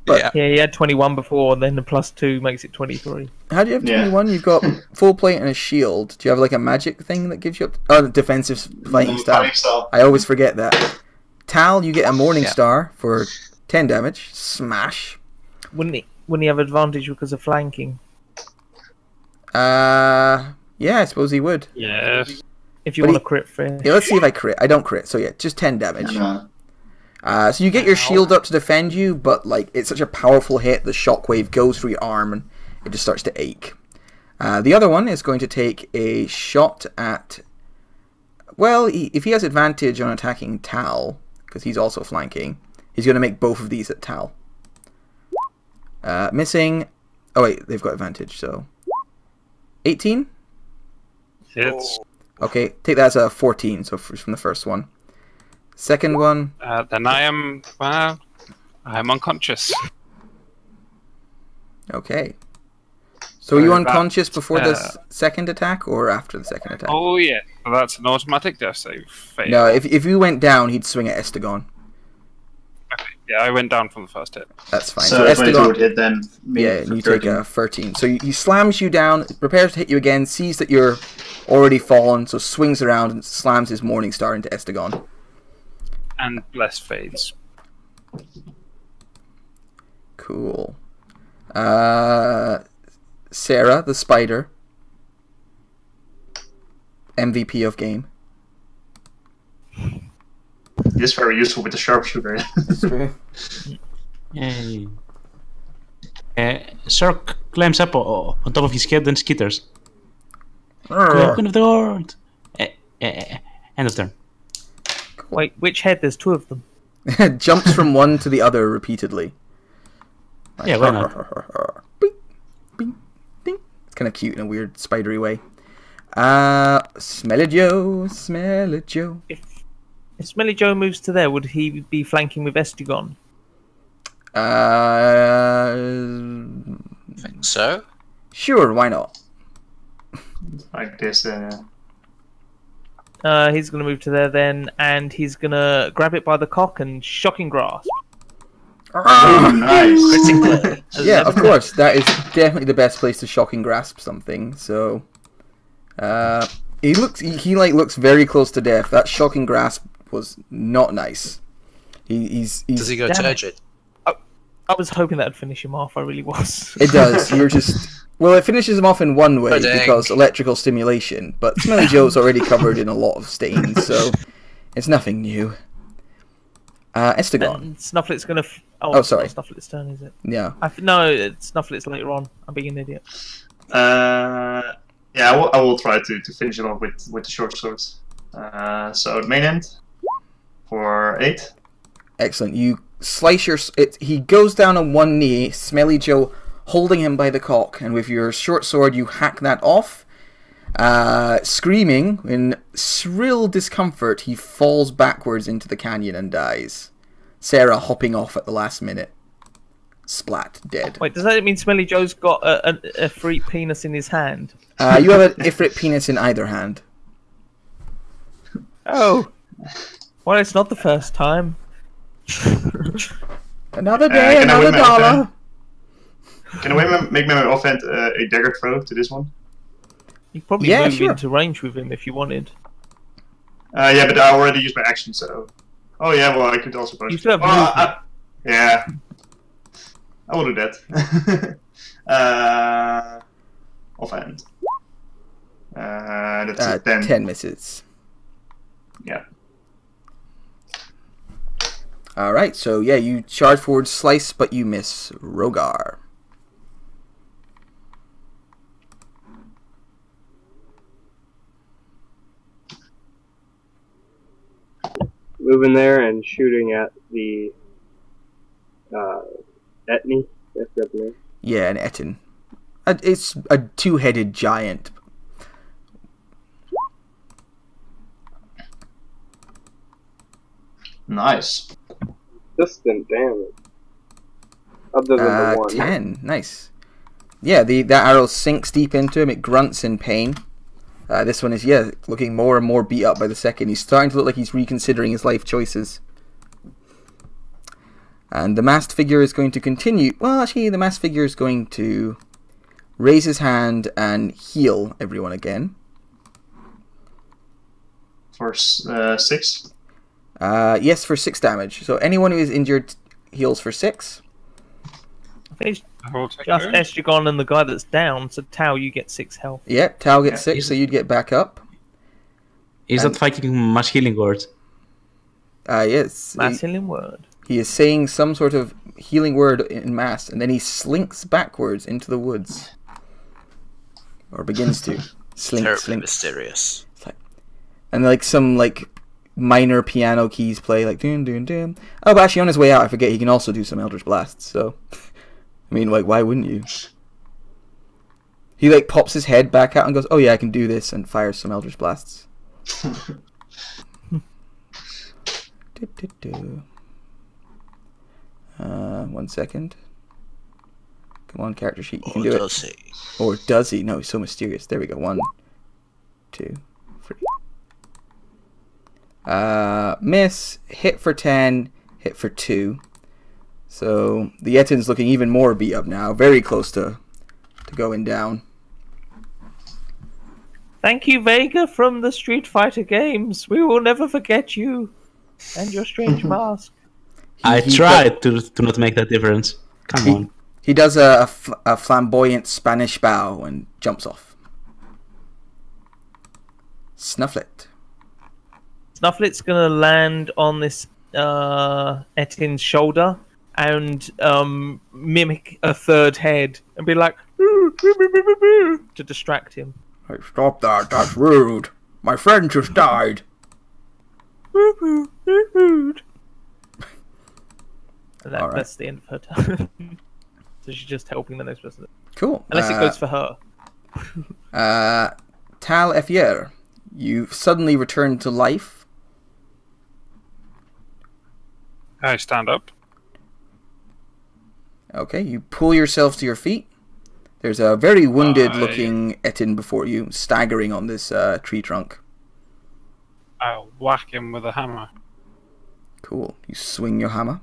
But- yeah. Yeah, he had 21 before, then the +2 makes it 23. How do you have Yeah. 21? You've got full plate and a shield. Do you have like a magic thing that gives you up? Oh, defensive fighting style. Fighting style. I always forget that. Tal, you get a Morning Yeah. Star for 10 damage. Smash. Wouldn't he have advantage because of flanking? Yeah, I suppose he would. Yes. If you But want to crit fish. Yeah, let's see if I crit. I don't crit, so yeah, just 10 damage. No. So you get your shield up to defend you, but like it's such a powerful hit, the shockwave goes through your arm and it just starts to ache. The other one is going to take a shot at... Well, if he has advantage on attacking Tal, because he's also flanking, he's going to make both of these at Tal. Missing... Oh wait, they've got advantage, so... 18? Hits. Okay, take that as a 14, so from the first one. Second one... Then I am unconscious. Okay. So were you Sorry, unconscious before the uh, second attack, or after the second attack? Oh yeah, so that's an automatic death save. Fail. No, if you went down, he'd swing at Estegon. Okay. Yeah, I went down from the first hit. That's fine. So 22 would hit then. Me yeah, for and you take 13. a 13. So he slams you down, prepares to hit you again, sees that you're already fallen, so swings around and slams his Morning Star into Estegon. And bless fades. Cool. Sarah, the spider. MVP of game. He is very useful with the sharpshooter. That's true. Yay. Shark climbs up on top of his head and skitters. Queen of the World! End of turn. Wait, which head? There's 2 of them. Jumps from one to the other repeatedly. Like, Yeah, why not? Bing, bing, ding. It's kind of cute in a weird spidery way. Smelly Joe, Smelly Joe. If Smelly Joe moves to there, would he be flanking with Estegon? Think so. Sure, why not? Like this. He's going to move to there then, and he's going to grab it by the cock and shocking grasp. Oh, nice. Critically. Yeah, of course. That is definitely the best place to shocking grasp something. So, he looks very close to death. That shocking grasp was not nice. He's Does he go Damn it. turgid? I was hoping that would finish him off. I really was. It does. You're just... Well, it finishes him off in one way Pudding. because electrical stimulation, but Smelly Joe's already covered in a lot of stains, so it's nothing new. Estegon. And Snufflet's going to... Oh, sorry. It's not Snufflet's turn, is it? Yeah. No, it's Snufflet's later on. I'm being an idiot. Yeah, I will try to finish it off with the short swords. So main end for 8. Excellent. You slice your... He goes down on one knee, Smelly Joe holding him by the cock, and with your short sword you hack that off. Screaming in shrill discomfort, he falls backwards into the canyon and dies. Sarah hopping off at the last minute. Splat, dead. Wait, does that mean Smelly Joe's got a free penis in his hand? You have an Ifrit penis in either hand. Oh. Well, it's not the first time. Another Can day, I another win my dollar. Can I make my offhand a dagger throw to this one? You could probably move into range with him if you wanted. Yeah, but I already used my action, so... Oh yeah, well I could also bonus. You still have movement. Yeah. I will do that. Offhand. That's a 10. 10 misses. Yeah. Alright, so yeah, you charge forward, slice, but you miss. Rogar. Moving there and shooting at the Etni. That's the name. Yeah, an Etin. It's a two-headed giant. Nice. Distant damage. Other than the one. 10. Nice. Yeah, that arrow sinks deep into him. It grunts in pain. This one is, yeah, looking more and more beat up by the second. He's starting to look like he's reconsidering his life choices. And the masked figure is going to continue. Well, actually, the masked figure is going to raise his hand and heal everyone again. For 6? Yes, for 6 damage. So anyone who is injured heals for 6. I think it's just Estragon and the guy that's down, so Tau, you get 6 health. Yeah, Tau gets 6, so you'd get back up. Is that fucking mass healing word? Yes. Mass healing word. He is saying some sort of healing word in mass, and then he slinks backwards into the woods. Or begins to. Terribly mysterious. And like some minor piano keys play, like dun dun dun. Oh, but actually on his way out, I forget he can also do some Eldritch Blasts, so... I mean, like, why wouldn't you? He, like, pops his head back out and goes, oh yeah, I can do this, and fires some Eldritch Blasts. One second. Come on, character sheet, you can do it. Or does he? Or does he? No, he's so mysterious. There we go. 1, 2, 3. Miss, hit for 10, hit for 2. So the Etin's looking even more beat up now, very close to going down. Thank you, Vega from the Street Fighter games. We will never forget you and your strange mask. I tried to not make that difference. Come on. He does a flamboyant Spanish bow and jumps off. Snufflet. Snufflet's gonna land on this Etin's shoulder and mimic a third head and be like to distract him. Hey, stop that, that's rude. My friend just died. And that's the end of her turn. So she's just helping the next person. Cool. Unless it goes for her. Tal Efier, you suddenly return to life. I stand up. Okay, you pull yourself to your feet. There's a very wounded looking Etin before you, staggering on this tree trunk. I'll whack him with a hammer. Cool. You swing your hammer.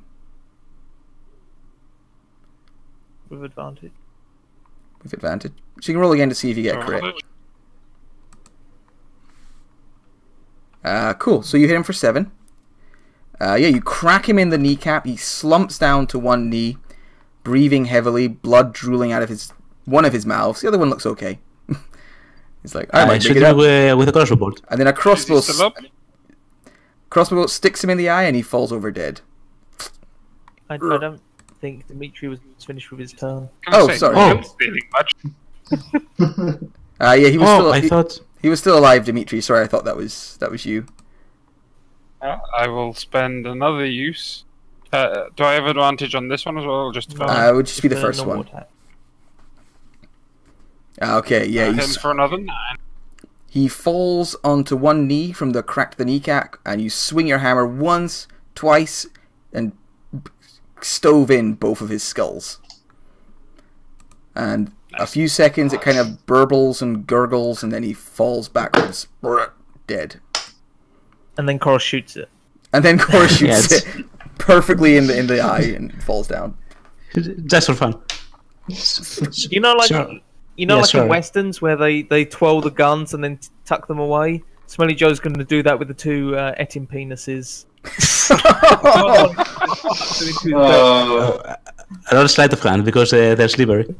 With advantage. With advantage. So you can roll again to see if you get a crit. Cool. So you hit him for 7. Yeah, you crack him in the kneecap. He slumps down to one knee, breathing heavily, blood drooling out of one of his mouths. The other one looks okay. He's like, I might make it up. With a crossbow bolt. And then a crossbow bolt sticks him in the eye and he falls over dead. I don't think Dimitri was finished with his turn. Oh, sorry. Yeah, he was he was still alive, Dimitri. Sorry, I thought that was you. I will spend another use. Do I have advantage on this one as well? Or just it would just be the first one. Okay, yeah. Hit him for another 9. He falls onto one knee from the crack the kneecap, and you swing your hammer once, twice, and stove in both of his skulls. And a few seconds, it kind of burbles and gurgles, and then he falls backwards, dead. And then Cora shoots it. And then Cora shoots it perfectly in the eye and falls down. Just for fun. You know, like Sure. like sure. in westerns where they twirl the guns and then tuck them away. Smelly Joe's going to do that with the two Etin penises. I roll a sleight of hand because they're slippery.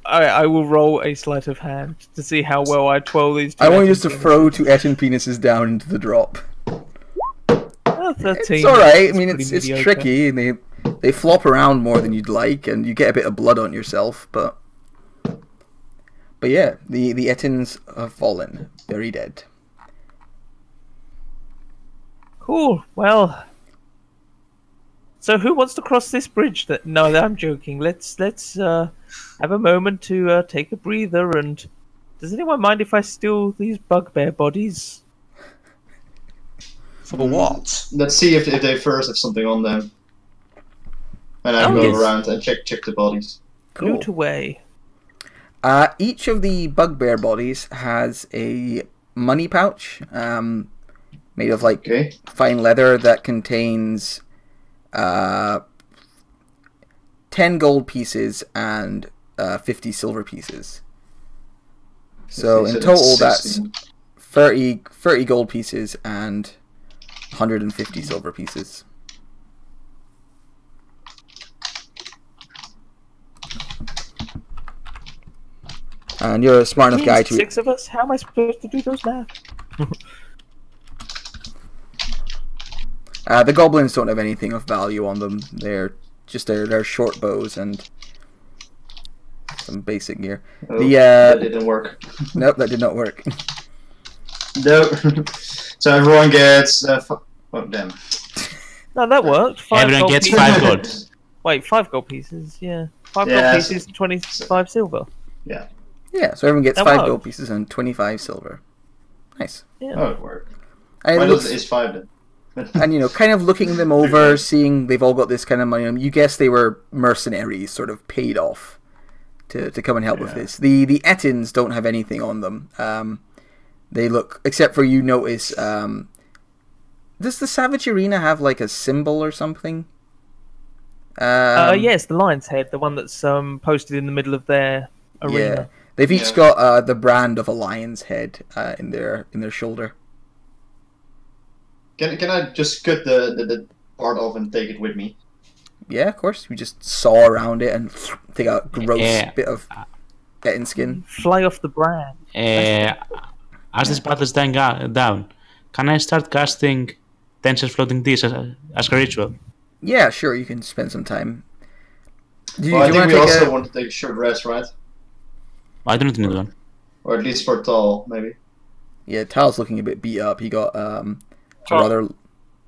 I will roll a sleight of hand to see how well I twirl these two. I want you just Etin to throw 2 Etin penises down into the drop. Oh, 13. It's alright, I mean, pretty it's mediocre. tricky, and they flop around more than you'd like, and you get a bit of blood on yourself, but yeah, the Etins have fallen. Very dead. Cool. Well, so who wants to cross this bridge? No, I'm joking. Let's have a moment to take a breather. And does anyone mind if I steal these bugbear bodies? For what? Let's see if they first have something on them. And I go around and check the bodies. Cool. Loot away. Each of the bugbear bodies has a money pouch made of like fine leather that contains 10 gold pieces and 50 silver pieces. So in total that's 30 gold pieces and 150 silver pieces. And you're a smart enough guy to... 6 of us? How am I supposed to do those math? The goblins don't have anything of value on them. They're just their short bows and some basic gear. Oh, that didn't work. Nope, that did not work. Nope. So everyone gets... oh, damn. No, that worked. Everyone gets 5 gold. Wait, 5 gold pieces, yeah. 5 gold pieces, 25 silver. Yeah. Yeah, so everyone gets That 5 worked. gold pieces and 25 silver. Nice. Yeah. Oh, it worked. And, Why it looks, is 5 then? and you know, kind of looking them over, seeing they've all got this kind of money on them, you guess they were mercenaries, sort of paid off to come and help with this. The Etins don't have anything on them. They look, except for you notice, does the Savage Arena have like a symbol or something? Yes, the lion's head, the one that's posted in the middle of their arena. Yeah. They've each got the brand of a lion's head in their shoulder. Can I just cut the part off and take it with me? Yeah, of course. You just saw around it and take a gross bit of Etin skin. Fly off the brand. As this battle is dying down, can I start casting Tenser's Floating Dish as a ritual? Yeah, sure. You can spend some time. I think we also want to take a short rest, right? I don't need one. Or at least for Tal, maybe. Yeah, Tal's looking a bit beat up. He got a rather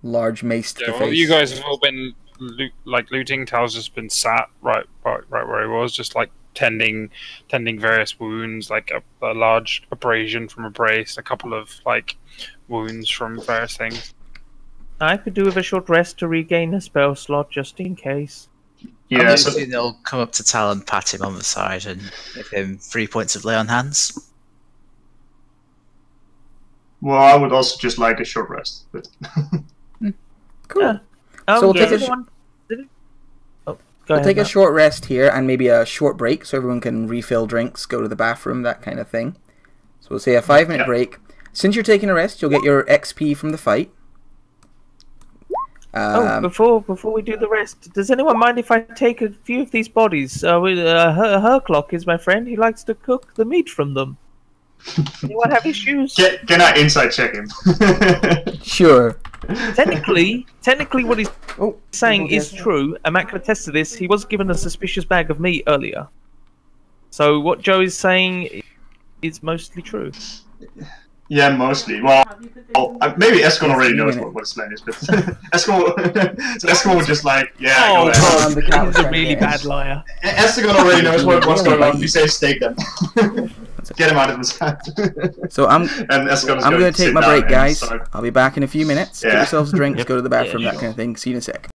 large mace to the face. Well, you guys have all been looting. Tal's just been sat right where he was, just like tending various wounds, like a large abrasion from a brace, a couple of like wounds from various things. I could do with a short rest to regain a spell slot just in case. Yeah, so they'll come up to Tal and pat him on the side and give him 3 points of lay on hands. well, I would also just like a short rest. But Cool. Yeah. So we'll take Go ahead, a Matt. short rest here and maybe a short break so everyone can refill drinks, go to the bathroom, that kind of thing. So we'll say a 5-minute break. Since you're taking a rest, you'll get your XP from the fight. Before we do the rest, does anyone mind if I take a few of these bodies? Herclock is my friend. He likes to cook the meat from them. Anyone have issues? can I inside check him? Sure. Technically, what he's saying is true. And Matt can attest to this. He was given a suspicious bag of meat earlier. So what Joe is saying is mostly true. Yeah, mostly. Well, maybe Escon already knows what his plan is, but Escon would just like, go ahead. He's a really bad liar. Escon already knows what's going on. If you say stake them, get him out of his hand. So I'm Escon going to take my break, guys. I'll be back in a few minutes. Get Yeah. yourselves drinks, go to the bathroom, Yeah, that kind of thing. See you in a sec.